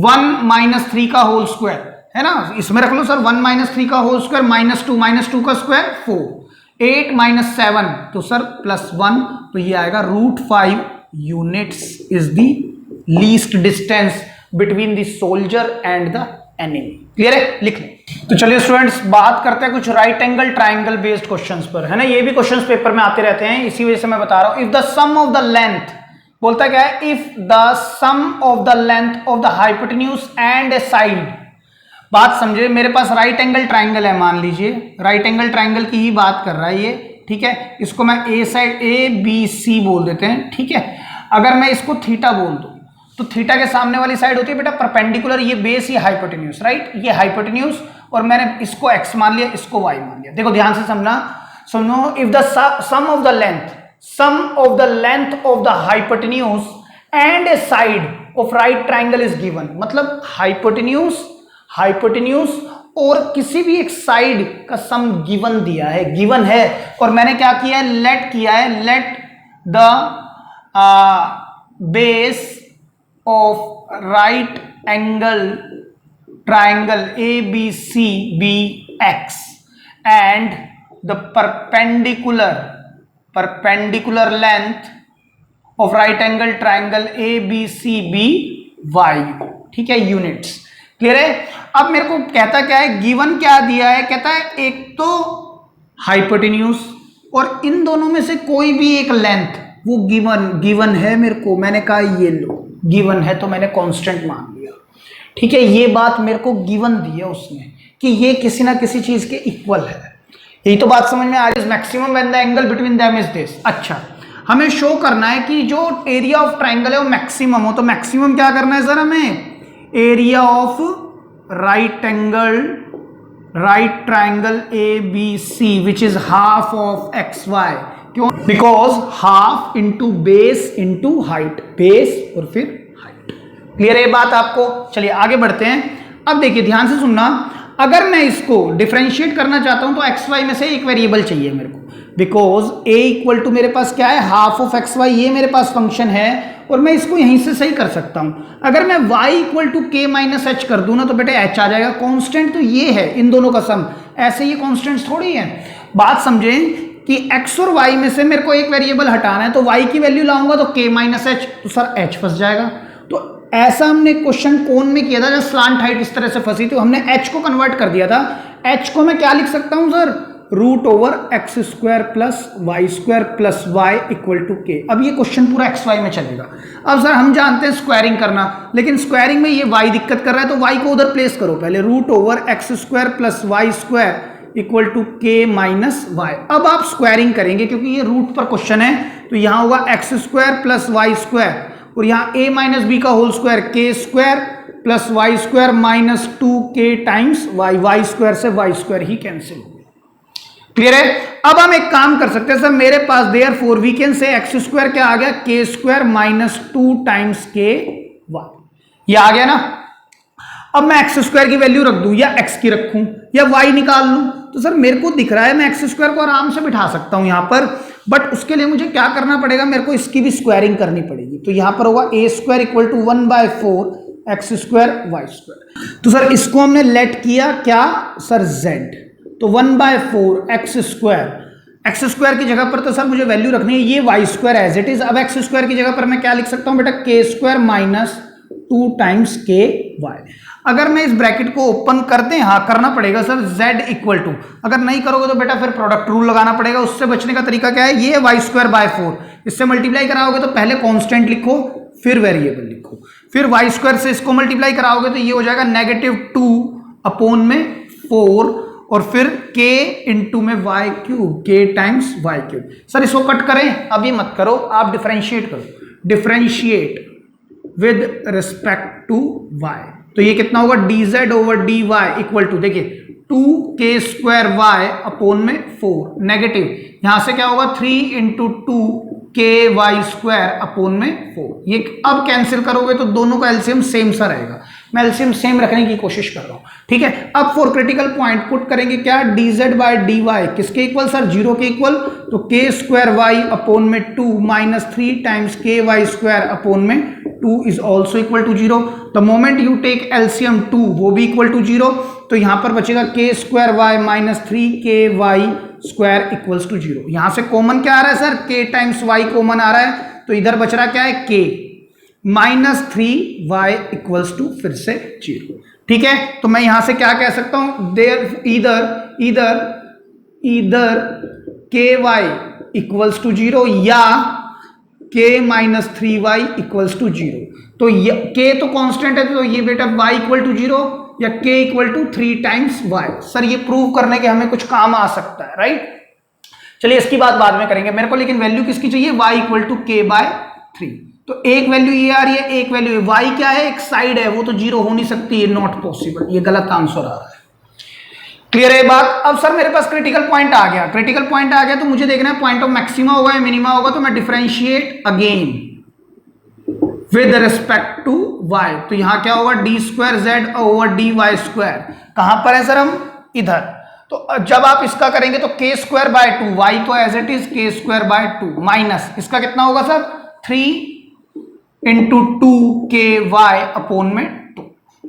Speaker 1: 1 - 3 का होल स्क्वायर, है ना, इसमें रख लो सर 1 - 3 का होल स्क्वायर -2 - 2 का स्क्वायर 4, 8 - 7, तो सर +1, तो ये आएगा √5 units is the least distance between the soldier and the enemy. Clear है, लिख लें। तो चलिए स्टूडेंट्स बात करते हैं कुछ right angle triangle based questions पर, है ना, ये भी क्वेश्चंस पेपर में आते रहते हैं, इसी वजह से मैं बता रहा हूं। If the sum of the length, बोलता क्या है, if the sum of the length of the hypotenuse and a side, बात समझे, मेरे पास राइट एंगल ट्राइंगल है, मान लीजिए राइट एंगल ट्राइंगल की ही बात कर रहा है ये, ठीक है, इसको मैं ए साइड ABC बोल देते हैं, ठीक है। अगर मैं इसको थीटा बोल दूं, तो थीटा के सामने वाली साइड होती है बेटा परपेंडिकुलर, ये बेस, ये हाइपोटेन्यूज, राइट, ये हाइपोटेन्यूज, और मैंने इसको x मान लिया, इसको y मान लिया। देखो ध्यान से सुनो, if the sum of the length of the hypotenuse and a side of right triangle is given, मतलब हाइपोटेन्यूज और किसी भी एक साइड का सम गिवन है और मैंने क्या किया है, let the base of right angle triangle ABC be x and the perpendicular length of right angle triangle ABC be y, ठीक है, यूनिट्स। क्लियर है? अब मेरे को कहता क्या है, गिवन क्या दिया है, कहता है एक तो हाइपोटेन्यूज और इन दोनों में से कोई भी एक लेंथ वो गिवन है मेरे को, मैंने कहा ये लो गिवन है तो मैंने कांस्टेंट मान लिया, ठीक है। ये बात मेरे को गिवन दी है उसने कि ये किसी ना किसी चीज के इक्वल है, यही तो बात समझ में आ रही है। Maximum when the angle between them is this. अच्छा, हमें शो करना है कि जो एरिया ऑफ ट्राइंगल है वो मैक्सिमम हो, तो मैक्सिमम क्या करना है सर, हमें area of right triangle ABC which is half of XY। क्यों? Because half into base into height, base और फिर हाइट। क्लियर है ये बात आपको? चलिए आगे बढ़ते हैं। अब देखिए ध्यान से सुनना, अगर मैं इसको डिफरेंशिएट करना चाहता हूं तो XY में से एक वेरिएबल चाहिए मेरे को, बिकॉज A इक्वल टू मेरे पास क्या है, हाफ ऑफ XY, ये मेरे पास फंक्शन है और मैं इसको यहीं से सही कर सकता हूं। अगर मैं y equal to k minus h कर दूं ना तो बेटे h आ जाएगा। कांस्टेंट तो ये है इन दोनों का सम, ऐसे ये कांस्टेंट्स थोड़ी है। बात समझें कि x और y में से मेरे को एक वेरिएबल हटाना है, तो y की वैल्यू लाऊंगा तो k माइनस एच, तो सर h फंस जाएगा। तो ऐसा हमने क्वेश्चन कोन में किया था जब स्लांट हाइट इस तरह से फंसी, तो हमने h को कन्वर्ट कर दिया था। h को मैं क्या लिख सकता हूं sir, root over x square plus y square plus y equal to k. अब ये क्वेश्चन पूरा XY में चलेगा। अब सर हम जानते हैं स्क्वायरिंग करना, लेकिन स्क्वायरिंग में ये y दिक्कत कर रहा है, तो y को उधर प्लेस करो पहले, root over x square plus y square equal to k minus y. अब आप स्क्वायरिंग करेंगे क्योंकि ये रूट पर क्वेश्चन है, तो यहां होगा x square plus y square और यहाँ a माइनस बी का whole square k square plus y square minus 2k times y, y square से वाई स्क्वायर ही कैंसिल हो। क्लियर है? अब हम एक काम कर सकते हैं सर, मेरे पास therefore we can say x square क्या आ गया, k square minus 2 times k y, ये आ गया ना। अब मैं एक्स स्क्वायर की वैल्यू रख दूं या एक्स की रखूं या वाई निकाल लूं, तो सर मेरे को दिख रहा है मैं एक्स स्क्वायर को आराम से बिठा सकता हूं यहां पर, बट उसके लिए मुझे क्या करना पड़ेगा, मेरे को इसकी भी स्क्वायरिंग करनी पड़ेगी। तो यहां पर होगा a square equal to 1/4 x square y square. तो सर इसको हमने लेट किया क्या सर z, तो 1/4 एक्स स्क्वायर की जगह पर तो सर मुझे वैल्यू रखनी है ये y square as it is. अब एक्स स्क्वायर की जगह पर मैं क्या लिख सकता हूं बेटा, के square minus 2 times k Y. अगर मैं इस ब्रैकेट को ओपन कर दें, हाँ करना पड़ेगा सर, z इक्वल टू, अगर नहीं करोगे तो बेटा फिर प्रोडक्ट रूल लगाना पड़ेगा। उससे बचने का तरीका क्या है, ये वाई स्क्वायर बाय 4, इससे मल्टीप्लाई कराओगे तो पहले कांस्टेंट लिखो फिर वेरिएबल लिखो, फिर वाई स्क्वायर से इसको मल्टीप्लाई कराओगे तो ये हो जाएगा -2/4 और फिर k इंटू में y cube, k times y cube. Sir इसको कट करें, अभी मत करो, आप डिफरेंशिएट करो, differentiate with respect to y, तो ये कितना होगा dz over dy equal to, देखिए 2k स्क्वायर y अपॉन में 4 नेगेटिव, यहां से क्या होगा 3 इंटू 2k स्क्वायर अपॉन में 4। ये अब कैंसिल करोगे तो दोनों का एलसीएम सेम सा रहेगा, मैं एलसीएम सेम रखने की कोशिश कर रहा हूं, ठीक है। अब फॉर क्रिटिकल पॉइंट पुट करेंगे क्या, dz बाय dy किसके इक्वल सर, 0 के इक्वल, तो k स्क्वायर y अपॉन में 2 minus 3 times k square upon में 2 is also equal to 0। The moment you take LCM 2 वो भी इक्वल टू 0, तो यहां पर बचेगा k square y minus 3k square equals to 0। यहां से कॉमन क्या आ रहा है sir, k times y common आ रहा है, तो इधर बच रहा क्या है k minus 3y equals to फिर से 0, ठीक है। तो मैं यहां से क्या कह सकता हूं, there either ky equals to 0 या k minus 3y equals to 0। तो k तो कांस्टेंट है, तो ये बेटा y इक्वल टू 0 या k equal to 3 times y। Sir ये प्रूव करने के हमें कुछ काम आ सकता है, राइट। चलिए इसकी बात बाद में करेंगे, मेरे को लेकिन वैल्यू किसकी चाहिए, y इक्वल टू k/3। तो एक वैल्यू ये आ रही है, एक वैल्यू y क्या है, एक साइड है, वो तो 0 हो नहीं सकती, ये नॉट पॉसिबल, ये गलत आंसर आ रहा है। क्लियर है बात। अब सर मेरे पास क्रिटिकल पॉइंट आ गया, क्रिटिकल पॉइंट आ गया तो मुझे देखना है पॉइंट ऑफ मैक्सिमा होगा या मिनिमा होगा, तो मैं differentiate again with respect to y। तो यहां क्या होगा, d square z over d y square. कहां पर है सर, हम इधर। तो जब आप इसका करेंगे तो k स्क्वायर बाय 2, y तो as it is k square by 2 minus इसका कितना होगा सर 3 इंटू 2ky अपोन में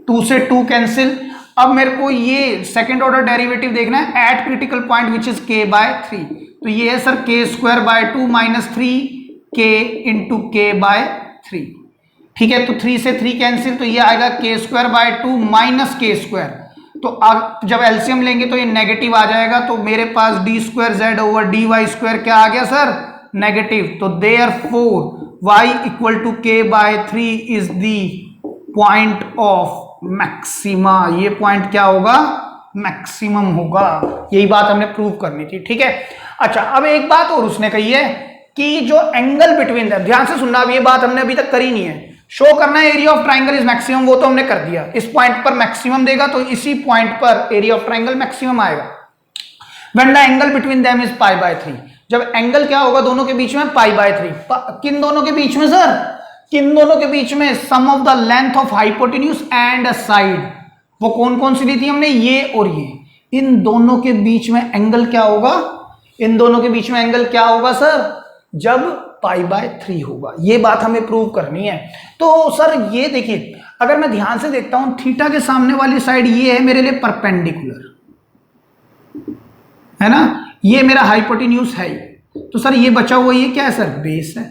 Speaker 1: 2 से 2 कैंसिल। अब मेरे को ये सेकेंड ऑर्डर डेरिवेटिव देखना है at critical point which is k by 3। तो ये है sir k square by 2 minus 3k into k by 3। ठीक है, तो 3 से 3 कैंसिल, तो ये आएगा k square by 2 minus k square. तो अब जब एलसीएम लेंगे तो ये नेगेटिव आ जाएगा। तो मेरे पास d square z over d y square क्या आ गया सर, नेगेटिव। तो therefore y equal to k by 3 is the point of maxima. ये पॉइंट क्या होगा, मैक्सिमम होगा। यही बात हमने प्रूव करनी थी। ठीक है, अच्छा अब एक बात और उसने कही है कि जो एंगल बिटवीन देम, ध्यान से सुनना, अब ये बात हमने अभी तक करी नहीं है। शो करना है area of triangle is maximum, वो तो हमने कर दिया। इस पॉइंट पर मैक्सिमम देगा तो इसी पॉइंट पर एरिया ऑफ ट्राइंगल मैक्सिमम आएगा। When the angle between them is pi by 3, जब एंगल क्या होगा दोनों के बीच में, पाई बाय 3। किन दोनों के बीच में सर, किन दोनों के बीच में, sum of the length of hypotenuse and side. वो कौन कौन सी ली थी हमने, ये और ये। इन दोनों के बीच में एंगल क्या होगा, इन दोनों के बीच में एंगल क्या होगा सर, जब पाई बाय 3 होगा। ये बात हमें प्रूव करनी है। तो सर ये देखिए, अगर मैं ध्यान से देखता हूं, थीटा के सामने वाली साइड ये है मेरे लिए परपेंडिकुलर, है ना, ये मेरा हाइपोटेन्यूज है। तो सर ये बचा हुआ ये क्या है सर, बेस है।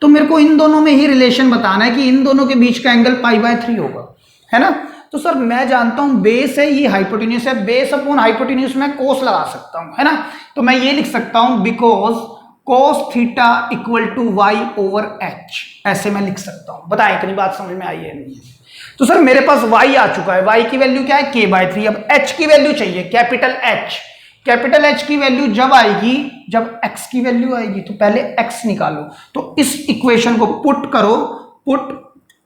Speaker 1: तो मेरे को इन दोनों में ही रिलेशन बताना है कि इन दोनों के बीच का एंगल पाई बाय 3 होगा, है ना। तो सर मैं जानता हूं बेस है, ये हाइपोटेन्यूज है, बेस अपॉन हाइपोटेन्यूज में कोस लगा सकता हूं, है ना। तो मैं ये लिख सकता हूं because cos theta equal to y over h, ऐसे मैं लिख सकता हूं। बताएं इतनी बात समझ में आई है नहीं? तो सर मेरे पास y आ चुका है, y की वैल्यू क्या है, k बाय 3। अब h की वैल्यू चाहिए, कैपिटल H। कैपिटल H की वैल्यू जब आएगी, जब x की वैल्यू आएगी, तो पहले x निकालो। तो इस इक्वेशन को पुट करो, put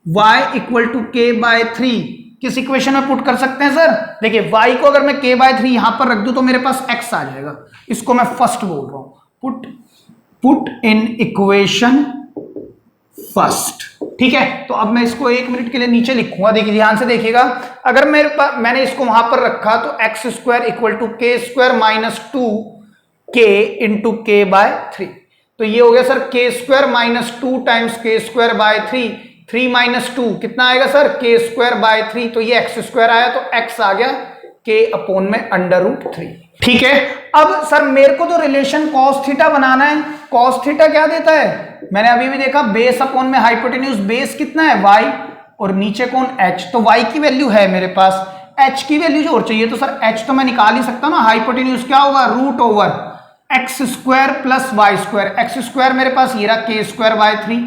Speaker 1: y equal to k by 3 किस इक्वेशन में पुट कर सकते हैं सर, देखिए y को अगर मैं k बाय 3 यहां पर रख दूं तो मेरे पास x आ जाएगा। इसको मैं फर्स्ट बोल रहा हूं, पुट इन इक्वेशन फर्स्ट। ठीक है, तो अब मैं इसको 1 मिनट के लिए नीचे लिखूंगा। देखिए ध्यान से देखिएगा, अगर मेरे पास मैंने इसको वहां पर रखा तो एक्स स्क्वायर इक्वल टू के स्क्वायर माइनस 2k इंटू के बाय 3। तो ये हो गया सर के स्क्वायर माइनस 2 टाइम्स के स्क्वायर बाय 3, 3 माइनस 2 कितना आएगा सर, के स्क्वायर बाय 3। तो ये एक्स स्क्वायर आया, तो एक्स आ गया के अपोन में अंडर रूट 3। ठीक है, अब सर मेरे को तो रिलेशन कॉस थीटा बनाना है। कॉस थीटा क्या देता है, मैंने अभी भी देखा, बेस अपॉन में हाइपोटेन्यूज। बेस कितना है y और नीचे कौन h। तो y की वैल्यू है मेरे पास, h की वैल्यू जो और चाहिए, तो सर h तो मैं निकाल ही सकता हूं ना। हाइपोटेन्यूज क्या होगा, root over x square plus y square. X square मेरे पास ये रहा k square by 3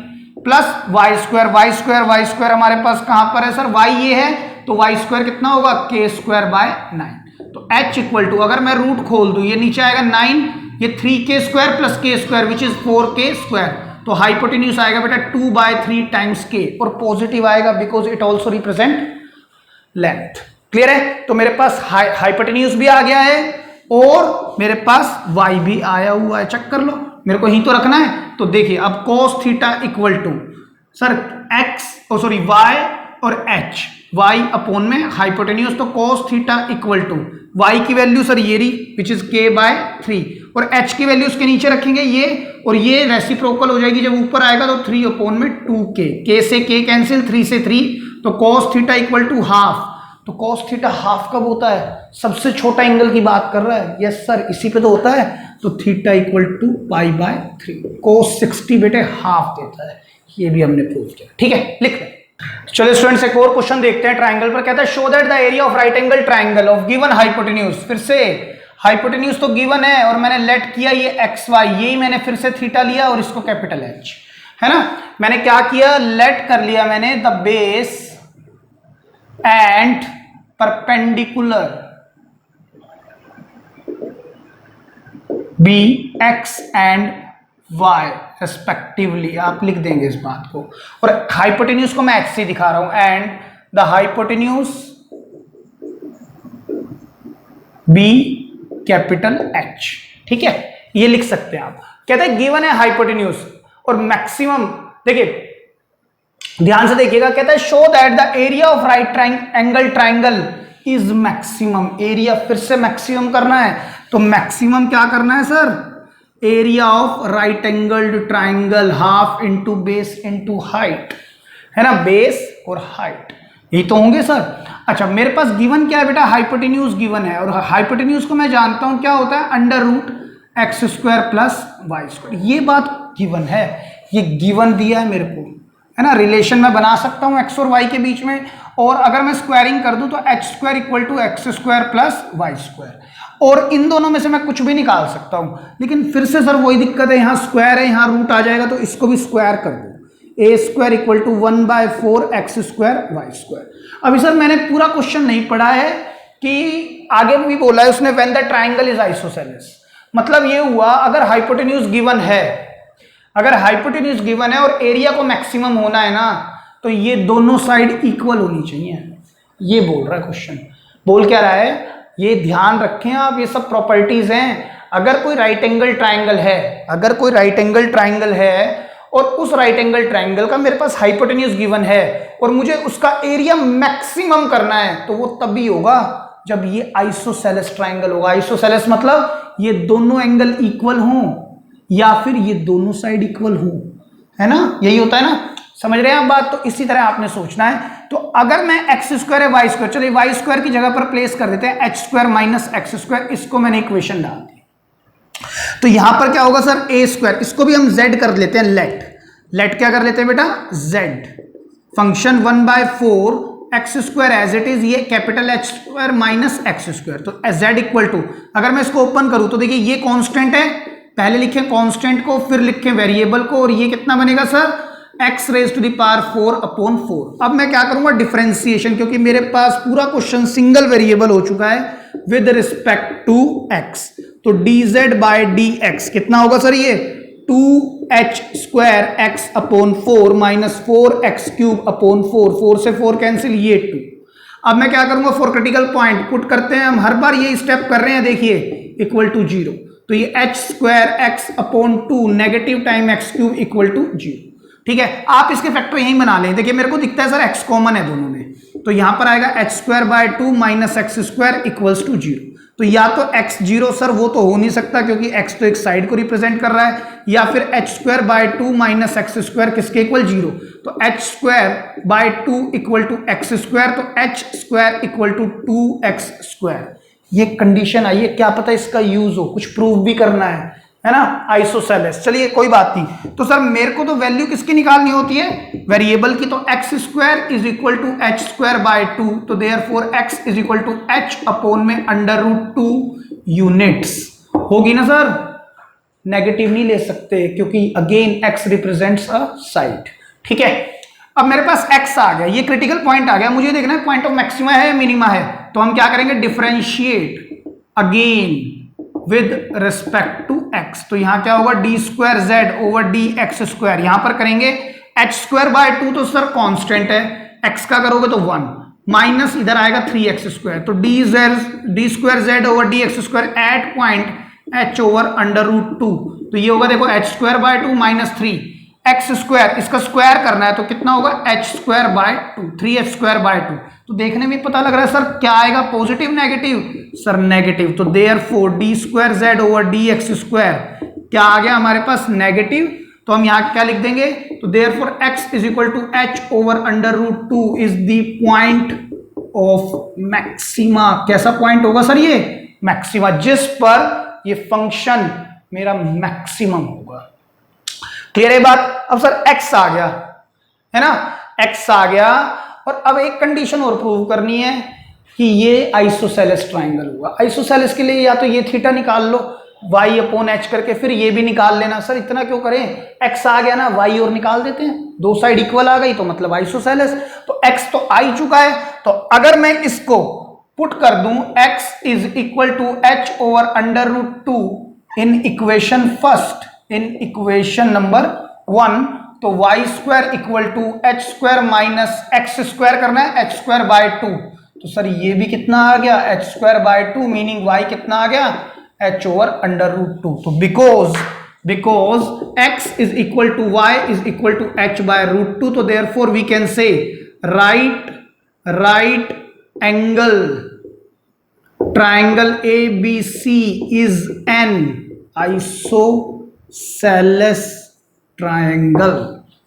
Speaker 1: plus y square, y square y square हमारे पास कहां पर है सर, y ये है, तो वाई स्क्वायर कितना होगा, के स्क्वायर बाय 9। तो h इक्वल टू, अगर मैं रूट खोल दूं, ये नीचे आएगा 9, ये 3k स्क्वायर प्लस के square which is 4k square. तो हाइपोटेन्यूज आएगा बेटा 2 बाय 3 टाइम्स k, और पॉजिटिव आएगा because it also represent length. Clear है, तो मेरे पास हाइपोटेन्यूज भी आ गया है और मेरे पास y भी आया हुआ है। चेक कर लो, मेरे को ही तो रखना है। तो देखिए अब cos theta equal to sir y और h, y अपोन में हाइपोटेन्यूज, तो cos theta equal to y की वैल्यू सर ये रही विच इज k बाय 3, और h की वैल्यू उसके नीचे रखेंगे ये, और ये रेसिप्रोकल हो जाएगी, जब ऊपर आएगा तो 3 अपोन में 2k, k से k कैंसिल, 3 से 3, तो cos theta equal to half. तो cos थीटा हाफ कब होता है, सबसे छोटा एंगल की बात कर रहा है, यस सर इसी पे तो होता है। तो theta equal to pi by 3, cos 60 बेटे हाफ देता है, ये भी हमने प्रूव किया। ठीक है, लिख लें। चलिए स्टूडेंट्स एक और क्वेश्चन देखते हैं ट्राइंगल पर। कहता है show that the area of right angle triangle of given hypotenuse. फिर से हाइपोटेन्यूज तो गिवन है और मैंने लेट किया ये एक्स वाई, यही मैंने फिर से थीटा लिया और इसको कैपिटल एच, है ना। मैंने क्या किया, लेट कर लिया मैंने the base and perpendicular be x and y respectively, आप लिख देंगे इस बात को। और हाइपोटेन्यूज को मैं x से दिखा रहा हूं, and the hypotenuse be capital H। ठीक है, ये लिख सकते हैं आप। कहते हैं गिवन है हाइपोटेन्यूज और मैक्सिमम, देखिए ध्यान से देखिएगा, कहता है show that the area of right angle triangle is maximum. Area फिर से मैक्सिमम करना है, तो मैक्सिमम क्या करना है sir, area of right angled triangle half into base into height, है ना, बेस और हाइट, यही तो होंगे सर। अच्छा मेरे पास गिवन क्या है बेटा, हाइपोटेन्यूज गिवन है, और हाइपोटेन्यूज को मैं जानता हूं क्या होता है, under root x square plus y square. ये बात गिवन है, ये गिवन दिया है मेरे को, है ना। रिलेशन मैं बना सकता हूं एक्स और वाई के बीच में, और अगर मैं स्क्वायरिंग कर दूं तो h square equal to x square plus y square, और इन दोनों में से मैं कुछ भी निकाल सकता हूं। लेकिन फिर से सर वही दिक्कत है, यहां स्क्वायर है यहां रूट आ जाएगा, तो इसको भी स्क्वायर कर दो, a square equal to 1/4 x square y square. अभी सर मैंने पूरा क्वेश्चन नहीं पढ़ा है, कि आगे भी बोला है उसने when the triangle is isosceles, मतलब ये हुआ अगर हाइपोटेन्यूज गिवन है, अगर हाइपोटेन्यूज गिवन है और एरिया को मैक्सिमम होना है ना, तो ये दोनों साइड इक्वल होनी चाहिए, ये बोल रहा है क्वेश्चन। बोल क्या रहा है, ये ध्यान रखें आप, ये सब प्रॉपर्टीज हैं। अगर कोई राइट एंगल ट्राइंगल है, अगर कोई राइट एंगल ट्राइंगल है और उस राइट एंगल ट्राइंगल का मेरे पास हाइपोटेन्यूज गिवन है और मुझे उसका एरिया मैक्सिमम करना है, तो वो तभी होगा जब ये आइसोसेलेस ट्राइंगल होगा। आइसोसेलेस मतलब ये दोनों एंगल इक्वल हों या फिर ये दोनों साइड इक्वल हो, है ना, यही होता है ना, समझ रहे हैं आप बात। तो इसी तरह आपने सोचना है। तो अगर मैं एक्स स्क्वायर है वाई स्क्वायर, चलिए वाई स्क्वायर की जगह पर प्लेस कर देते हैं H square minus x square, इसको मैंने इक्वेशन डाल दी। तो यहां पर क्या होगा सर, ए स्क्वायर, इसको भी हम जेड कर लेते हैं, लेट क्या कर लेते हैं बेटा, z function 1/4 x square as it is, ये capital H square minus x square, तो जेड इक्वल टू, अगर मैं इसको ओपन करूं तो देखिए ये कांस्टेंट है, पहले लिखें कांस्टेंट को फिर लिखें वेरिएबल को, और ये कितना बनेगा sir, x raise to the power 4/4। अब मैं क्या करूंगा, डिफरेंशिएशन, क्योंकि मेरे पास पूरा क्वेश्चन सिंगल वेरिएबल हो चुका है विद रिस्पेक्ट टू x, तो dz बाय dx कितना होगा सर, ये 2h square x/4 minus 4x³ 4 से 4 कैंसिल, ये 2। अब मैं क्या करूंगा, फॉर क्रिटिकल पॉइंट पुट करते हैं हम, हर बार ये स्टेप कर रहे हैं, देखिए इक्वल टू 0, तो ये h square x/2 negative time x³ equal to 0। ठीक है, आप इसके फैक्टर यही बना लें, देखिए मेरे को दिखता है सर x कॉमन है दोनों में, तो यहां पर आएगा h square by 2 minus x square equals to 0। तो या तो x 0 सर वो तो हो नहीं सकता क्योंकि x तो एक साइड को रिप्रेजेंट कर रहा है, या फिर h square by 2 minus x square किसके इक्वल 0, तो h square by 2 equal to x square, तो h square equal to 2x square. ये कंडीशन आई है, क्या पता इसका यूज हो, कुछ प्रूव भी करना है ना, आइसोसेलेस। चलिए कोई बात नहीं। तो सर मेरे को तो वैल्यू किसकी निकालनी होती है, वेरिएबल की, तो x square is equal to h square by 2, तो therefore x is equal to h upon में अंडर रूट 2 यूनिट्स होगी ना सर, नेगेटिव नहीं ले सकते क्योंकि again x represents a side. ठीक है, अब मेरे पास एक्स आ गया, ये क्रिटिकल पॉइंट आ गया, मुझे देखना है पॉइंट ऑफ मैक्सिमा है या मिनिमा है, तो हम क्या करेंगे, differentiate again with respect to x, तो यहां क्या होगा, d square z over d x square, यहां पर करेंगे एच स्क्वायर बाय 2 तो सर कांस्टेंट है, एक्स का करोगे तो 1 माइनस इधर आएगा 3x स्क्वायर, तो d square z over d x square at point h over under root 2, तो ये होगा देखो h square by 2 minus 3 x square, इसका स्क्वायर करना है तो कितना होगा h square by 2, 3h square by 2। तो देखने में पता लग रहा है सर क्या आएगा, पॉजिटिव नेगेटिव, सर नेगेटिव, तो therefore D square z over d x square क्या आ गया हमारे पास, नेगेटिव, तो हम यहां क्या लिख देंगे, तो therefore x is equal to h over under root 2 is the point of maxima. कैसा पॉइंट होगा सर, ये मैक्सिमा, जिस पर ये फंक्शन मेरा मैक्सिमम होगा। क्लियर है बात। अब सर x आ गया, है ना, x आ गया, और अब एक कंडीशन और प्रूव करनी है कि ये आइसोसेलेस ट्राइंगल होगा। आइसोसेलेस के लिए या तो ये थीटा निकाल लो y अपॉन h करके, फिर ये भी निकाल लेना। सर इतना क्यों करें, x आ गया ना, y और निकाल देते हैं, दो साइड इक्वल आ गई तो मतलब आइसोसेलेस, तो x तो आ ही चुका है, तो अगर मैं इसको पुट कर दूं x is equal to h over under root 2 in equation first, in equation number 1, तो y square equal to h square minus x square करना है एच स्क्वायर बाय 2, तो सर ये भी कितना आ गया, H square by 2 meaning y कितना आ गया, h ओवर अंडर रूट 2। तो because because x is equal to y is equal to h by root 2. So therefore we can say right angle triangle ABC is an isosceles triangle.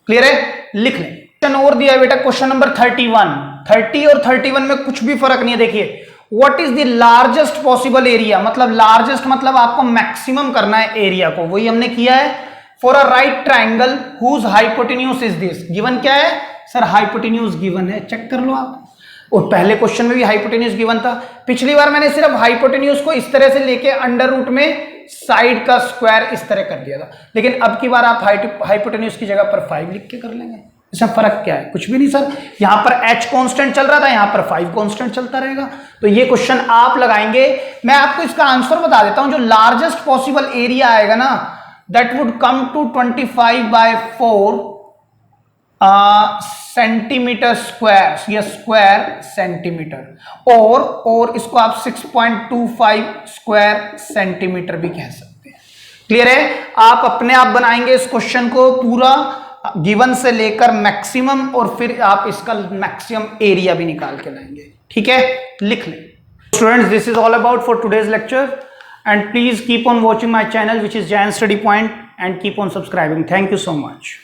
Speaker 1: Clear है? लिख लें। Question और दिया है बेटा, question number 31। 30 और 31 में कुछ भी फर्क नहीं है। देखिए, what is the largest possible area, मतलब लार्जेस्ट मतलब आपको मैक्सिमम करना है एरिया को, वही हमने किया है। For a right triangle whose hypotenuse is this, given क्या है सर? हाइपोटेन्यूज गिवन है, चेक कर लो आप। और पहले क्वेश्चन में भी हाइपोटेन्यूज गिवन था। पिछली बार मैंने सिर्फ हाइपोटेन्यूज को इस तरह से लेके अंडर रूट में साइड का स्क्वायर इस तरह कर दिया था, लेकिन अब की बार आप हाइपोटेन्यूज की जगह पर 5 लिख के कर लेंगे। इसमें फर्क क्या है? कुछ भी नहीं सर। यहां पर h कांस्टेंट चल रहा था, यहां पर 5 कांस्टेंट चलता रहेगा। तो ये क्वेश्चन आप लगाएंगे। मैं आपको इसका आंसर बता देता हूं। जो लार्जेस्ट पॉसिबल एरिया आएगा ना, that would come to 25/4 centimetre square, या स्क्वायर सेंटीमीटर, और इसको आप 6.25 स्क्वायर सेंटीमीटर भी कह सकते हैं। क्लियर है? आप अपने आप बनाएंगे इस क्वेश्चन को पूरा गिवन से लेकर मैक्सिमम, और फिर आप इसका मैक्सिमम एरिया भी निकाल के लाएंगे। ठीक है, लिख लें। Students, this is all about for today's lecture, and please keep on watching my channel which is Jain study point, and keep on subscribing. Thank you so much.